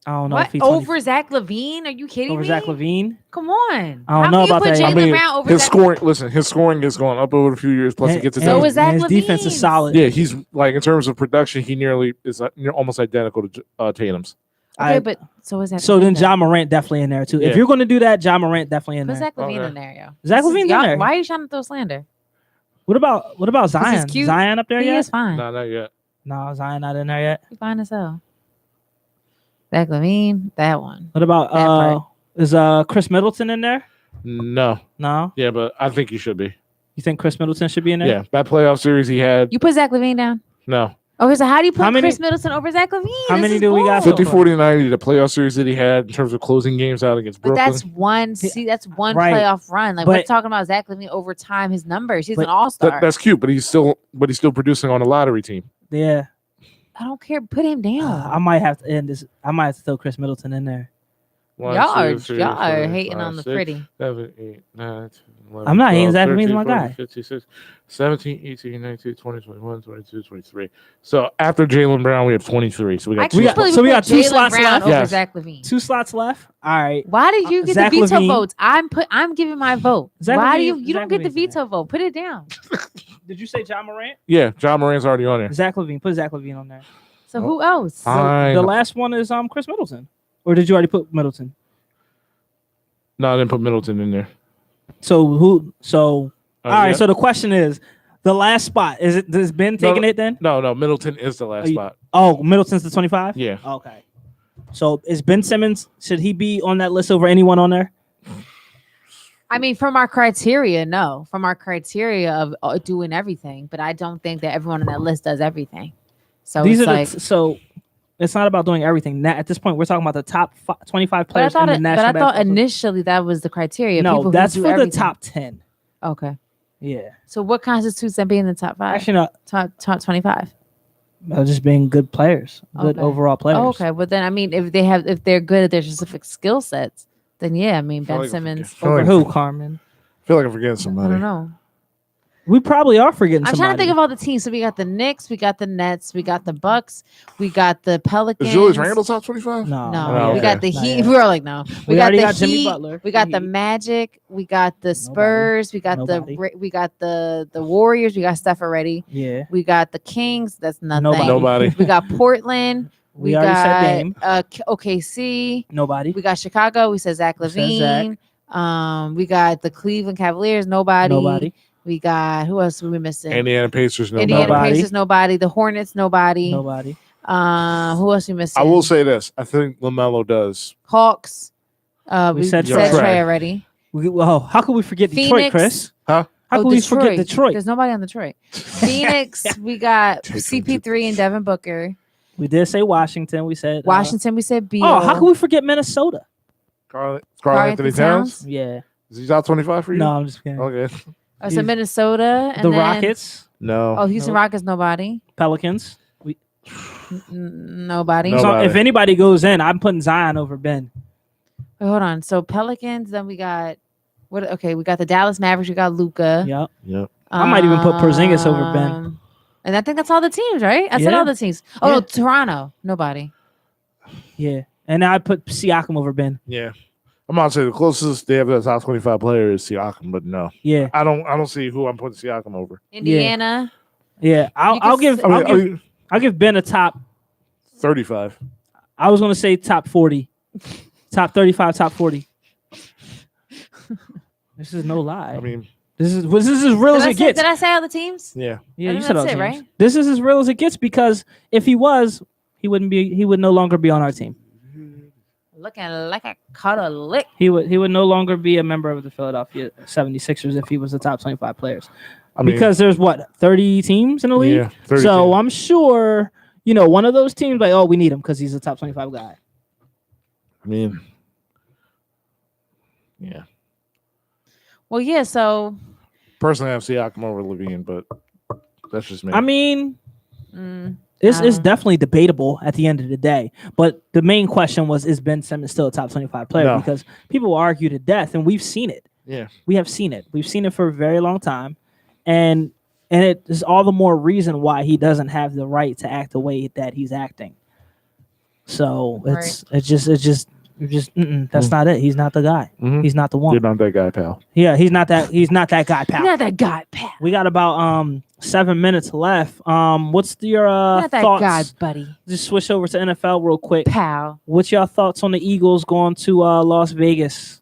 I don't know what? if he's Over Zach LaVine? Are you kidding over me? Zach LaVine. Come on. I don't know about that. Jaylen Brown over his Zach scoring. Listen, his scoring has gone up over a few years. Plus, he gets it. So is Zach his defense is LaVine's. solid. Yeah, he's like in terms of production, he nearly is almost identical to Tatum's. Okay, but so is Zach. So then LaVine Ja Morant definitely in there too. Yeah. If you're going to do that, Ja Morant definitely in Put there. Zach LaVine in there, yo. Zach LaVine's in there. Why are you trying to throw slander? What about Zion? cute. Zion up there He yet? is fine. No, not yet. No, Zion not in there yet. He's fine as hell. Zach LaVine, that one. What about That part. is Chris Middleton in there? No. No. Yeah, but I think he should be. You think Chris Middleton should be in there? Yeah, that playoff series he had. You put Zach LaVine down. No. Okay, so how do you put How many- Chris Middleton over Zach LaVine? How This many is do we got? bull. 50, 40, 90, the playoff series that he had in terms of closing games out against But Brooklyn. that's one. See, that's one Right. playoff run. Like we're But- talking about Zach LaVine over time. His numbers. He's But an all-star. That's cute, but he's still producing on a lottery team. Yeah. I don't care. Put him down. I might have to end this. I might have to throw Chris Middleton in there. One, y'all two, are three, y'all four, are hating five, on the six, pretty. 7, 8, 9, 10, 11, I'm not hating 12, Zach LaVine's 13, my 14, guy. 15, 17, 18, 19, 20, 21, 22, 23. So after Jaylen Brown, we have 23. So we I got can't got- believe so we put got two Jaylen slots Brown left? over Yes. Zach LaVine. 2 slots left. All right. Why did you get Zach the veto LaVine. votes? I'm giving my vote. Zach Why do LaVine- you don't Zach get the LaVine's in veto vote? Put it down. Did you say John Morant? Yeah, John Moran's already on there. Zach LaVine. Put Zach LaVine on there. So who else? Fine. The last one is Chris Middleton. Or did you already put Middleton? No, I didn't put Middleton in there. So who? So all right. yeah. So the question is, the last spot is Ben taking it then? No, Middleton is the last you- spot. Oh, Middleton's the 25. Yeah. Okay. So is Ben Simmons? Should he be on that list over anyone on there? I mean, from our criteria, no. From our criteria of doing everything, but I don't think that everyone on that list does everything. So These it's are like, so. It's not about doing everything. At this point, we're talking about the top 25 but I players thought, in the but National I thought Basketball Association. initially that was the criteria. No, people who that's do for everything. the top 10. Okay. Yeah. So what constitutes them being in the top 5? Actually, no. top 25. Just being good players, good Okay. overall players. Oh, okay. Well, then I mean, if they're good at their specific skill sets, then yeah, I mean, feel Ben like- Simmons. feel Over like- who, Carmen? I feel like I'm forgetting I somebody. don't know. We probably are forgetting I'm somebody. trying to think of all the teams. So we got the Knicks, we got the Nets, we got the Bucks, we got the Pelicans. Is Julius Randle top 25? No, No, Oh, we okay. got the Not Heat. yet. We were like, no. We got already the got Jimmy Heat. Butler. We got the Heat. Magic. We got the Spurs. We got Nobody. we got the Warriors. We got Steph already. Yeah. We got the Kings. That's nothing. Nobody. We got Portland. We already said Dame. OKC. Nobody. We got Chicago. We said Zach We said LaVine. We got the Cleveland Cavaliers. Nobody. Nobody. We got who else are we missing? Indiana Pacers, nobody. Indiana Nobody. Pacers. Nobody. The Hornets. Nobody. Nobody. Who else we missing? I will say this. I think LaMelo does. Hawks. We We said said Trey. Trey already. How could we forget Detroit, Phoenix. Chris? Huh? How could we forget Detroit? There's nobody on Detroit. Phoenix, we got Take them CP3 and Devin Booker. We did say Washington. We said Washington, we said Beal. Oh, how could we forget Minnesota? Carl Karl Anthony Anthony Towns? Yeah. Is he top 25 for you? No, I'm just kidding. Okay. So Minnesota. And The then, Rockets, No. Oh, Houston Nope. Rockets, nobody. Pelicans. Nobody. No. So Nobody. if anybody goes in, I'm putting Zion over Ben. Wait, hold on. So Pelicans, then we got what? Okay, we got the Dallas Mavericks. We got Luca. Yep. Yep. I might even put Porzingis over Ben. And I think that's all the teams, right? I said Yeah. all the teams. Oh, Yeah. no, Toronto, nobody. Yeah. And I put Siakam over Ben. Yeah. I'm about to say the closest they have to the top 25 player is Siakam, but no. Yeah. I don't see who I'm putting Siakam over. Indiana. Yeah. You can I'll give Ben a top. 35. I was gonna say top 40. Top 35, top 40. This is no lie. I mean, this is as real as it gets. Did I say all the teams? yeah. Yeah, I you think said all that's it, teams. right? This is as real as it gets because if he was, he would no longer be on our team. Looking like I caught a lick. He would no longer be a member of the Philadelphia 76ers if he was the top 25 players. I mean, Because there's 30 teams in the league. Yeah, 30 so teams. I'm sure, one of those teams like, oh, we need him because he's a top 25 guy. I mean, yeah. Well, yeah. So Personally, I have Siakam over Levine, but that's just me. I mean, mm, it's definitely debatable at the end of the day. But the main question was, is Ben Simmons still a top 25 player? No. Because people will argue to death, and we've seen it. yeah. We have seen it. We've seen it for a very long time. And it is all the more reason why he doesn't have the right to act the way that he's acting. So it's just that's not it. He's not the guy. Mhm. He's not the one. You're not that guy, pal. Yeah, he's not that guy, pal. not that guy, Pat. We got about 7 minutes left. What's your Not that thoughts? guy, buddy. Just switch over to NFL real quick. Pal. What's your thoughts on the Eagles going to Las Vegas?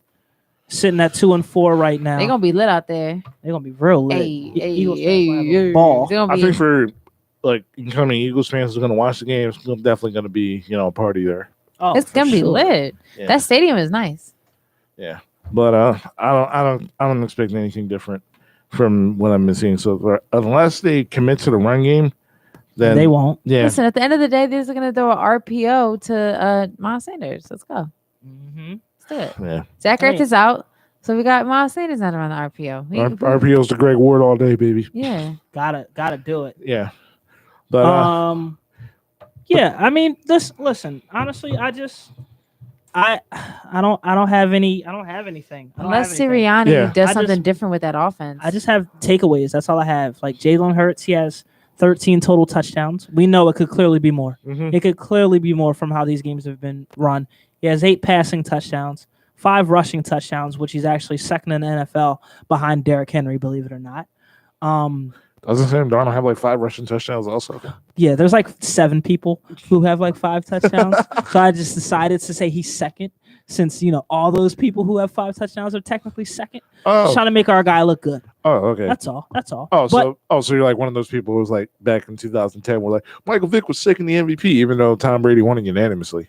Sitting at 2-4 right now. They gonna be lit out there. They're gonna be real lit. Hey, Eagles hey, fans will have a hey. ball. They gonna I be- think for incoming Eagles fans who are going to watch the game, it's definitely going to be a party there. Oh, it's for gonna be sure. lit. Yeah. That stadium is nice. Yeah. But I don't expect anything different from what I've been seeing so far. Unless they commit to the run game, then They won't. Yeah. Listen, at the end of the day, they're just gonna throw an RPO to Miles Sanders. Let's go. Mm-hmm. Let's do it. Yeah. Zach Hey. Ertz is out, so we got Miles Sanders out on the RPO. RPO's the Greg Ward all day, baby. Yeah. Gotta do it. Yeah. But yeah, I mean, listen, honestly, I don't have anything. Unless Sirianni Yeah. does I something just- different with that offense. I just have takeaways. That's all I have. Like Jalen Hurts, he has 13 total touchdowns. We know it could clearly be more. Mhm. It could clearly be more from how these games have been run. He has 8 passing touchdowns, 5 rushing touchdowns, which he's actually second in the NFL behind Derrick Henry, believe it or not. doesn't Sam Darnold have like 5 rushing touchdowns also? Yeah, there's like 7 people who have like 5 touchdowns. So I just decided to say he's second, since all those people who have 5 touchdowns are technically second. Just trying to make our guy look good. Oh, okay. That's all. So you're like one of those people who was like back in 2010 were like Michael Vick was second in the MVP, even though Tom Brady won it unanimously.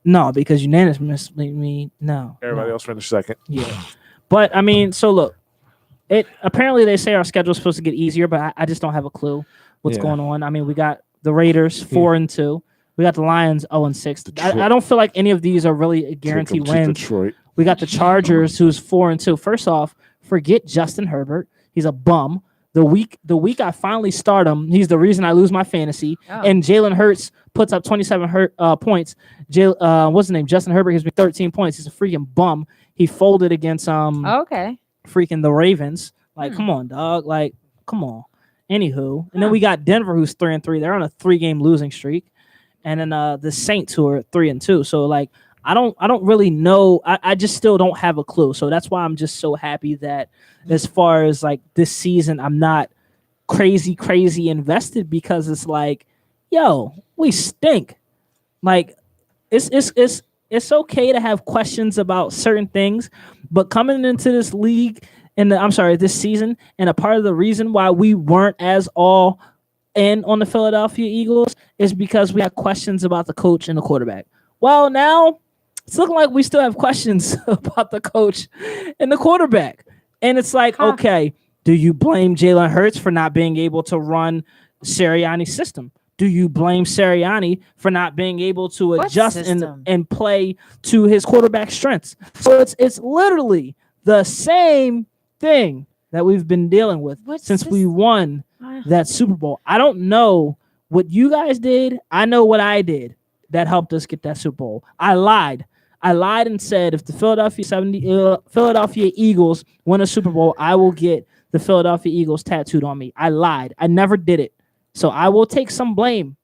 No, because unanimously, no. Everybody else finished second. Yeah. But I mean, so look, apparently they say our schedule's supposed to get easier, but I just don't have a clue what's going on. I mean, we got the Raiders 4-2. We got the Lions 0-6. I don't feel like any of these are really guaranteed wins. Detroit. We got the Chargers, who's 4-2. First off, forget Justin Herbert. He's a bum. The week I finally start him, he's the reason I lose my fantasy. Oh. And Jalen Hurts puts up 27 points. What's his name? Justin Herbert gives me 13 points. He's a freaking bum. He folded against Okay. freaking the Ravens. Like, come on, dog. Like, come on. Anywho, and then we got Denver, who's 3-3. They're on a 3-game losing streak, and then the Saints, who are 3-2. So like, I don't really know. I just still don't have a clue. So that's why I'm just so happy that as far as like this season, I'm not crazy invested, because it's like, yo, we stink. Like, it's okay to have questions about certain things, but coming into this league this season, and a part of the reason why we weren't as all in on the Philadelphia Eagles is because we had questions about the coach and the quarterback. Well, now it's looking like we still have questions about the coach and the quarterback. And it's like, okay, do you blame Jalen Hurts for not being able to run Sirianni's system? Do you blame Sirianni for not being able to adjust and play to his quarterback strengths? So it's literally the same thing that we've been dealing with since we won that Super Bowl. I don't know what you guys did. I know what I did that helped us get that Super Bowl. I lied and said if the Philadelphia Eagles win a Super Bowl, I will get the Philadelphia Eagles tattooed on me. I lied. I never did it. So I will take some blame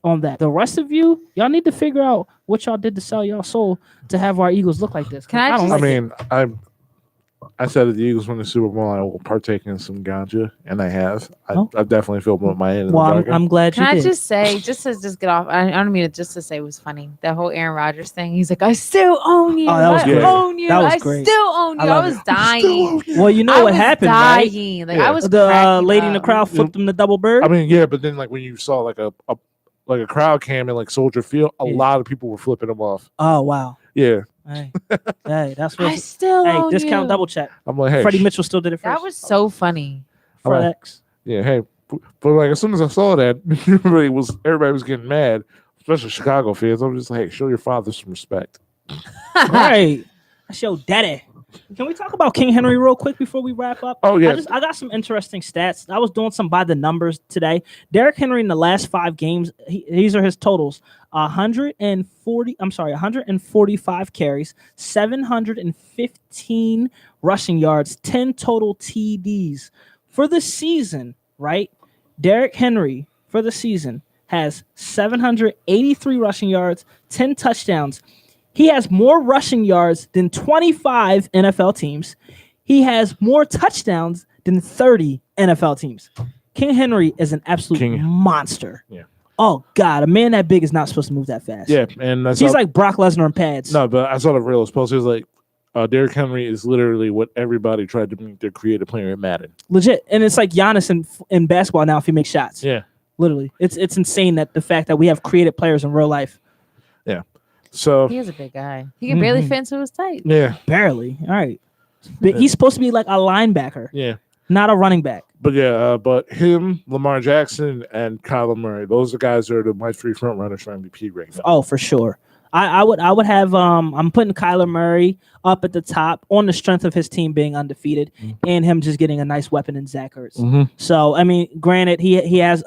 on that. The rest of you, y'all need to figure out what y'all did to sell y'all soul to have our Eagles look like this. I said if the Eagles win the Super Bowl, I will partake in some ganja, and I have. I definitely feel my end. I'm glad you did. Can I just say, just to get off, I don't mean it, just to say it was funny. That whole Aaron Rodgers thing. He's like, I still own you. Oh, that was great. Own you. That was I great. still own you. I was dying. Well, you know what happened, right? Like, I was the lady in the crowd flipped him the double bird. I mean, yeah, but then like when you saw like a crowd cam in like Soldier Field, a lot of people were flipping him off. Oh wow. Yeah. Hey, that's what. I still own discount you. Double check. I'm like, hey, Freddie Mitchell still did it first. That was so funny. FedEx. Yeah, hey, but like as soon as I saw that, everybody was getting mad, especially Chicago fans. I was just like, hey, show your father some respect. Right. That's your daddy. Can we talk about King Henry real quick before we wrap up? Oh, yeah. I got some interesting stats. I was doing some by the numbers today. Derrick Henry in the last 5 games, these are his totals. 145 carries, 715 rushing yards, 10 total TDs. For the season, right? Derrick Henry for the season has 783 rushing yards, 10 touchdowns. He has more rushing yards than 25 NFL teams. He has more touchdowns than 30 NFL teams. King Henry is an absolute monster. Yeah. Oh, God. A man that big is not supposed to move that fast. Yeah. And he's like Brock Lesnar in pads. No, but I saw the realist post. It was like, Derrick Henry is literally what everybody tried to make their creative player in Madden. Legit. And it's like Giannis in basketball now if he makes shots. Yeah. Literally. It's insane that the fact that we have creative players in real life. Yeah. So He is a big guy. He can barely fit into his tight. yeah, Barely. All right. But he's supposed to be like a linebacker, yeah. not a running back. But yeah, but him, Lamar Jackson, and Kyler Murray, those are guys that are my 3 front runners for MVP right now. Oh, for sure. I would have I'm putting Kyler Murray up at the top on the strength of his team being undefeated and him just getting a nice weapon in Zach Ertz. So I mean, granted, he has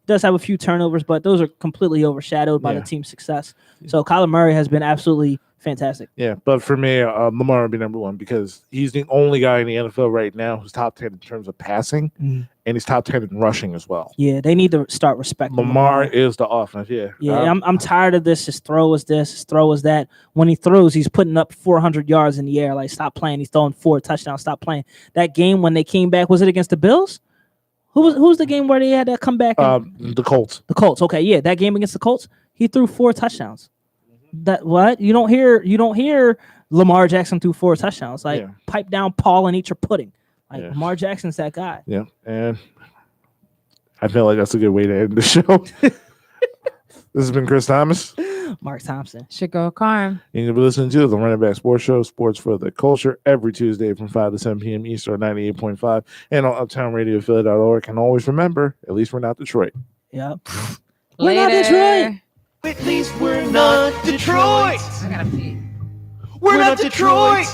does have a few turnovers, but those are completely overshadowed by the team's success. So Kyler Murray has been absolutely fantastic. Yeah, but for me, Lamar would be number 1 because he's the only guy in the NFL right now who's top 10 in terms of passing, and he's top 10 in rushing as well. Yeah, they need to start respecting Lamar is the offense. Yeah, I'm tired of this. His throw is this, his throw is that. When he throws, he's putting up 400 yards in the air. Like, stop playing. He's throwing 4 touchdowns. Stop playing. That game when they came back, was it against the Bills? Who's the game where they had that comeback? The Colts. The Colts. Okay, yeah, that game against the Colts, he threw 4 touchdowns. That what you don't hear Lamar Jackson threw 4 touchdowns. Like pipe down, Paul, and eat your pudding. Like Lamar Jackson's that guy. Yeah, and I feel like that's a good way to end the show. This has been Chris Thomas, Mark Thompson, Should go Carm. you can be listening to the Running Back Sports Show, Sports for the Culture, every Tuesday from 5 to 7 p.m. Eastern, 98.5, and on UptownRadioPhilly.org. And always remember, at least we're not Detroit. Yep. We're not Detroit. At least we're not Detroit. I gotta pee. We're not Detroit.